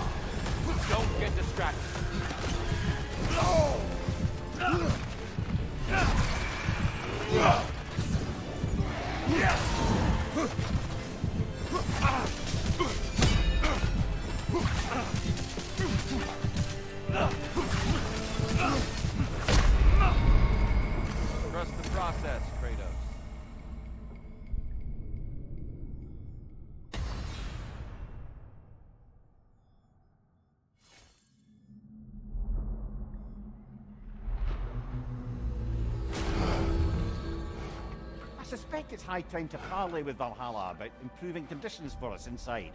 Don't get distracted. Trust the process, Kratos. I suspect it's high time to parley with Valhalla about improving conditions for us inside.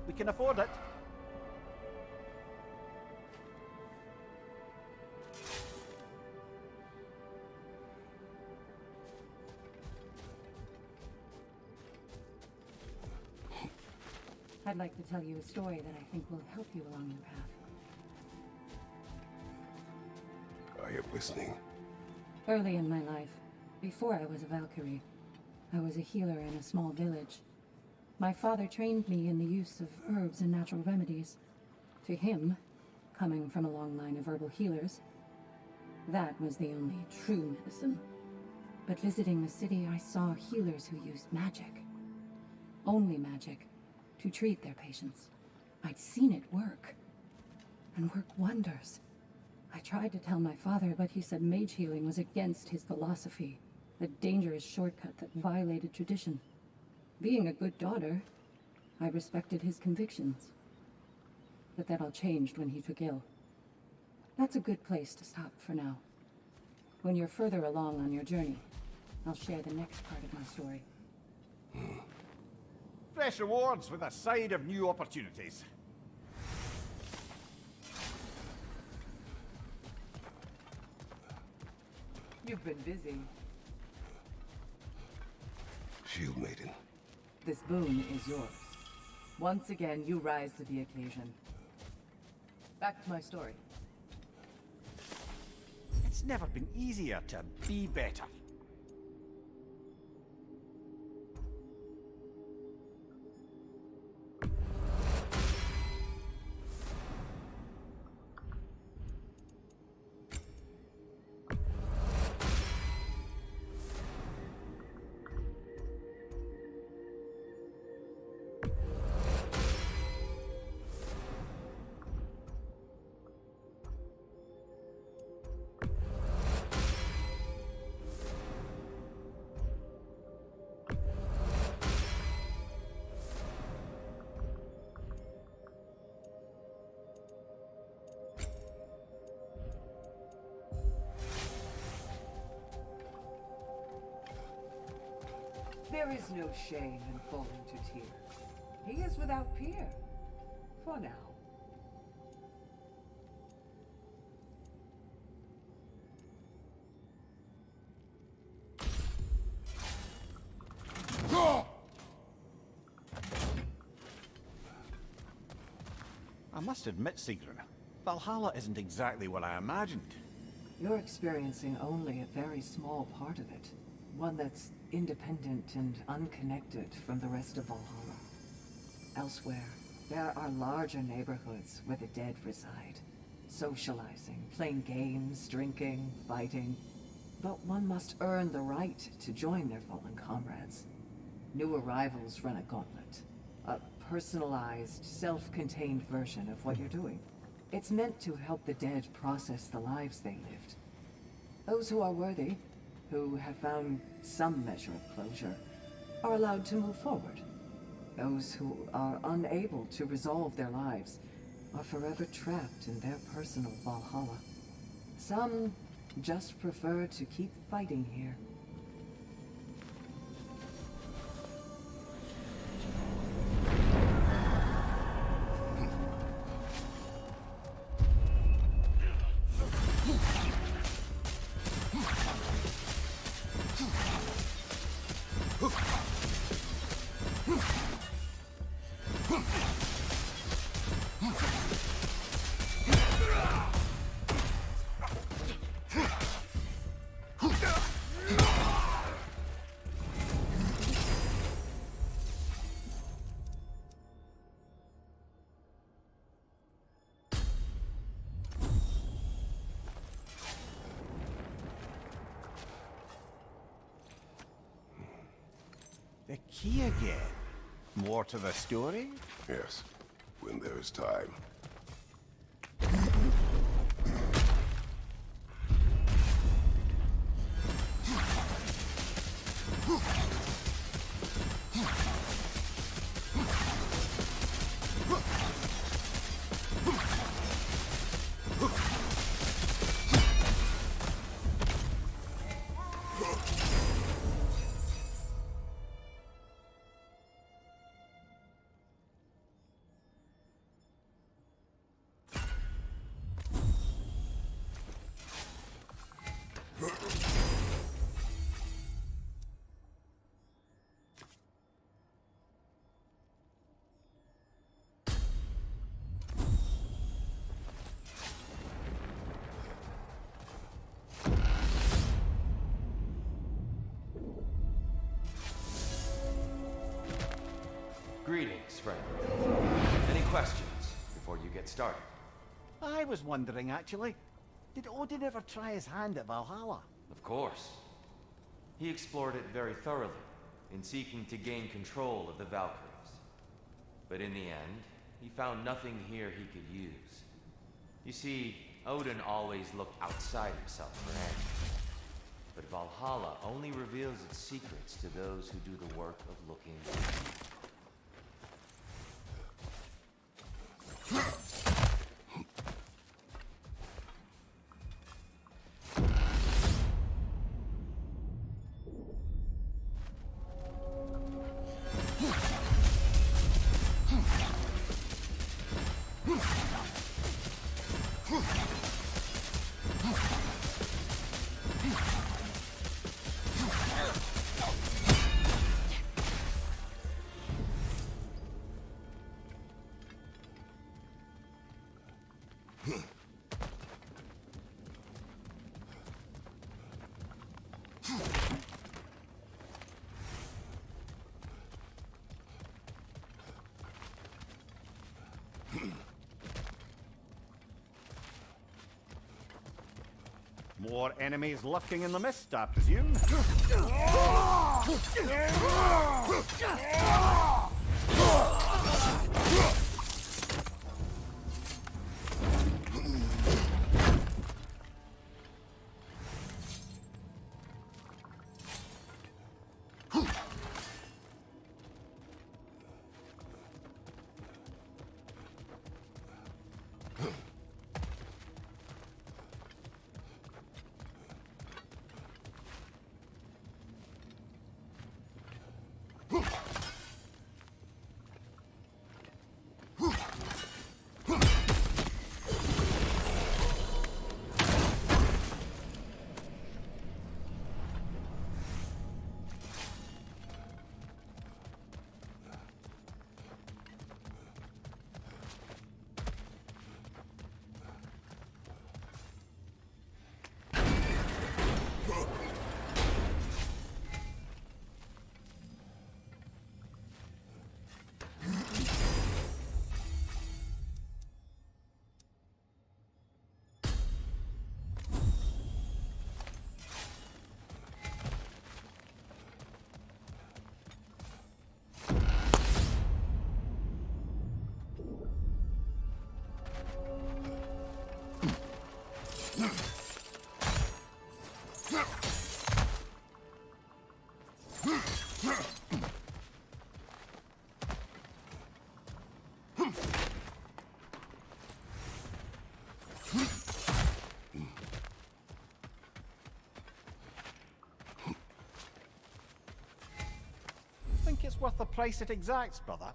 We can afford it. I'd like to tell you a story that I think will help you along your path. I am listening. Early in my life, before I was a Valkyrie, I was a healer in a small village. My father trained me in the use of herbs and natural remedies. To him, coming from a long line of herbal healers, that was the only true medicine. But visiting the city, I saw healers who used magic. Only magic. To treat their patients. I'd seen it work. And work wonders. I tried to tell my father, but he said mage healing was against his philosophy. A dangerous shortcut that violated tradition. Being a good daughter, I respected his convictions. But that all changed when he took ill. That's a good place to stop for now. When you're further along on your journey, I'll share the next part of my story. Fresh rewards with a side of new opportunities. You've been busy. Shield Maiden. This boon is yours. Once again, you rise to the occasion. Back to my story. It's never been easier to be better. There is no shame in falling to tears. He is without peer. For now. I must admit, Sigrun, Valhalla isn't exactly what I imagined. You're experiencing only a very small part of it. One that's independent and unconnected from the rest of Valhalla. Elsewhere, there are larger neighborhoods where the dead reside. Socializing, playing games, drinking, fighting. But one must earn the right to join their fallen comrades. New arrivals run a gauntlet. A personalized, self-contained version of what you're doing. It's meant to help the dead process the lives they lived. Those who are worthy, who have found some measure of closure, are allowed to move forward. Those who are unable to resolve their lives are forever trapped in their personal Valhalla. Some just prefer to keep fighting here. The key again. More to the story? Yes, when there is time. Greetings, friend. Any questions before you get started? I was wondering, actually. Did Odin ever try his hand at Valhalla? Of course. He explored it very thoroughly, in seeking to gain control of the Valkyries. But in the end, he found nothing here he could use. You see, Odin always looked outside himself for answers. But Valhalla only reveals its secrets to those who do the work of looking within. More enemies lurking in the mist, I presume. Think it's worth the price it exacts, brother?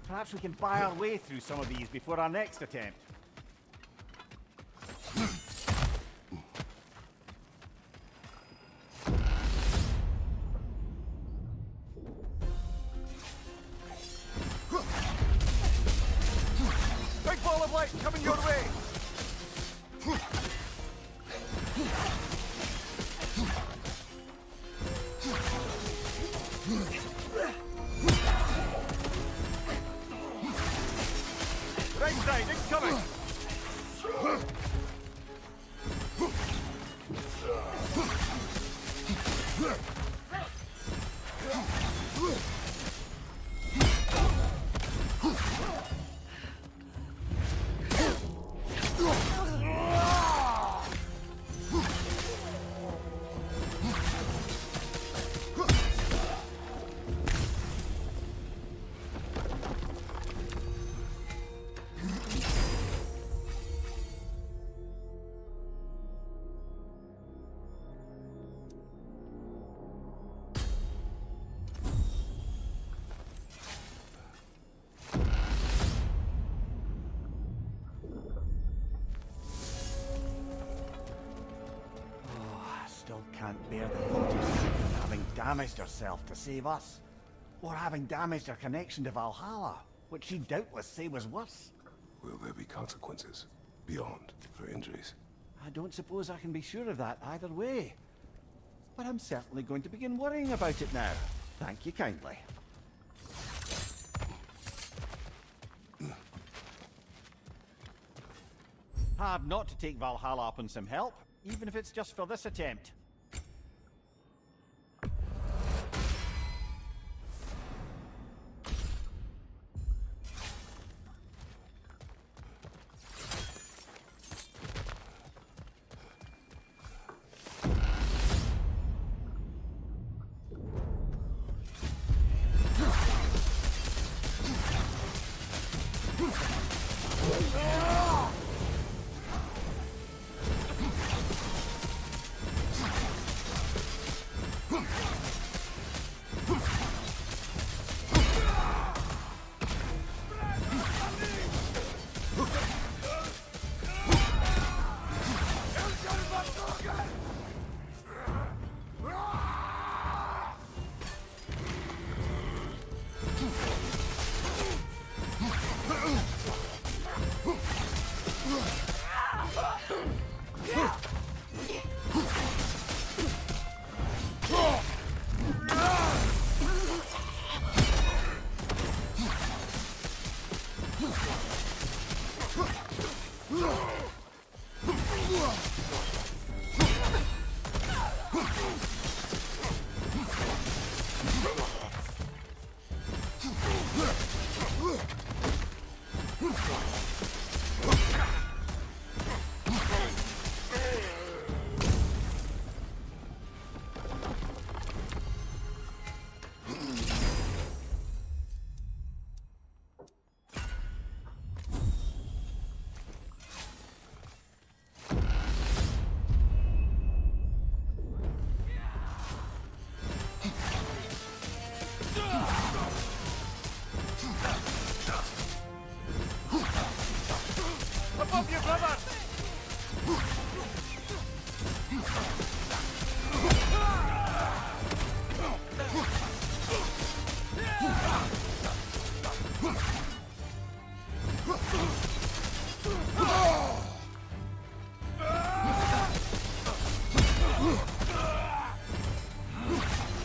Perhaps we can buy our way through some of these before our next attempt. Big ball of light coming your way! Ringside, incoming! can't bear the thought of Sigrid having damaged herself to save us. Or having damaged her connection to Valhalla, which she'd doubtless say was worse. Will there be consequences beyond her injuries? I don't suppose I can be sure of that either way. But I'm certainly going to begin worrying about it now. Thank you kindly. Hard not to take Valhalla up on some help, even if it's just for this attempt. Above you, brother!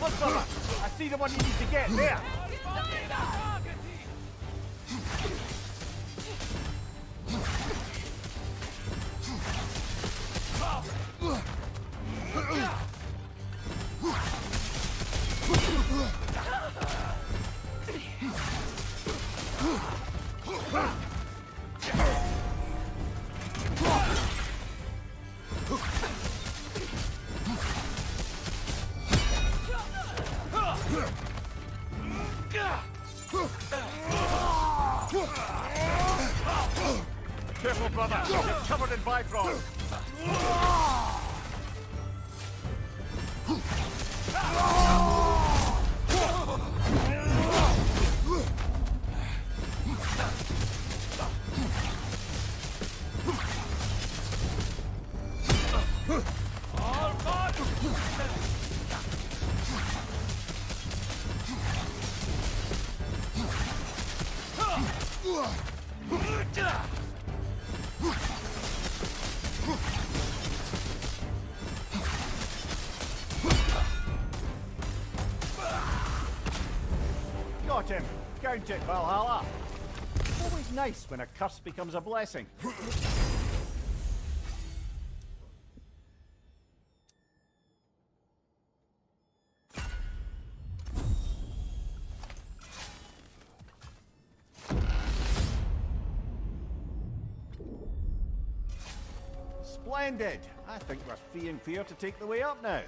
Look, brother! I see the one you need to get there! Careful, brother! You're covered in Bifrost! Got him! Count it, Valhalla! Always nice when a curse becomes a blessing. Splendid! I think we're free and clear to take the way up now.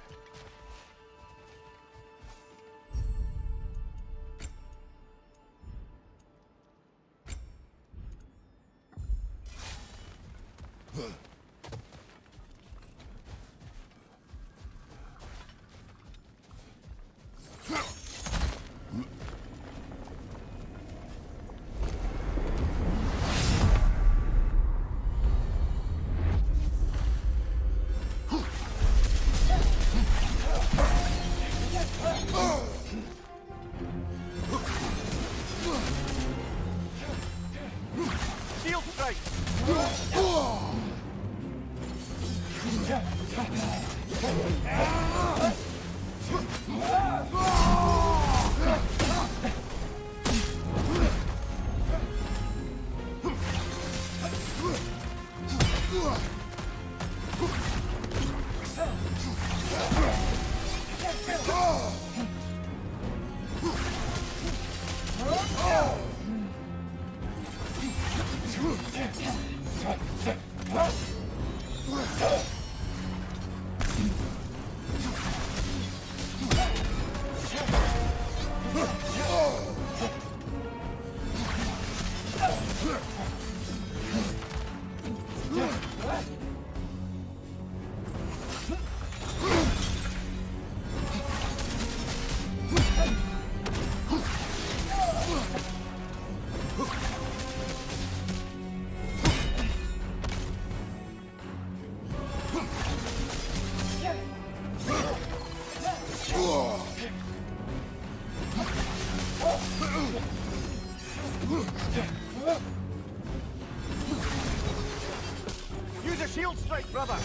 Use a shield strike, brother!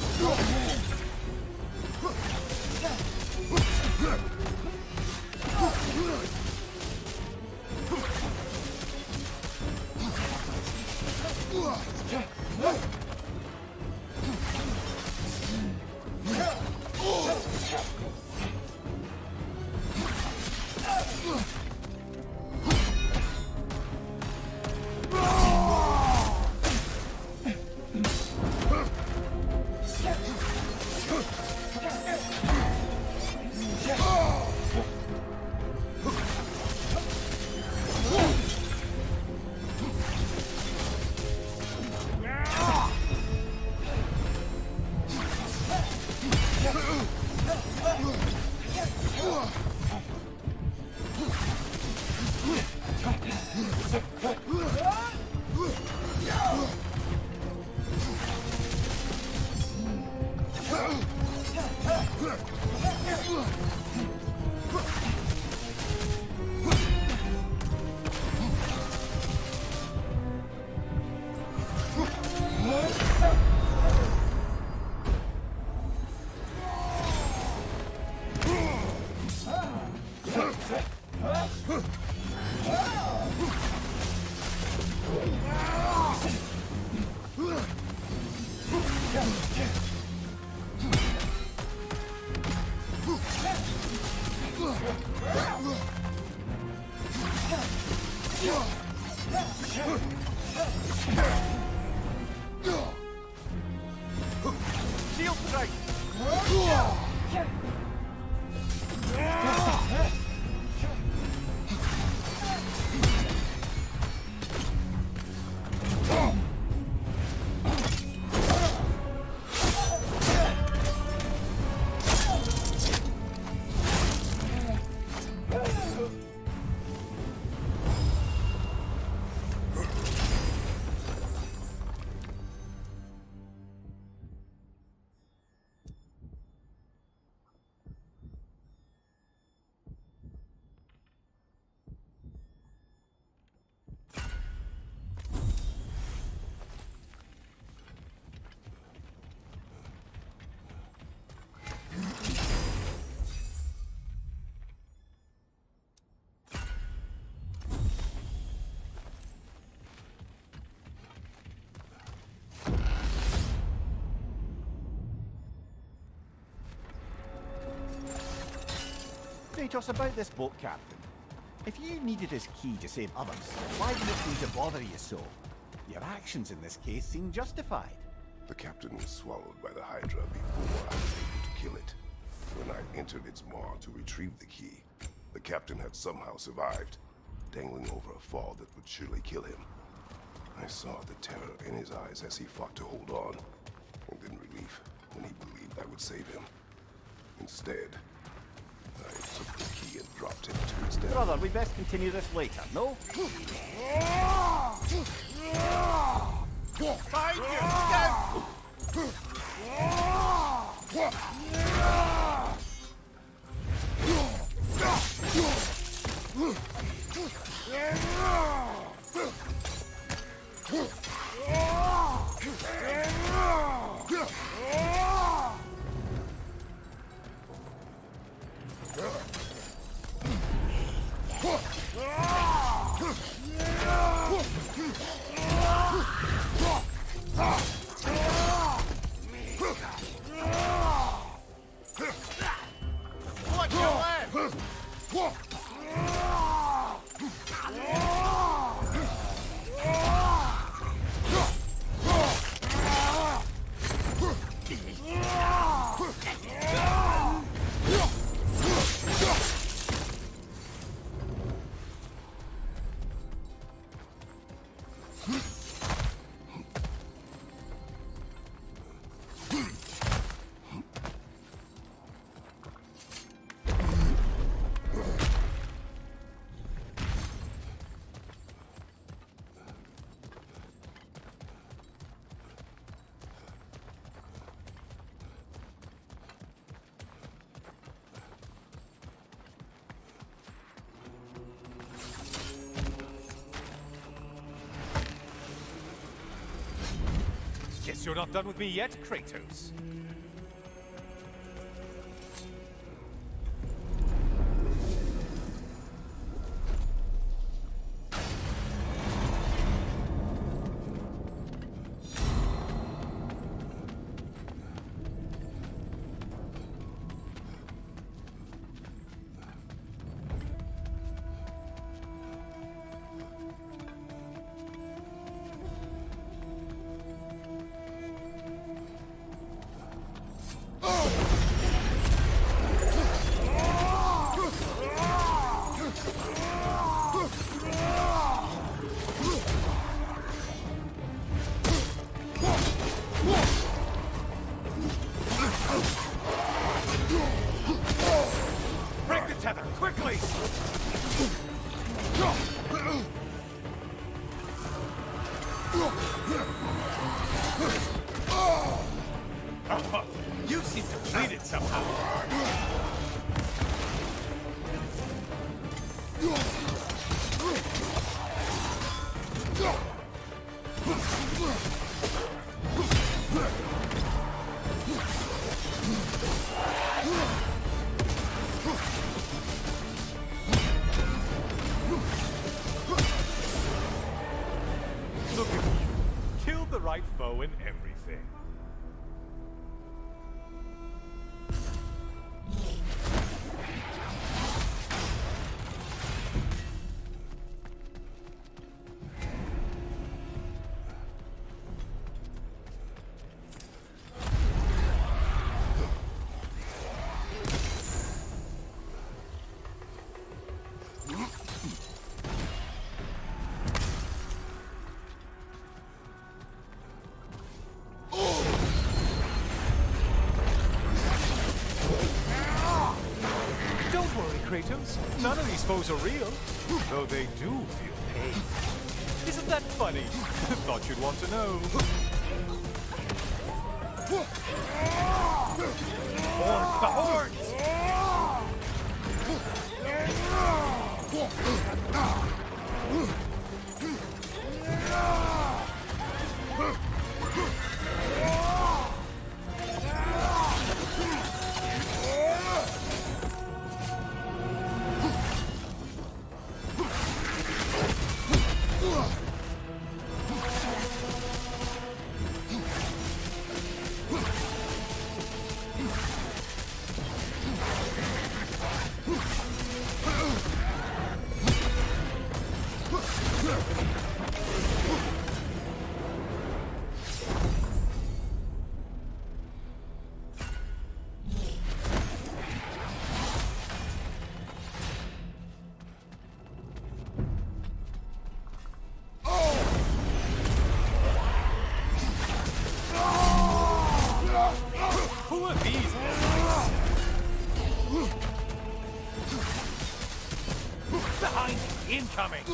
Shield strike! Kratos, about this boat captain. If you needed his key to save others, why did it seem to bother you so? Your actions in this case seem justified. The captain was swallowed by the Hydra before I was able to kill it. When I entered its maw to retrieve the key, the captain had somehow survived, dangling over a fall that would surely kill him. I saw the terror in his eyes as he fought to hold on, and then relief when he believed I would save him. Instead, I took the key and dropped him to his death. Brother, we best continue this later, no? Find you! Go! Guess you're not done with me yet, Kratos. Break the tether, quickly! Oh, you seem depleted somehow. Look at you. Killed the right foe and everything. Don't worry, Kratos. None of these foes are real, though they do feel pain. Isn't that funny? Thought you'd want to know. Horns, the horns! Who are these guys? Behind! Incoming!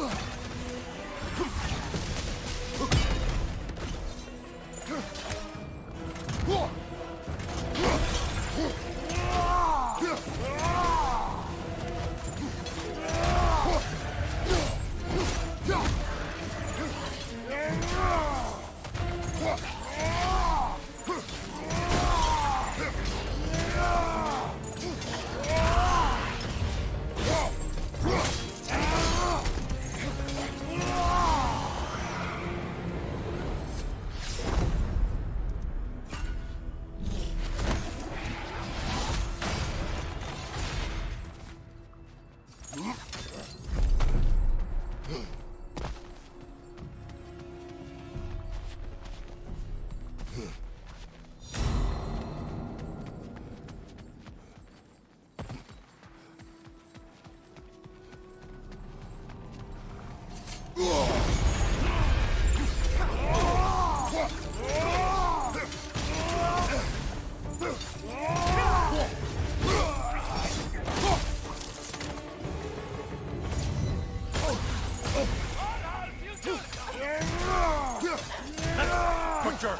Butcher!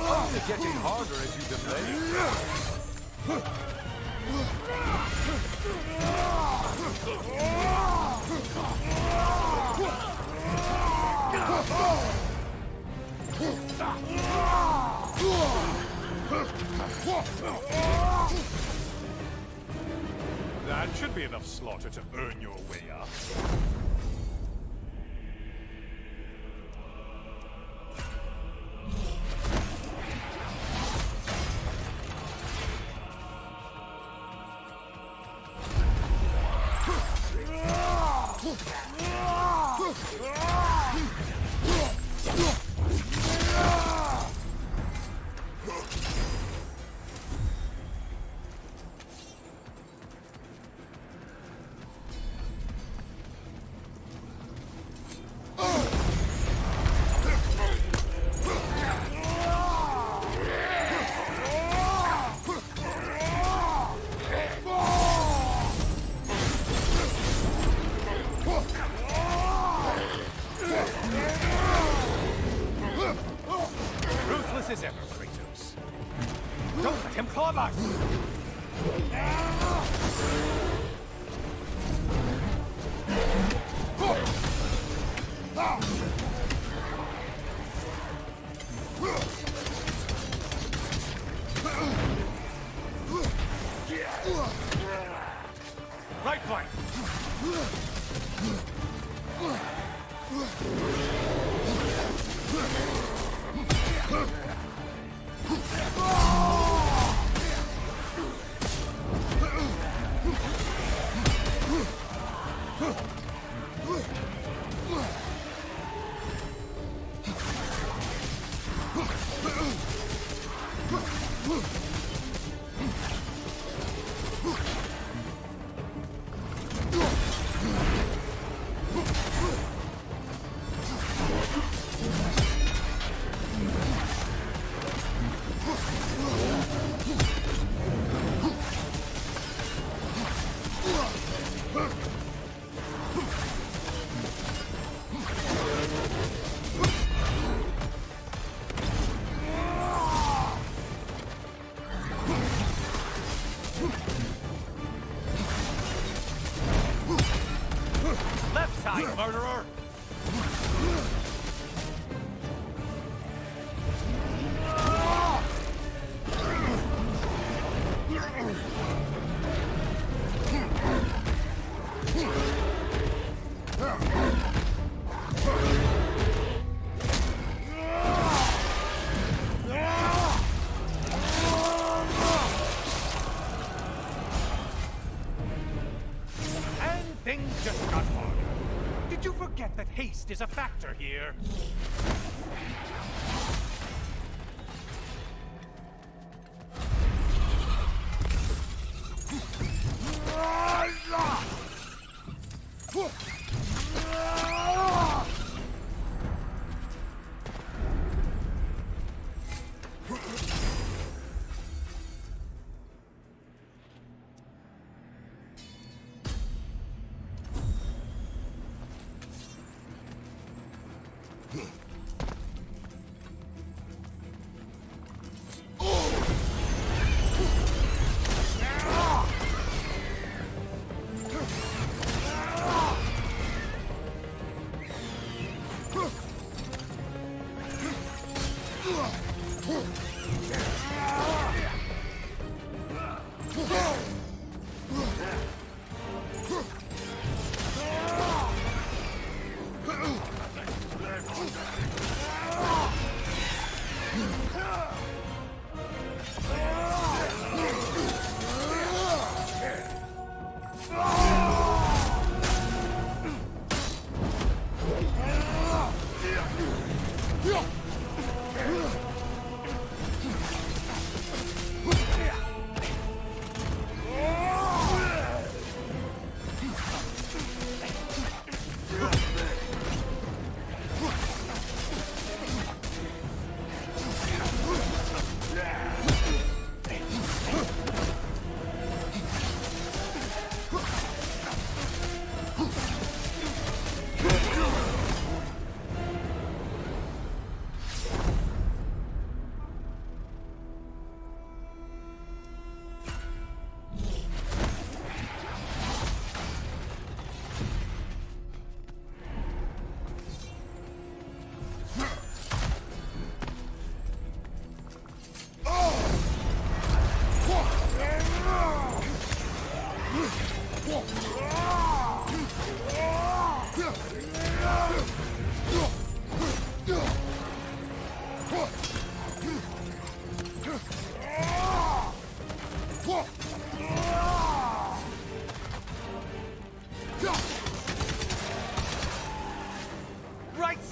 Only getting harder as you delay. That should be enough slaughter to earn your way up. Ruthless as ever, Kratos. Don't let him club us! Right flank! Left side, murderer! And things just got harder. Did you forget that haste is a factor here?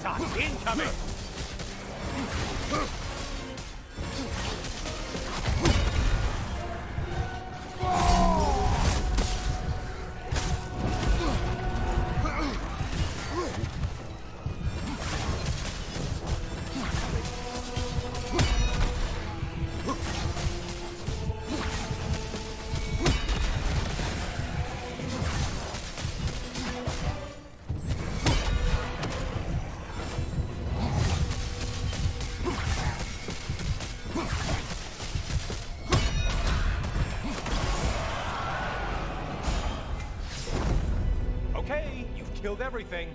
son! Incoming! Okay, you've killed everything.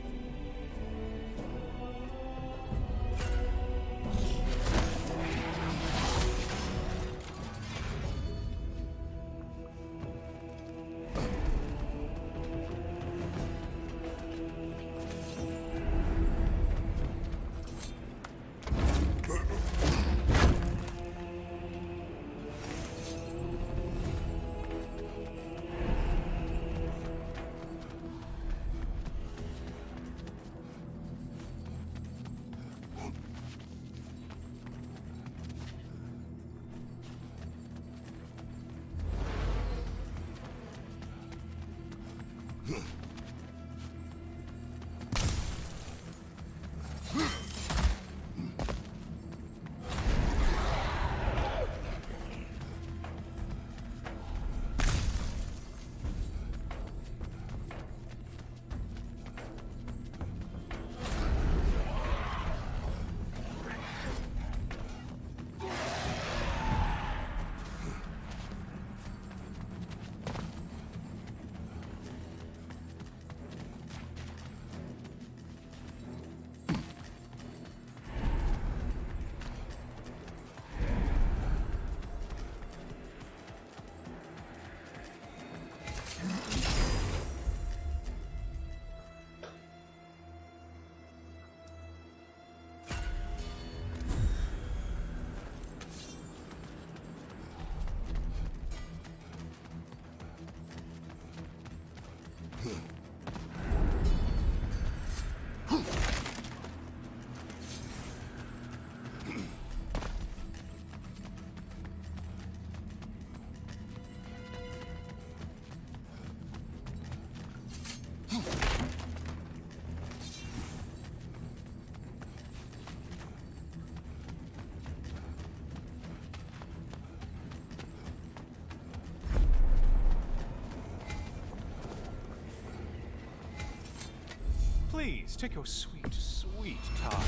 Please, take your sweet, sweet time.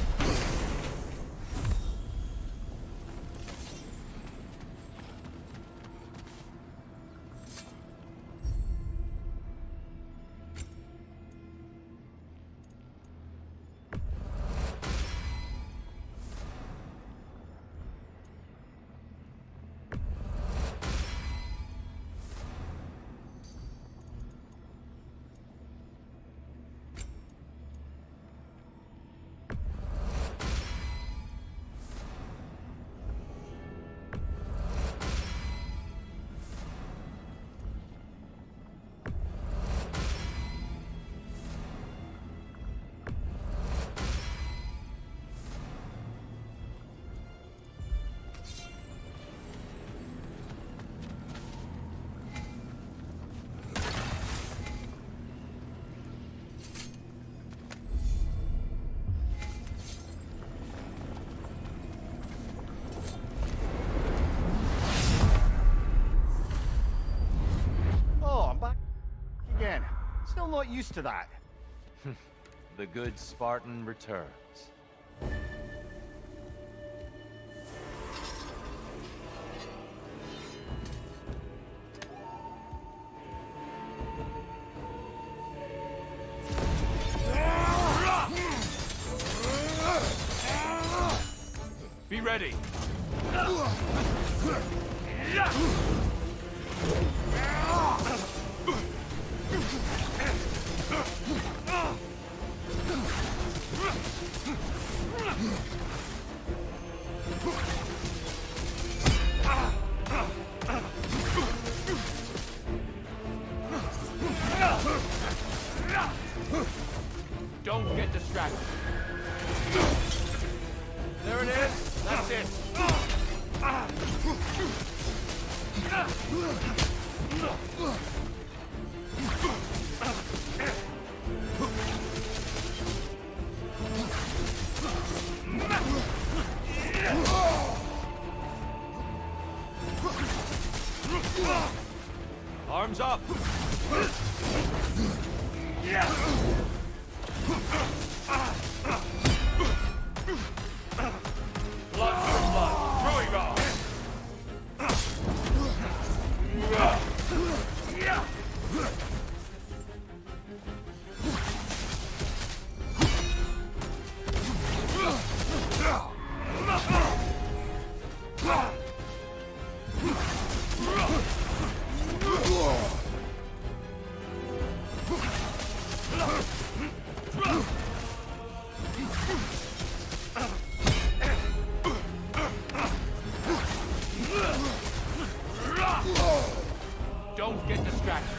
Again, still not used to that. The good Spartan returns. Be ready. Don't get distracted. There it is. That's it. Arms up. Blood for blood. Druid rock. Don't get distracted.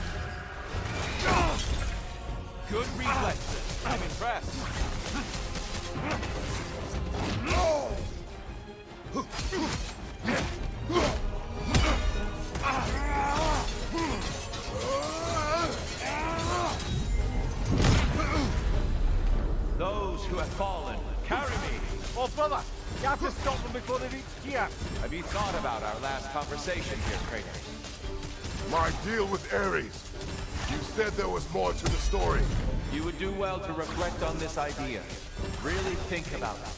Good reflexes. I'm impressed. Those who have fallen, carry me. Oh, brother! You have to stop them before they reach here! Have you thought about our last conversation here, Kratos? My deal with Ares. You said there was more to the story. You would do well to reflect on this idea. Really think about it.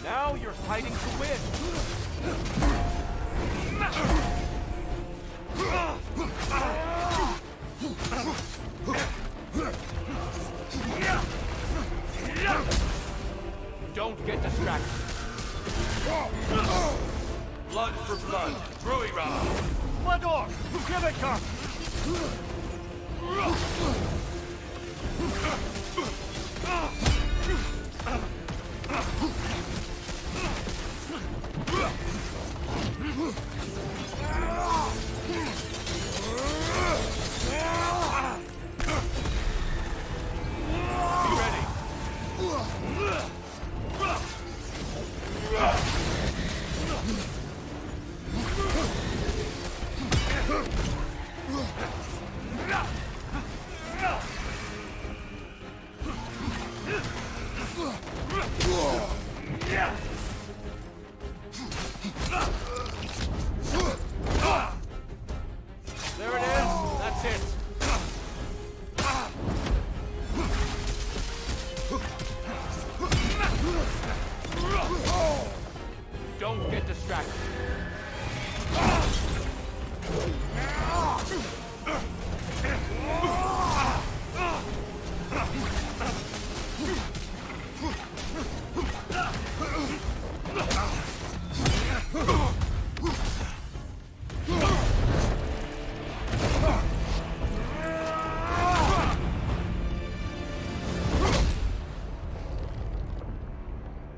Now you're fighting to win. Don't get distracted. Blood for blood. Druid rock. Blood off! Here they come! Be ready. There it is. That's it. Don't get distracted.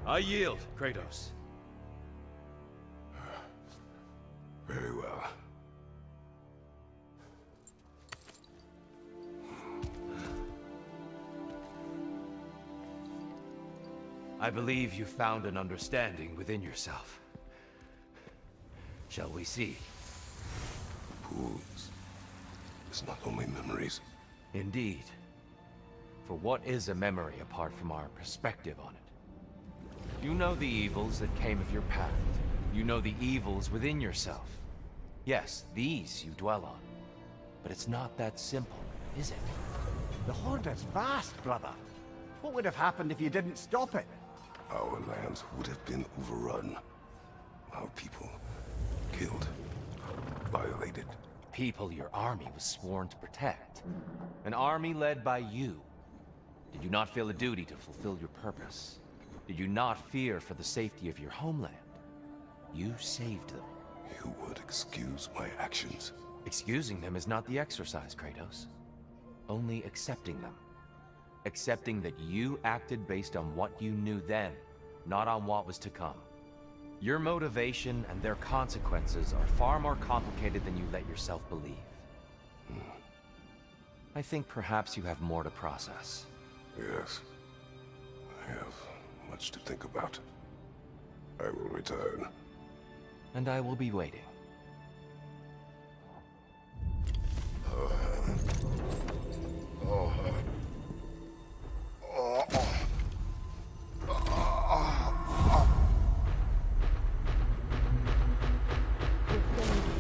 I yield, Kratos. Very well. I believe you found an understanding within yourself. Shall we see? Pools. It's not only memories. Indeed. For what is a memory apart from our perspective on it? You know the evils that came of your path. You know the evils within yourself. Yes, these you dwell on. But it's not that simple, is it? The Horde is vast, brother. What would have happened if you didn't stop it? Our lands would have been overrun. Our people killed, violated. People your army was sworn to protect. An army led by you. Did you not feel a duty to fulfill your purpose? Did you not fear for the safety of your homeland? You saved them. You would excuse my actions. Excusing them is not the exercise, Kratos. Only accepting them. Accepting that you acted based on what you knew then, not on what was to come. Your motivation and their consequences are far more complicated than you let yourself believe. I think perhaps you have more to process. Yes. I have much to think about. I will return. And I will be waiting.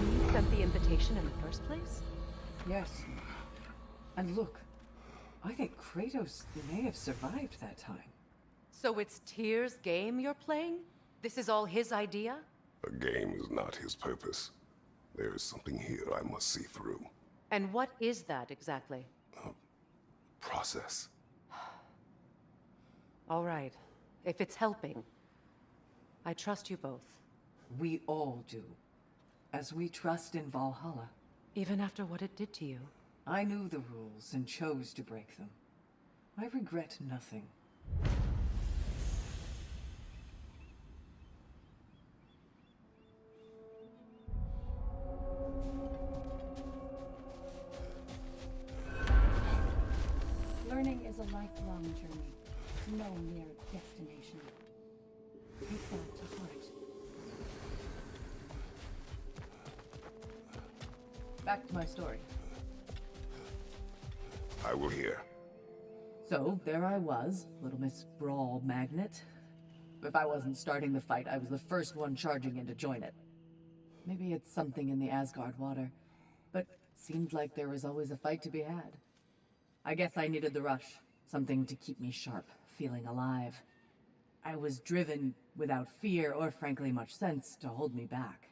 You sent the invitation in the first place? Yes. And look, I think Kratos may have survived that time. So it's Tyr's game you're playing? This is all his idea? A game is not his purpose. There is something here I must see through. And what is that exactly? Process. All right. If it's helping, I trust you both. We all do. As we trust in Valhalla. Even after what it did to you. I knew the rules and chose to break them. I regret nothing. Learning is a lifelong journey, no mere destination. Take that to heart. Back to my story. I will hear. So, there I was, Little Miss Brawl Magnet. If I wasn't starting the fight, I was the first one charging in to join it. Maybe it's something in the Asgard water, but seemed like there was always a fight to be had. I guess I needed the rush, something to keep me sharp, feeling alive. I was driven, without fear or frankly much sense, to hold me back.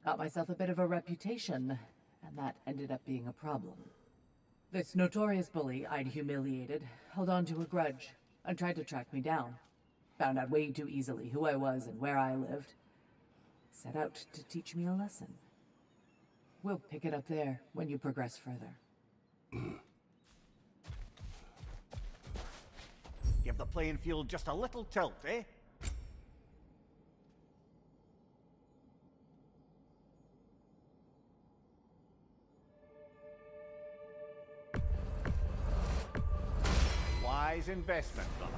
Got myself a bit of a reputation, and that ended up being a problem. This notorious bully I'd humiliated held on to a grudge and tried to track me down. Found out way too easily who I was and where I lived. Set out to teach me a lesson. We'll pick it up there when you progress further. Give the playing field just a little tilt, eh? Wise investment, brother.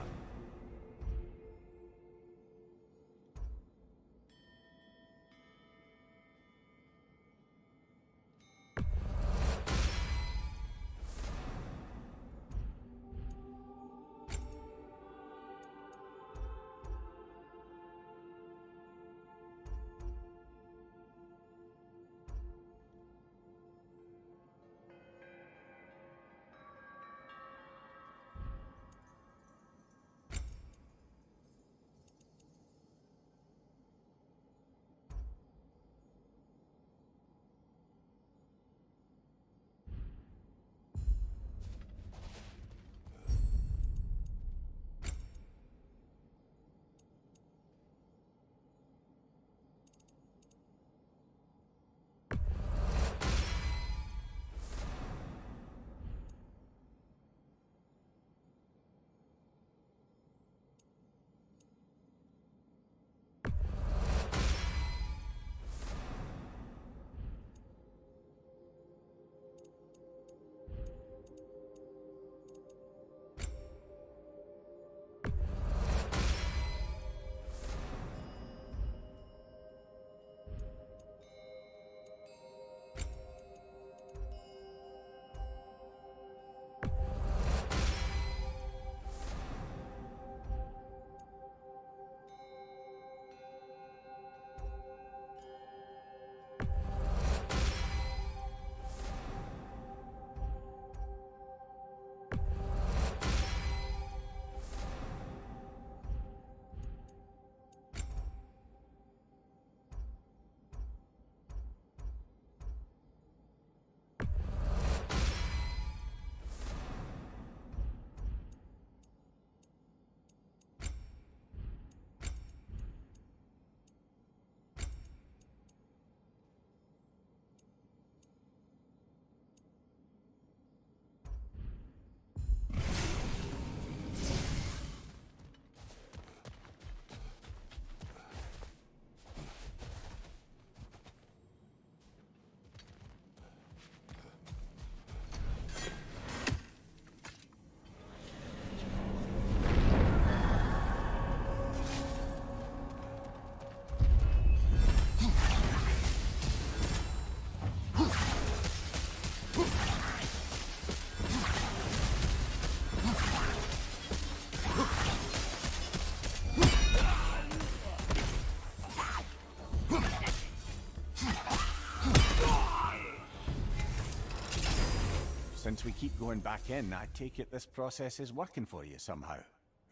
Since we keep going back in, I take it this process is working for you somehow.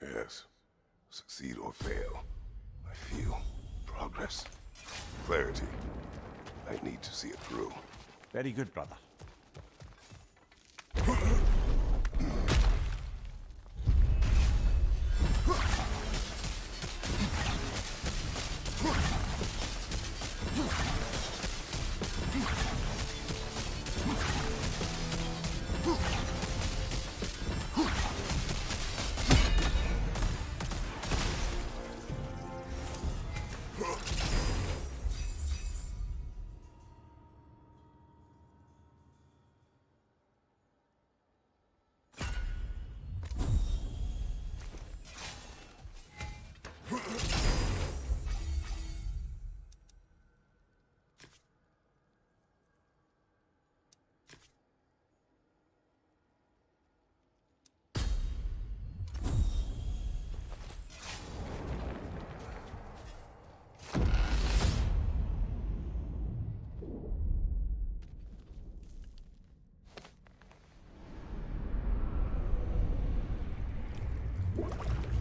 Yes. Succeed or fail, I feel progress. Clarity. I need to see it through. Very good, brother.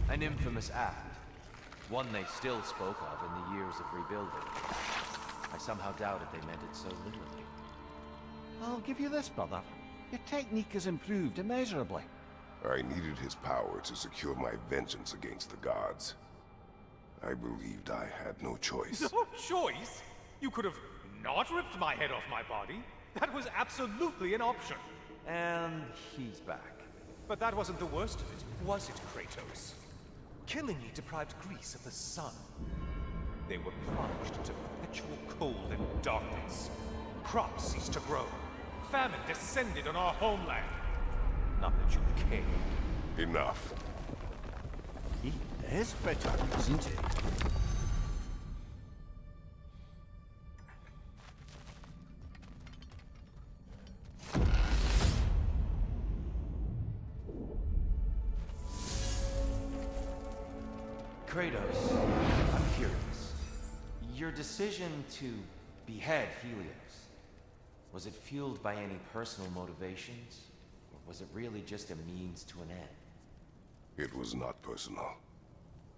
An infamous act. One they still spoke of in the years of rebuilding. I somehow doubted they meant it so literally. I'll give you this, brother. Your technique has improved immeasurably. I needed his power to secure my vengeance against the gods. I believed I had no choice. No choice? You could have not ripped my head off my body. That was absolutely an option. And he's back. But that wasn't the worst of it, was it, Kratos? Killing me deprived Greece of the sun. They were plunged into perpetual cold and darkness. Crops ceased to grow. Famine descended on our homeland. Not that you cared. Enough. He is bitter, isn't he? Kratos, I'm curious. Your decision to behead Helios, was it fueled by any personal motivations? Or was it really just a means to an end? It was not personal.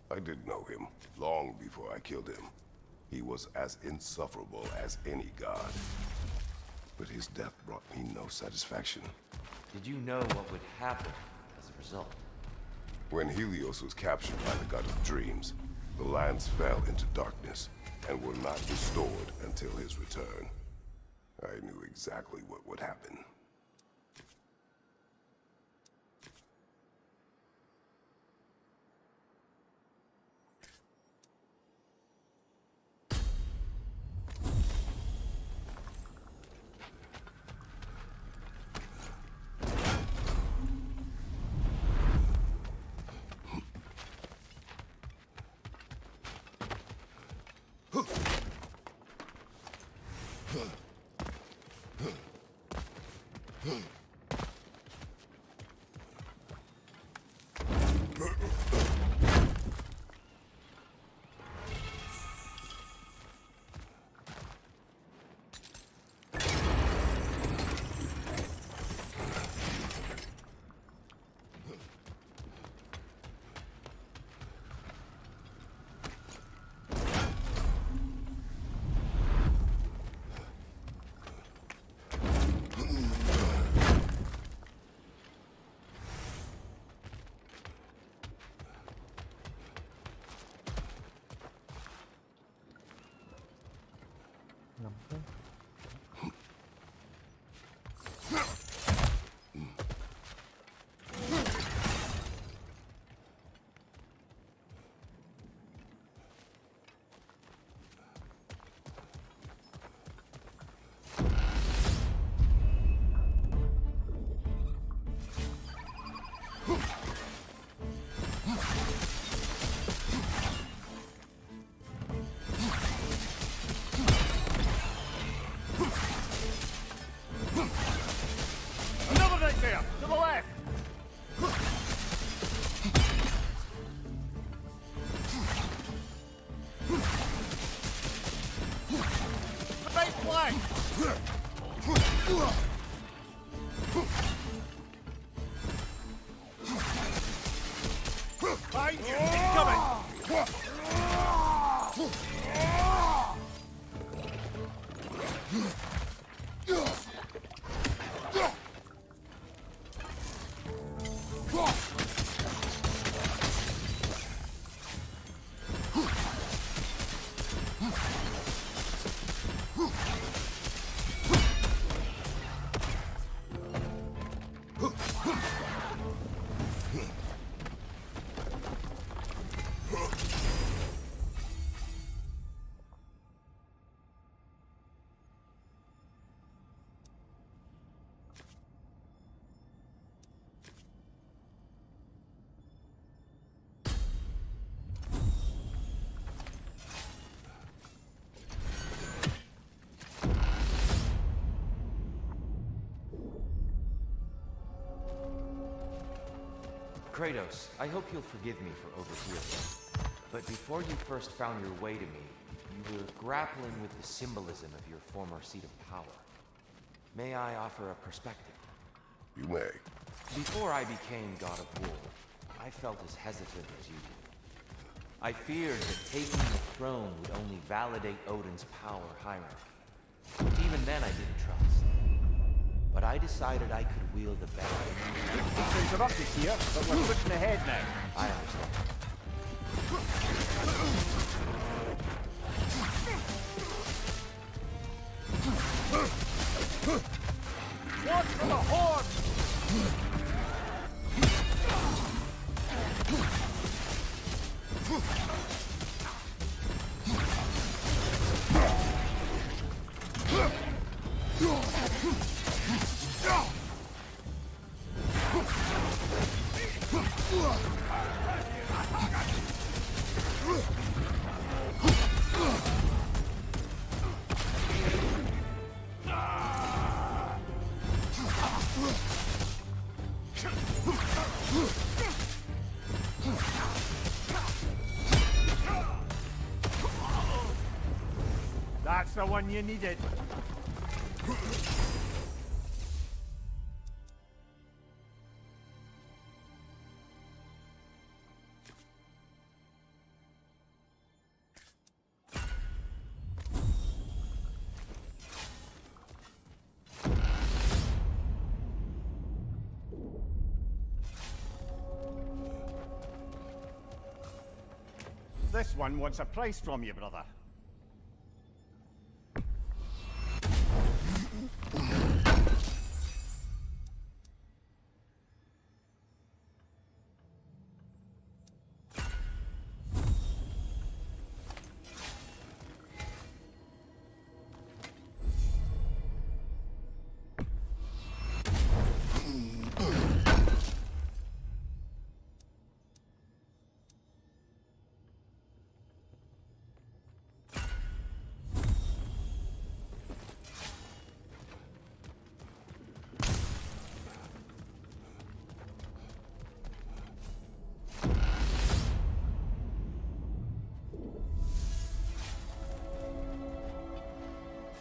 I did know him, long before I killed him. He was as insufferable as any god. But his death brought me no satisfaction. Did you know what would happen as a result? When Helios was captured by the god of dreams, the lands fell into darkness and were not restored until his return. I knew exactly what would happen. Danger! Incoming! Kratos, I hope you'll forgive me for overhearing. But before you first found your way to me, you were grappling with the symbolism of your former seat of power. May I offer a perspective? You may. Before I became God of War, I felt as hesitant as you did. I feared that taking the throne would only validate Odin's power hierarchy. Even then I didn't trust. But I decided I could wield a better. It's interrupted here, but we're pushing ahead now. I understand. Watch for the horn! That's the one you needed. This one wants a price from you, brother.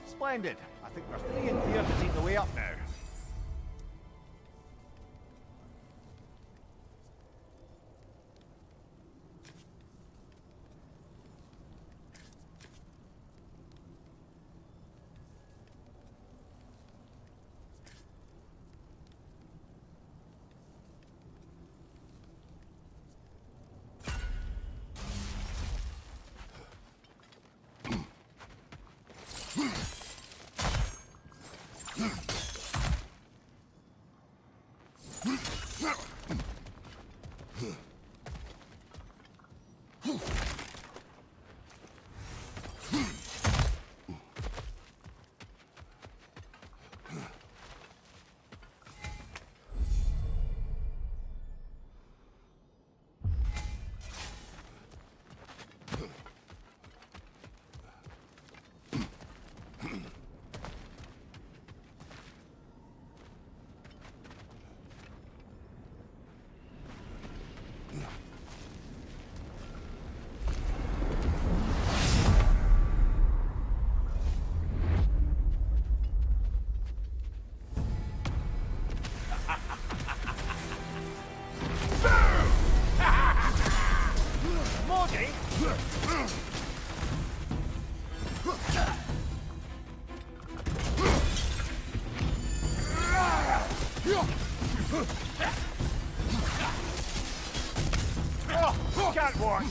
Splendid. I think we're free and clear to take the way up now. Oh, can't walk.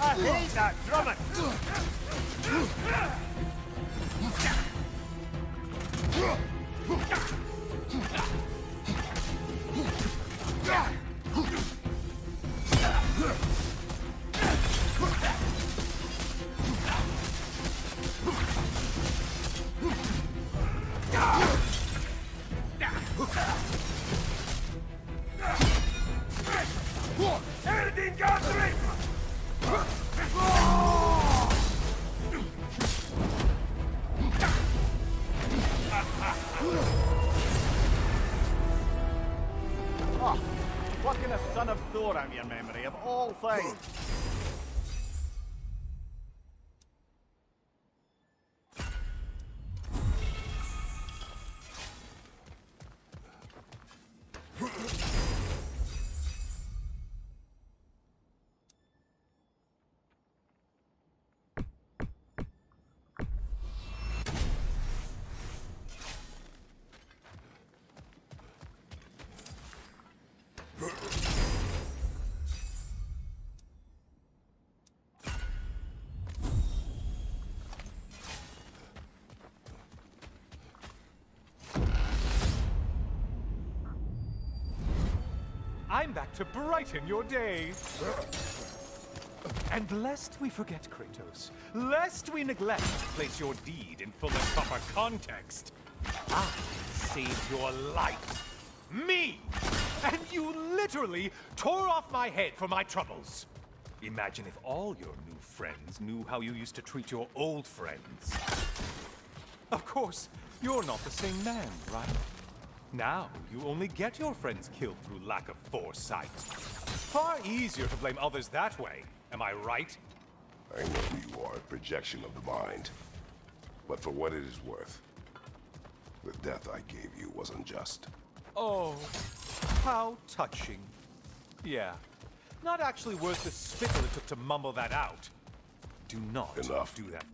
I hate that drumming. Everything got three! Oh, fucking a son of Thor out your memory of all things. I'm back to brighten your day. And lest we forget, Kratos, lest we neglect to place your deed in full and proper context, I saved your life. Me! And you literally tore off my head for my troubles. Imagine if all your new friends knew how you used to treat your old friends. Of course, you're not the same man, right? Now, you only get your friends killed through lack of foresight. Far easier to blame others that way, am I right? I know who you are, a projection of the mind. But for what it is worth, the death I gave you was unjust. Oh, how touching. Yeah, not actually worth the spittle it took to mumble that out. Do not Enough. do that.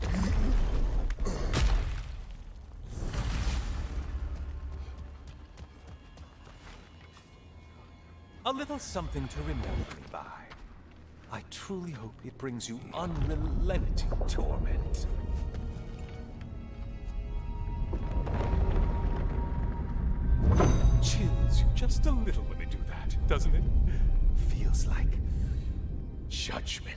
A little something to remember me by. I truly hope it brings you unrelenting torment. Chills you just a little when they do that, doesn't it? Feels like judgment.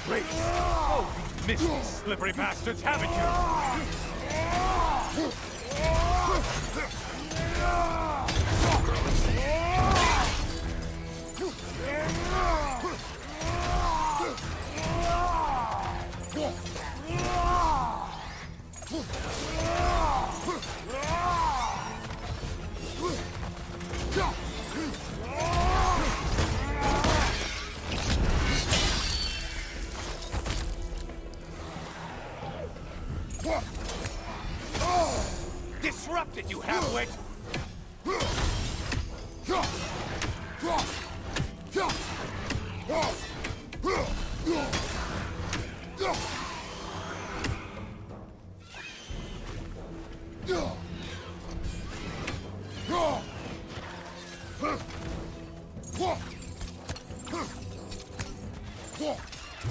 Great! Oh, you missed these slippery bastards, haven't you? Disrupted, you half-wit!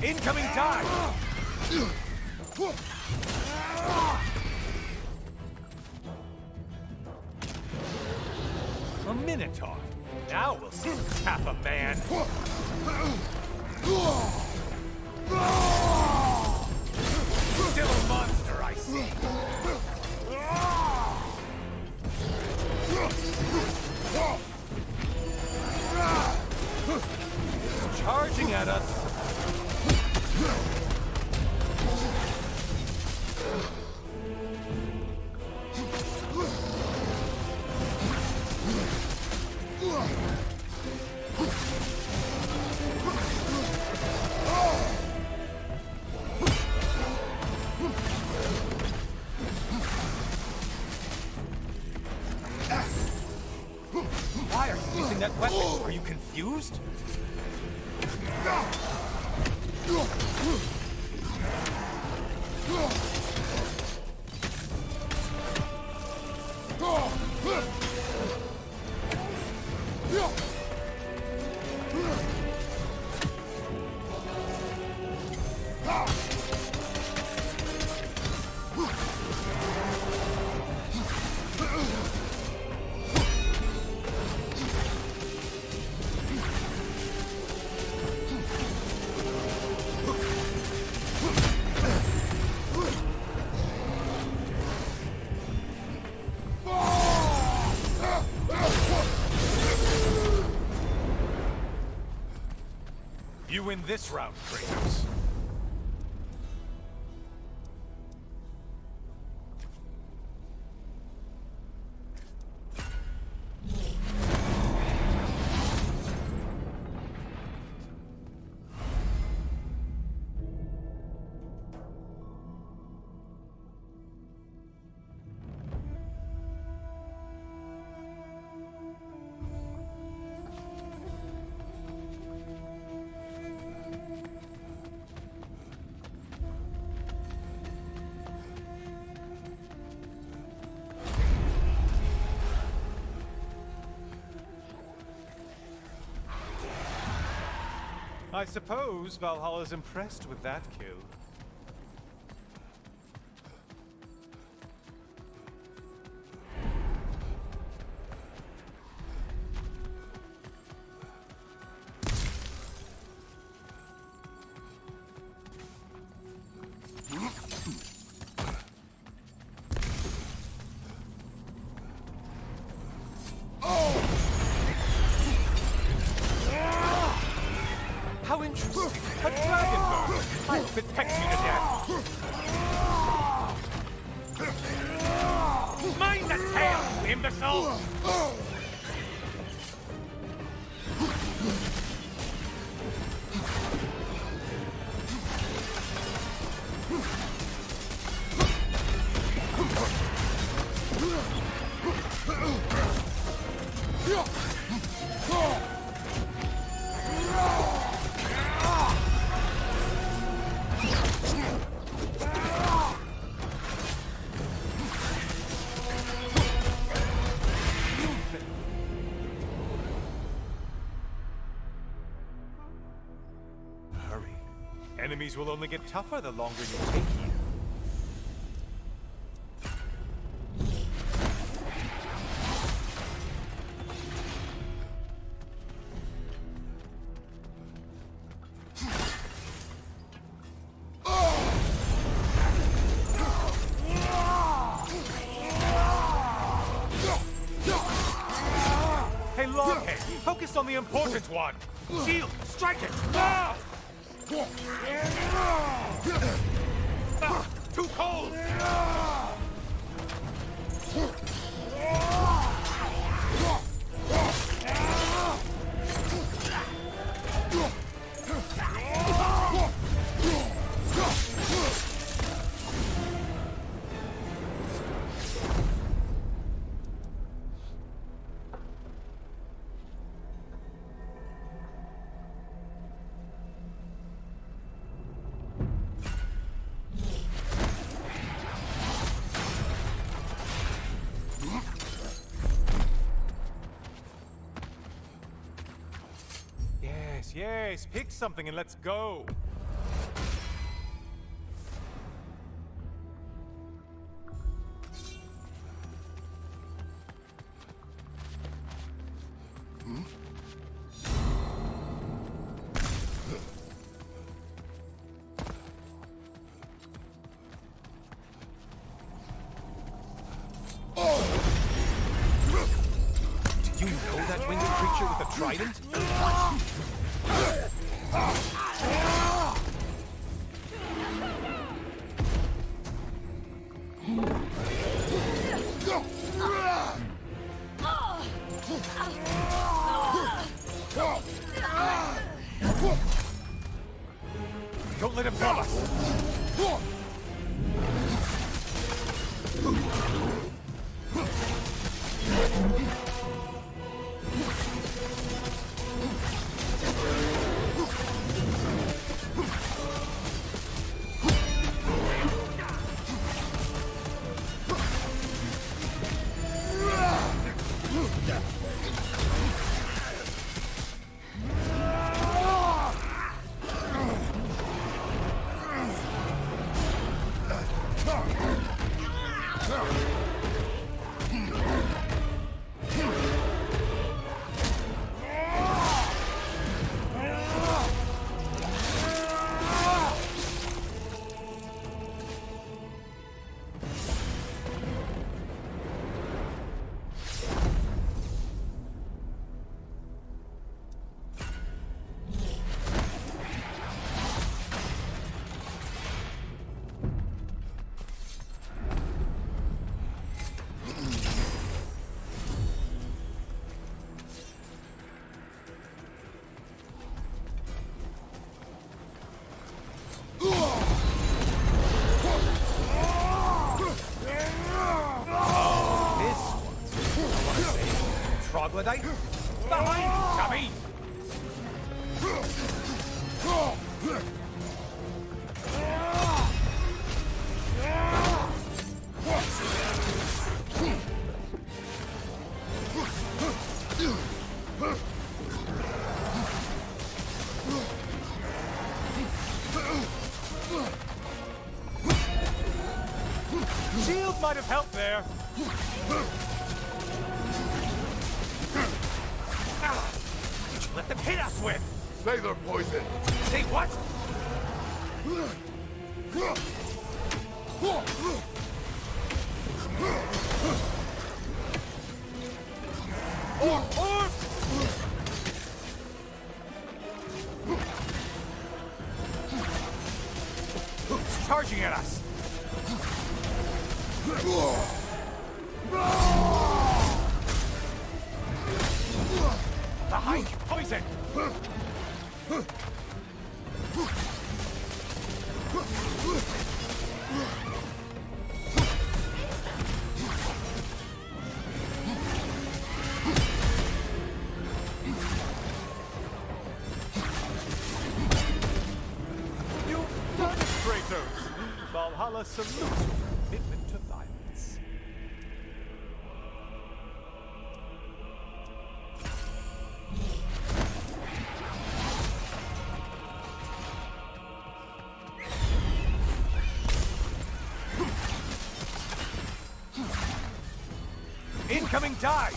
Incoming dive! A Minotaur. Now we'll see half a man. Still a monster, I see. It's charging at us. Why are you using that weapon? Are you confused? You win this round, Kratos. I suppose Valhalla's impressed with that kill. How interesting! A dragon bird! I hope it pecks me to death! Mind the tail, you imbecile! Hurry. Enemies will only get tougher the longer you take here. Hey, Longhead, focus on the important one! Shield, strike it! Now! Too cold! Yes, pick something and let's go. archer with a trident? Don't let him rob us! Troglodyte? Behind you, chubby! Shield might have helped there. Did you let them hit us with? Sailor poison! Say what? It's charging at us. Behind you, poison! You've done it, Kratos! Valhalla salutes your commitment to violence. Incoming dive!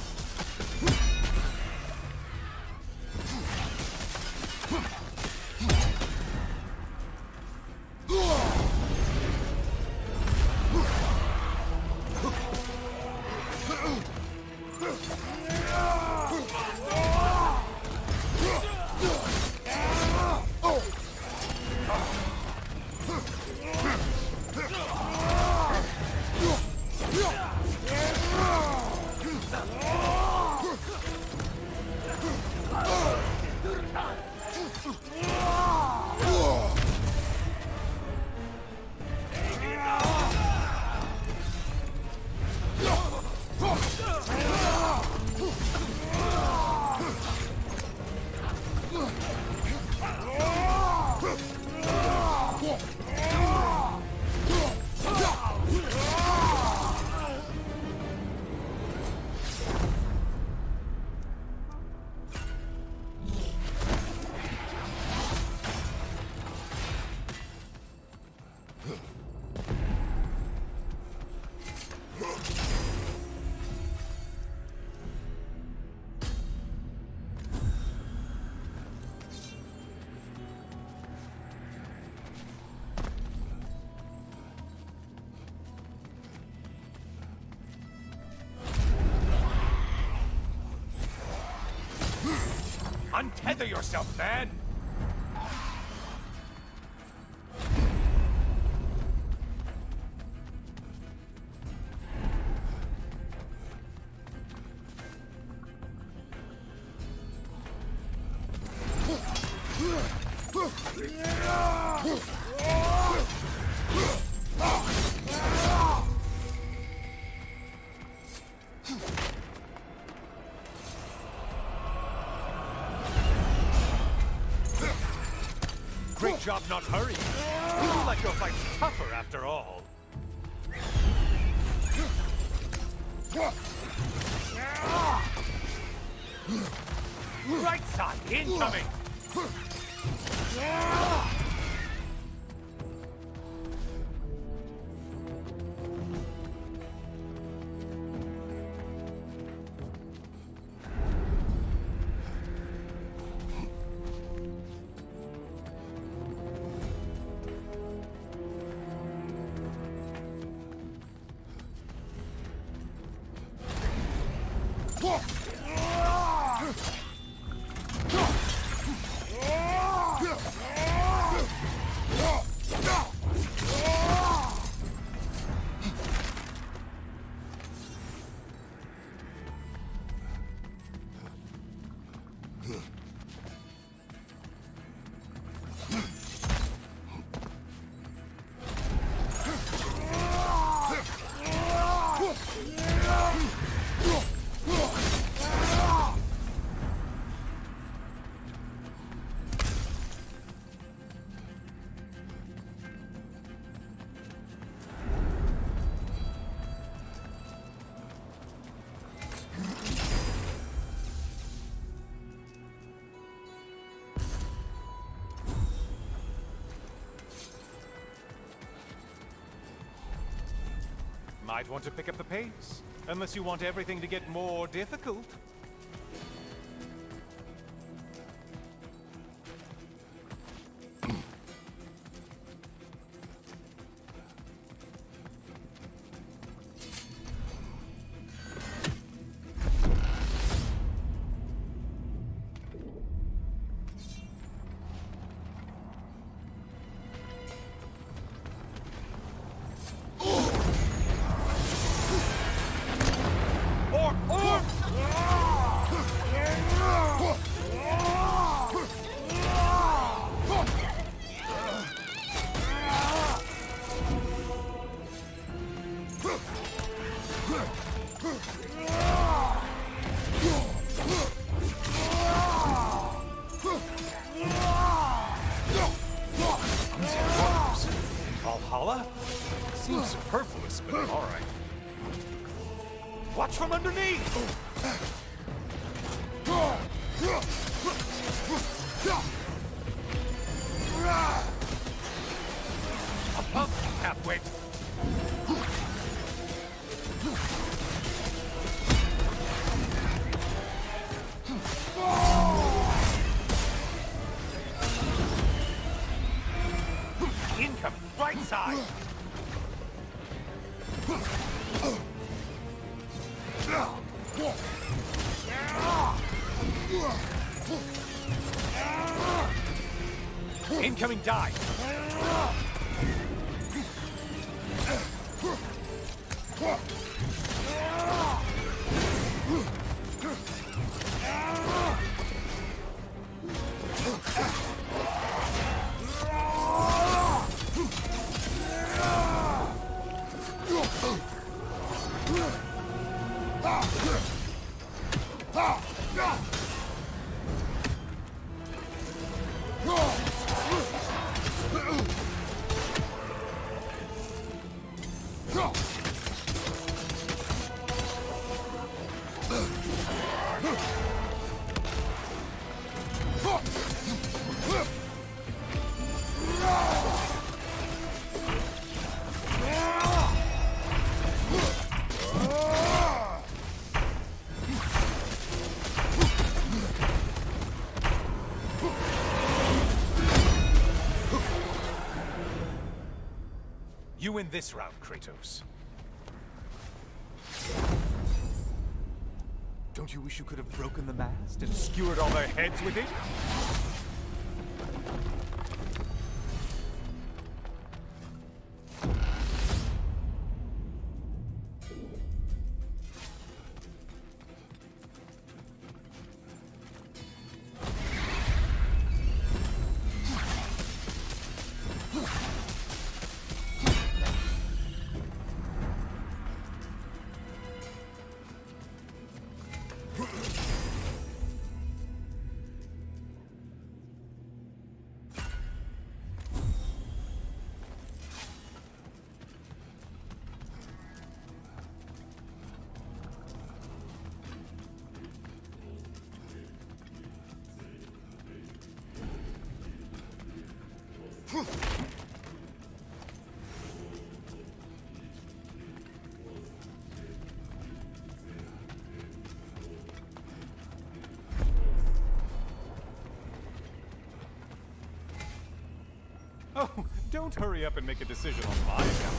Untether yourself, man! Great job not hurrying. You feel like your fight's tougher after all. Right side, incoming! Might want to pick up the pace, unless you want everything to get more difficult. Valhalla? Seems superfluous, but alright. Watch from underneath! A pump halfway. Incoming, right side! Incoming dive! You win this round, Kratos. Don't you wish you could have broken the mast and skewered all their heads with it? Oh, don't hurry up and make a decision on my account.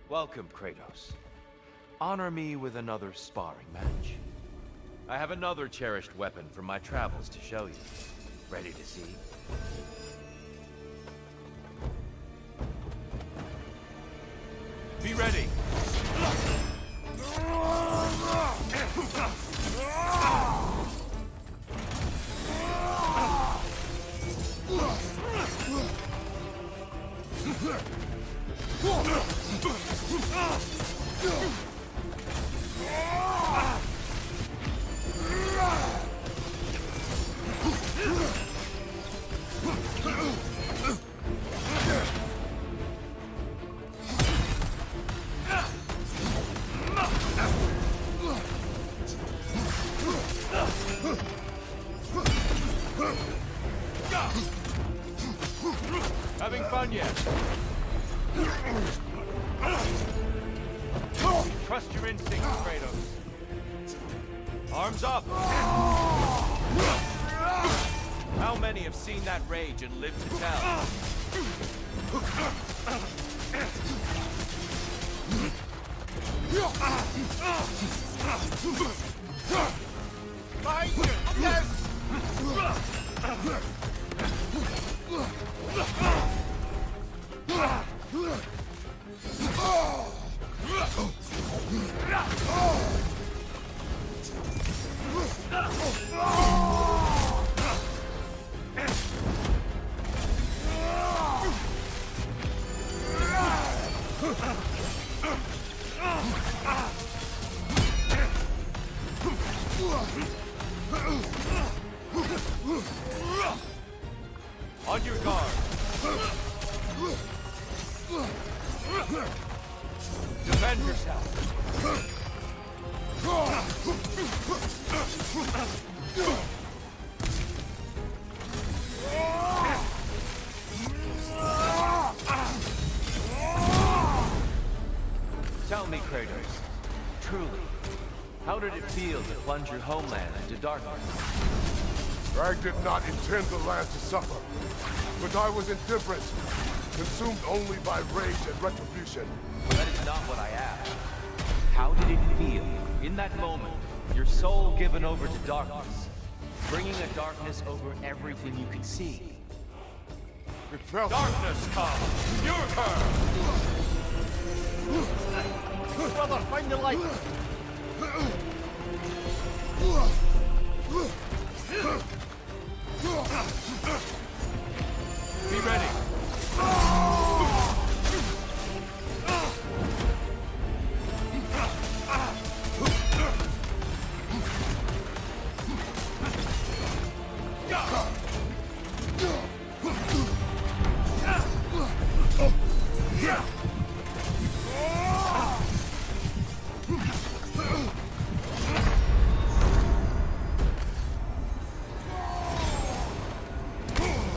Welcome, Kratos. Honor me with another sparring match. I have another cherished weapon from my travels to show you. Ready to see? Be ready! Having fun yet? Trust your instincts, Kratos. Arms up! How many have seen that rage and lived to tell? Behind you! Yes! On your guard! Defend yourself! Tell me, Kratos, truly, how did it feel to plunge your homeland into darkness? I did not intend the land to suffer, but I was indifferent, consumed only by rage and retribution. That is not what I asked. How did it feel, in that moment, your soul given over to darkness, bringing a darkness over everything you can see? It felt... Darkness come! Your curse! Brother, find the light! Be ready!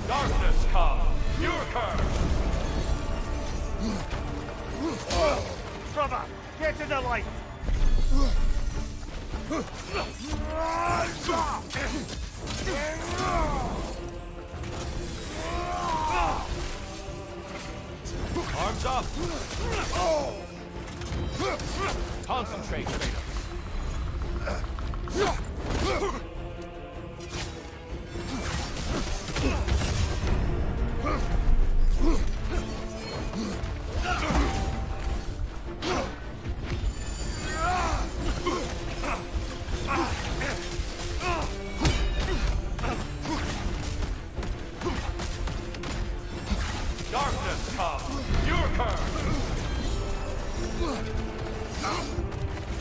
Darkness come! Your curse! Brother, get to the light! Arms up! Concentrate, Kratos. Darkness come! Your curse!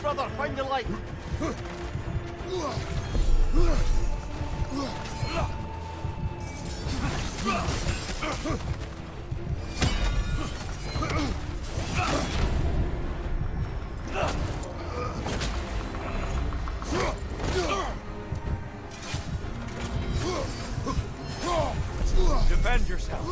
Brother, find the light! Defend yourself!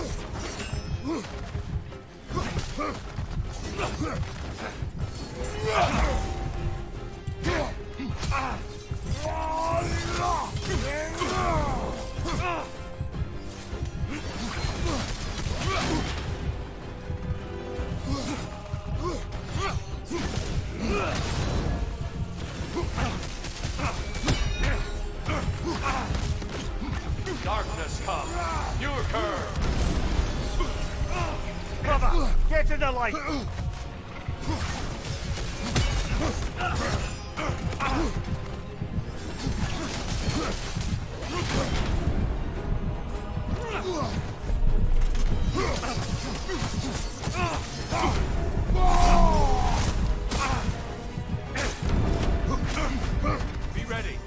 Darkness come! Your curse! Brother, get to the light! Be ready!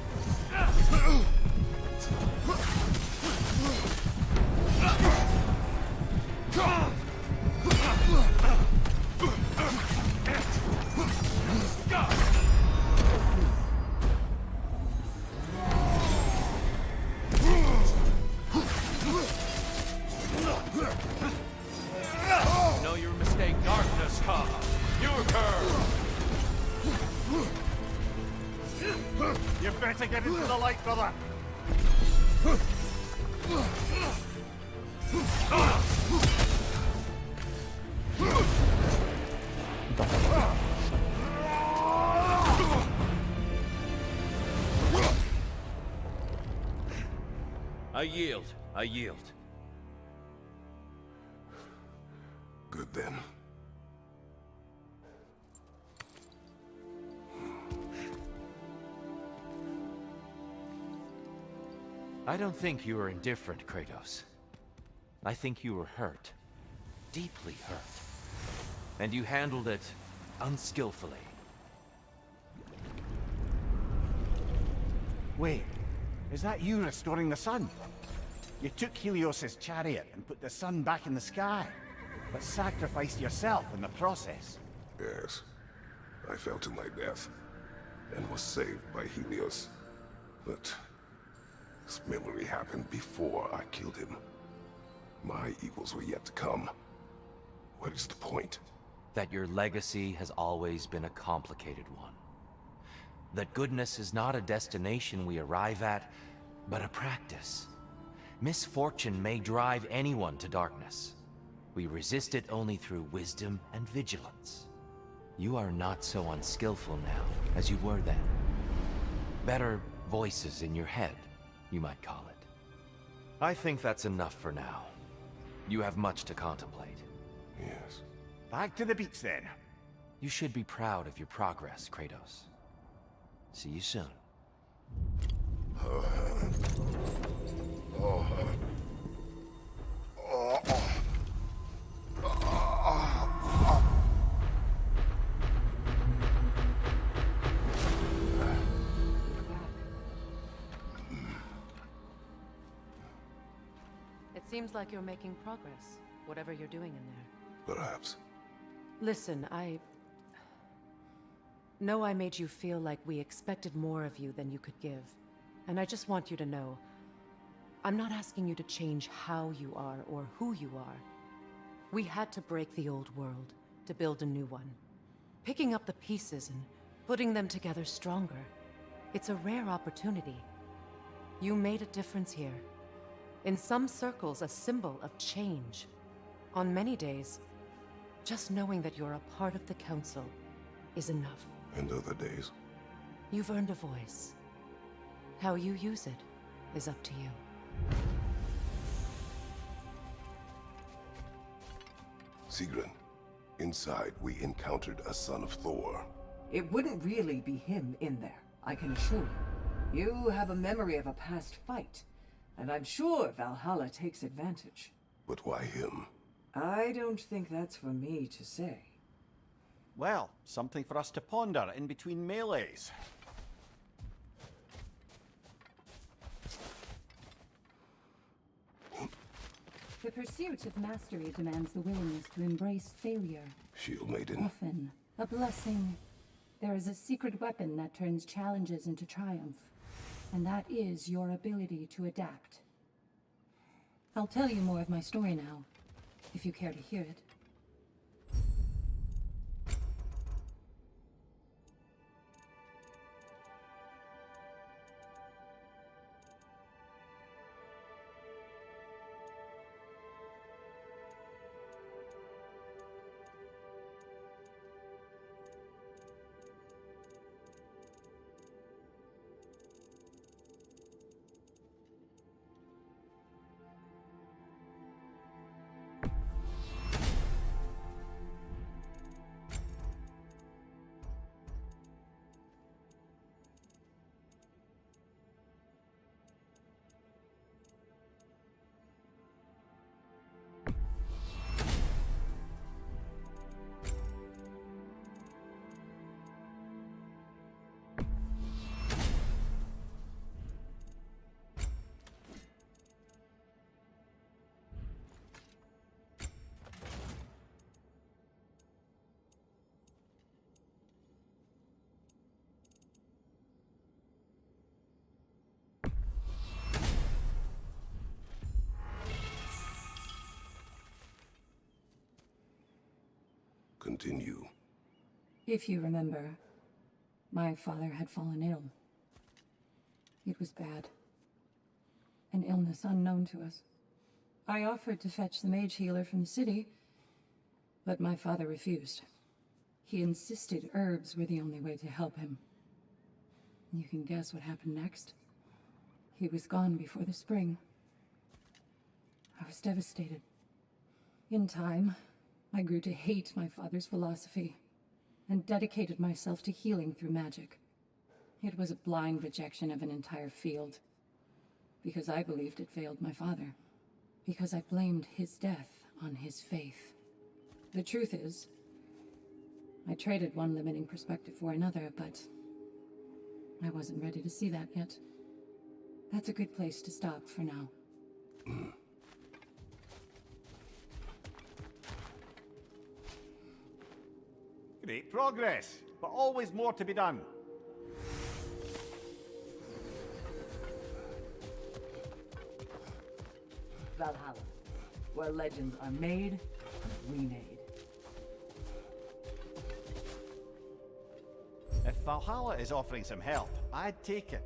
Know your mistake, darkness come! Your curse! You better get into the light, brother! I yield. I yield. Good then. I don't think you were indifferent, Kratos. I think you were hurt. Deeply hurt. And you handled it unskillfully. Wait, is that you restoring the sun? You took Helios's chariot and put the sun back in the sky, but sacrificed yourself in the process. Yes. I fell to my death, and was saved by Helios. But this memory happened before I killed him. My evils were yet to come. What is the point? That your legacy has always been a complicated one. That goodness is not a destination we arrive at, but a practice. Misfortune may drive anyone to darkness. We resist it only through wisdom and vigilance. You are not so unskillful now as you were then. Better voices in your head, you might call it. I think that's enough for now. You have much to contemplate. Yes. Back to the beach then. You should be proud of your progress, Kratos. See you soon. It seems like you're making progress, whatever you're doing in there. Perhaps. Listen, I know I made you feel like we expected more of you than you could give. And I just want you to know, I'm not asking you to change how you are or who you are. We had to break the old world to build a new one. Picking up the pieces and putting them together stronger. It's a rare opportunity. You made a difference here. In some circles, a symbol of change. On many days, just knowing that you're a part of the Council is enough. And other days? You've earned a voice. How you use it is up to you. Sigrun, inside we encountered a son of Thor. It wouldn't really be him in there, I can assure you. You have a memory of a past fight, and I'm sure Valhalla takes advantage. But why him? I don't think that's for me to say. Well, something for us to ponder in between melees. The pursuit of mastery demands the willingness to embrace failure. Shield Maiden. Often a blessing. There is a secret weapon that turns challenges into triumph. And that is your ability to adapt. I'll tell you more of my story now, if you care to hear it. Continue. If you remember, my father had fallen ill. It was bad. An illness unknown to us. I offered to fetch the mage healer from the city, but my father refused. He insisted herbs were the only way to help him. You can guess what happened next. He was gone before the spring. I was devastated. In time, I grew to hate my father's philosophy, and dedicated myself to healing through magic. It was a blind rejection of an entire field, because I believed it failed my father, because I blamed his death on his faith. The truth is, I traded one limiting perspective for another, but I wasn't ready to see that yet. That's a good place to stop for now. Great progress, but always more to be done. Valhalla, where legends are made and remade. If Valhalla is offering some help, I'd take it.